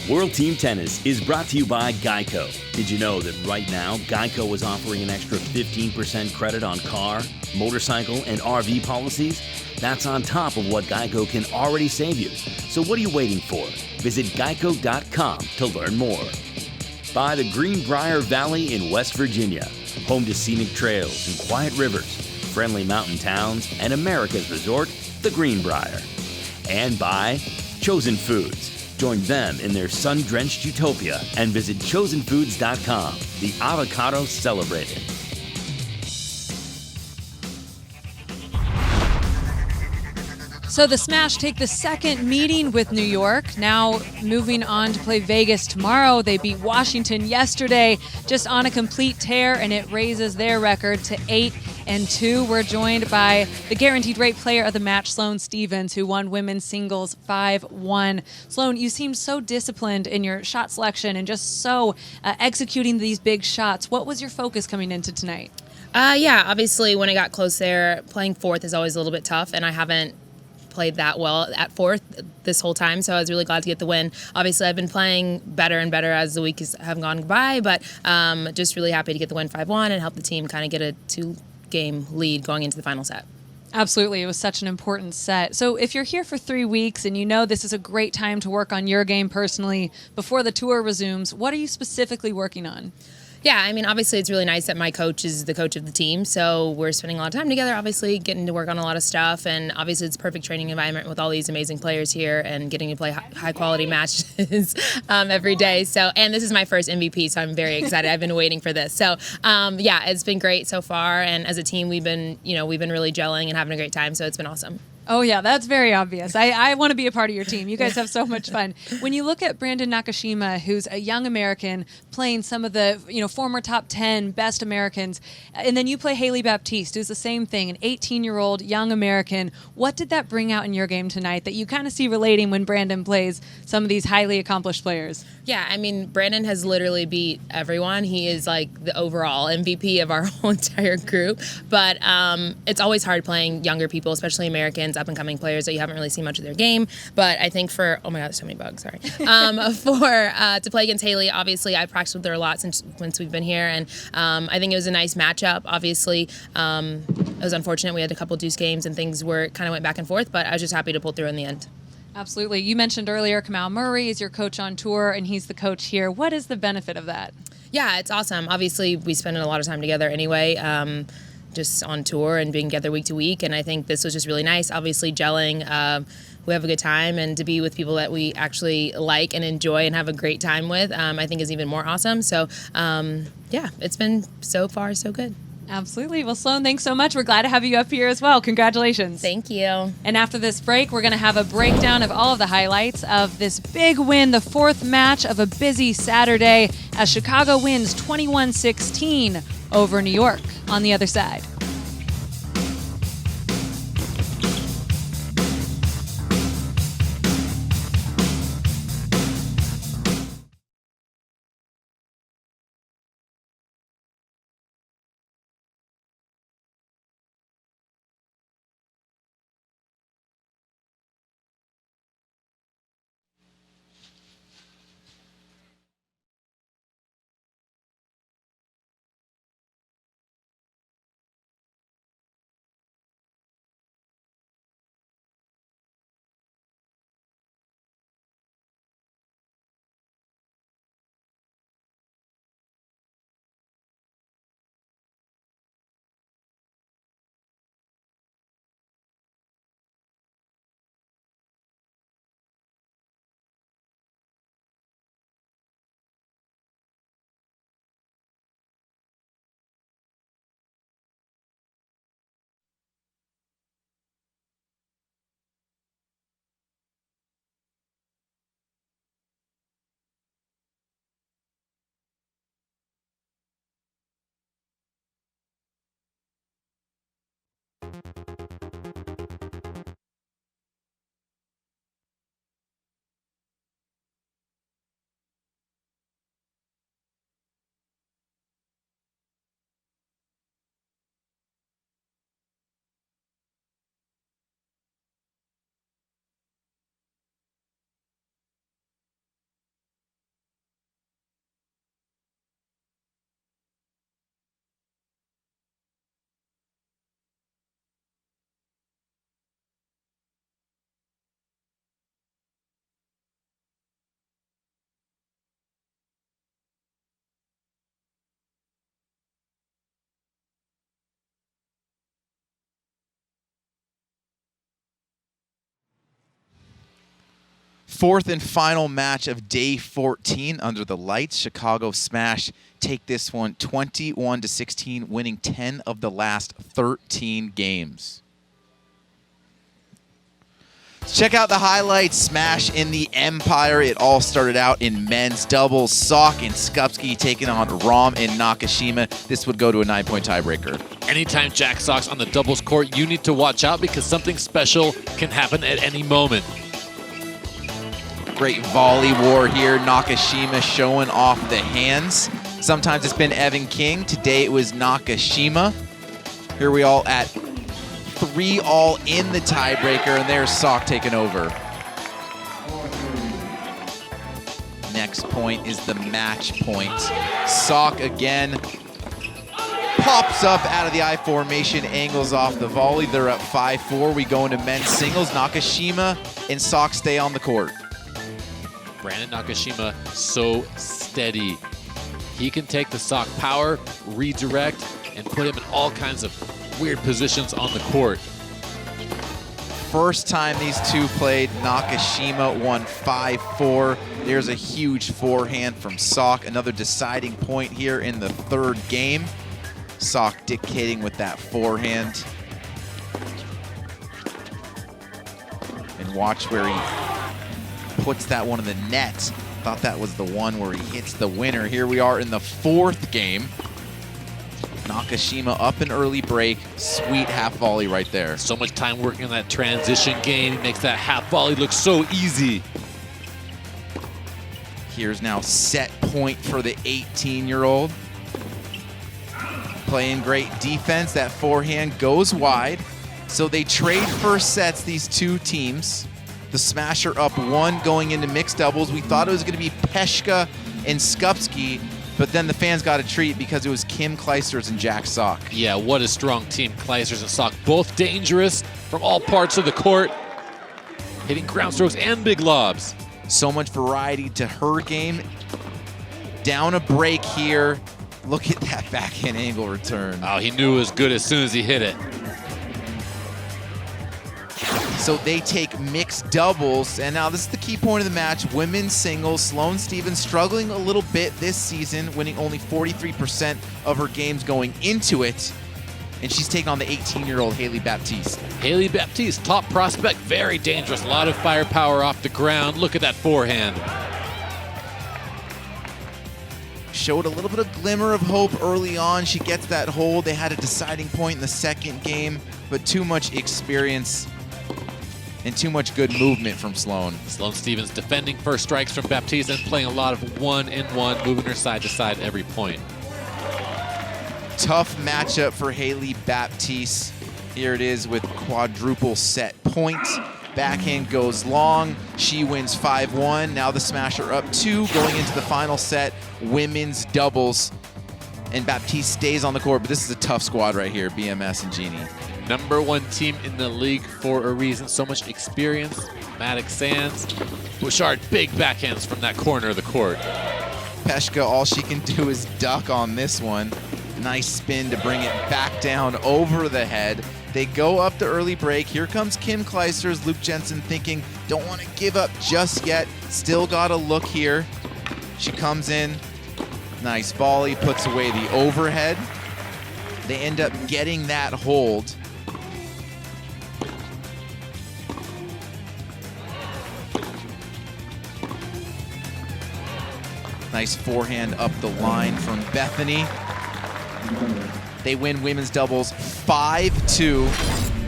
Speaker 5: World Team Tennis is brought to you by Geico. Did you know that right now, Geico is offering an extra 15% credit on car, motorcycle, and RV policies? That's on top of what Geico can already save you. So what are you waiting for? Visit geico.com to learn more. By the Greenbrier Valley in West Virginia, home to scenic trails and quiet rivers, friendly mountain towns, and America's resort, the Greenbrier. And by Chosen Foods. Join them in their sun-drenched utopia and visit chosenfoods.com. The avocado celebrated.
Speaker 1: So the Smash take the second meeting with New York. Now moving on to play Vegas tomorrow. They beat Washington yesterday, just on a complete tear, and it raises their record to 8-2. We're joined by the guaranteed rate player of the match, Sloane Stephens, who won women's singles 5-1. Sloane, you seem so disciplined in your shot selection and just so executing these big shots. What was your focus coming into tonight?
Speaker 11: Yeah, obviously when it got close there, playing fourth is always a little bit tough, and I haven't played that well at fourth this whole time, so I was really glad to get the win. Obviously, I've been playing better and better as the weeks have gone by, but just really happy to get the win 5-1 and help the team kind of get a 2-game lead going into the final set.
Speaker 1: Absolutely. It was such an important set. So if you're here for 3 weeks and you know this is a great time to work on your game personally before the tour resumes, what are you specifically working on?
Speaker 11: Yeah, I mean, obviously it's really nice that my coach is the coach of the team, so we're spending a lot of time together, obviously getting to work on a lot of stuff, and obviously it's a perfect training environment with all these amazing players here and getting to play high-quality matches every day. So, and this is my first MVP, so I'm very excited. I've been waiting for this. So, yeah, it's been great so far, and as a team, we've been really gelling and having a great time, so it's been awesome.
Speaker 1: Oh, yeah, that's very obvious. I want to be a part of your team. You guys have so much fun. When you look at Brandon Nakashima, who's a young American playing some of the former top 10 best Americans, and then you play Haley Baptiste, who's the same thing, an 18-year-old young American, what did that bring out in your game tonight that you kind of see relating when Brandon plays some of these highly accomplished players?
Speaker 11: Yeah, I mean, Brandon has literally beat everyone. He is like the overall MVP of our whole entire group. But it's always hard playing younger people, especially Americans, up-and-coming players that you haven't really seen much of their game. But I think oh my God, there's so many bugs, sorry. To play against Haley, obviously, I practiced with her a lot since we've been here. And I think it was a nice matchup. Obviously, it was unfortunate. We had a couple deuce games and things kind of went back and forth. But I was just happy to pull through in the end.
Speaker 1: Absolutely. You mentioned earlier Kamau Murray is your coach on tour, and he's the coach here. What is the benefit of that?
Speaker 11: Yeah, it's awesome. Obviously, we spend a lot of time together anyway, just on tour and being together week to week, and I think this was just really nice. Obviously, gelling. We have a good time, and to be with people that we actually like and enjoy and have a great time with, I think is even more awesome. So, yeah, it's been so far so good.
Speaker 1: Absolutely. Well, Sloan, thanks so much. We're glad to have you up here as well. Congratulations.
Speaker 11: Thank you.
Speaker 1: And after this break, we're going to have a breakdown of all of the highlights of this big win, the fourth match of a busy Saturday, as Chicago wins 21-16 over New York. On the other side.
Speaker 2: Fourth and final match of day 14 under the lights. Chicago Smash take this one 21-16, winning 10 of the last 13 games. Check out the highlights. Smash in the Empire. It all started out in men's doubles. Sock and Skupski taking on Rom and Nakashima. This would go to a 9-point tiebreaker.
Speaker 3: Anytime Jack Sock's on the doubles court, you need to watch out because something special can happen at any moment.
Speaker 2: Great volley war here. Nakashima showing off the hands. Sometimes it's been Evan King. Today it was Nakashima. Here we all at 3 3-all in the tiebreaker, and there's Sock taking over. Next point is the match point. Sock again pops up out of the I formation, angles off the volley. They're up 5-4. We go into men's singles. Nakashima and Sock stay on the court.
Speaker 3: Brandon Nakashima, so steady. He can take the Sock power, redirect, and put him in all kinds of weird positions on the court.
Speaker 2: First time these two played, Nakashima won 5-4. There's a huge forehand from Sock. Another deciding point here in the third game. Sock dictating with that forehand. And watch where he puts that one in the net. Thought that was the one where he hits the winner. Here we are in the fourth game. Nakashima up an early break. Sweet half volley right there.
Speaker 3: So much time working on that transition game. He makes that half volley look so easy.
Speaker 2: Here's now set point for the 18-year-old. Playing great defense. That forehand goes wide. So they trade first sets, these two teams. The Smasher up 1 going into mixed doubles. We thought it was going to be Peshka and Skupski, but then the fans got a treat because it was Kim Kleisters and Jack Sock.
Speaker 3: Yeah, what a strong team. Kleisters and Sock, both dangerous from all parts of the court, hitting ground strokes and big lobs.
Speaker 2: So much variety to her game. Down a break here. Look at that backhand angle return.
Speaker 3: Oh, he knew it was good as soon as he hit it.
Speaker 2: So they take mixed doubles, and now this is the key point of the match. Women's singles, Sloane Stephens struggling a little bit this season, winning only 43% of her games going into it, and she's taking on the 18-year-old Haley Baptiste.
Speaker 3: Haley Baptiste, top prospect, very dangerous. A lot of firepower off the ground. Look at that forehand.
Speaker 2: Showed a little bit of glimmer of hope early on. She gets that hold. They had a deciding point in the second game, but too much experience and too much good movement from Sloane.
Speaker 3: Sloane Stephens defending first strikes from Baptiste and playing a lot of one-in-one, moving her side to side every point.
Speaker 2: Tough matchup for Haley Baptiste. Here it is with quadruple set point. Backhand goes long. She wins 5-1. Now the Smasher up 2 going into the final set. Women's doubles. And Baptiste stays on the court, but this is a tough squad right here, BMS and Jeannie.
Speaker 3: #1 team in the league for a reason. So much experience. Mattek-Sands. Bouchard, big backhands from that corner of the court.
Speaker 2: Peshka, all she can do is duck on this one. Nice spin to bring it back down over the head. They go up the early break. Here comes Kim Kleisters. Luke Jensen thinking, don't want to give up just yet. Still got a look here. She comes in. Nice volley, puts away the overhead. They end up getting that hold. Nice forehand up the line from Bethany. They win women's doubles 5-2,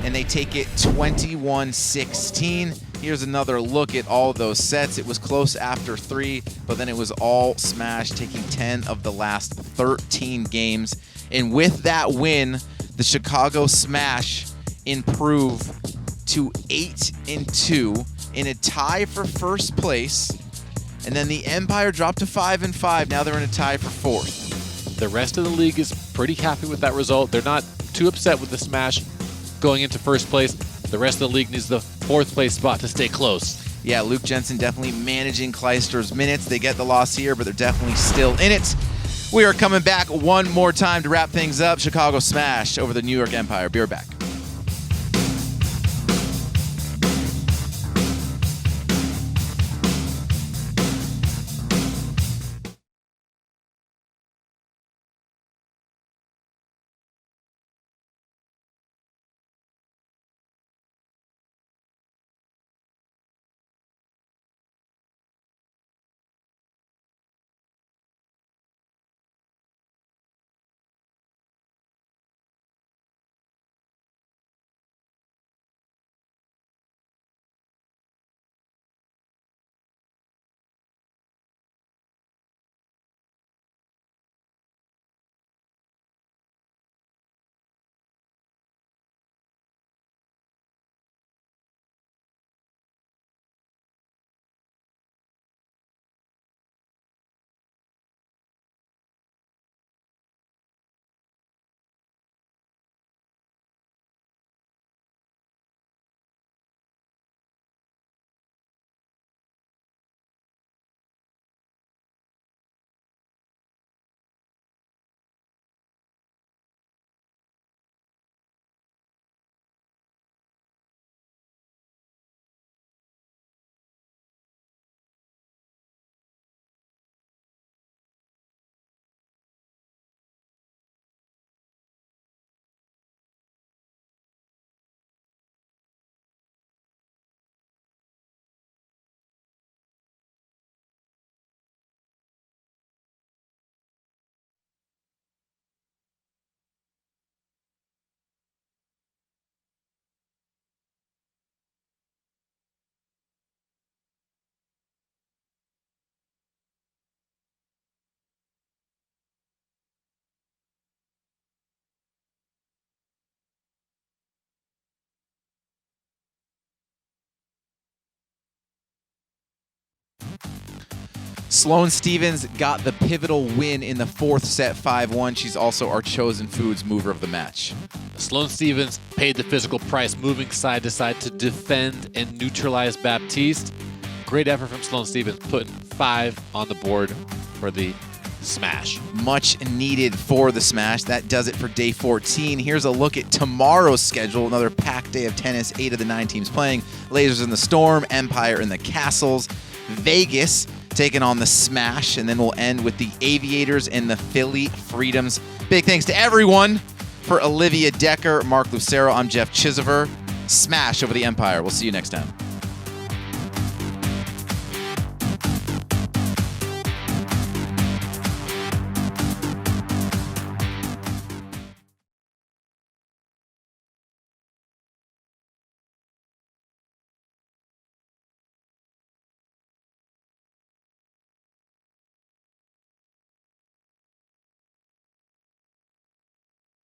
Speaker 2: and they take it 21-16. Here's another look at all those sets. It was close after 3, but then it was all Smash, taking 10 of the last 13 games. And with that win, the Chicago Smash improve to 8-2 in a tie for first place. And then the Empire dropped to 5-5. Now they're in a tie for 4th.
Speaker 3: The rest of the league is pretty happy with that result. They're not too upset with the Smash going into first place. The rest of the league needs the 4th place spot to stay close.
Speaker 2: Yeah, Luke Jensen definitely managing Kleister's minutes. They get the loss here, but they're definitely still in it. We are coming back one more time to wrap things up. Chicago Smash over the New York Empire. Be right back. Sloane Stevens got the pivotal win in the 4th set, 5-1. She's also our Chosen Foods mover of the match.
Speaker 3: Sloane Stevens paid the physical price, moving side to side to defend and neutralize Baptiste. Great effort from Sloane Stevens, putting 5 on the board for the smash.
Speaker 2: Much needed for the smash. That does it for day 14. Here's a look at tomorrow's schedule. Another packed day of tennis. 8 of the 9 teams playing. Lasers in the Storm, Empire in the Castles, Vegas taking on the Smash, and then we'll end with the Aviators and the Philly Freedoms. Big thanks to everyone. For Olivia Decker, Mark Lucero, I'm Jeff Chisover. Smash over the Empire. We'll see you next time.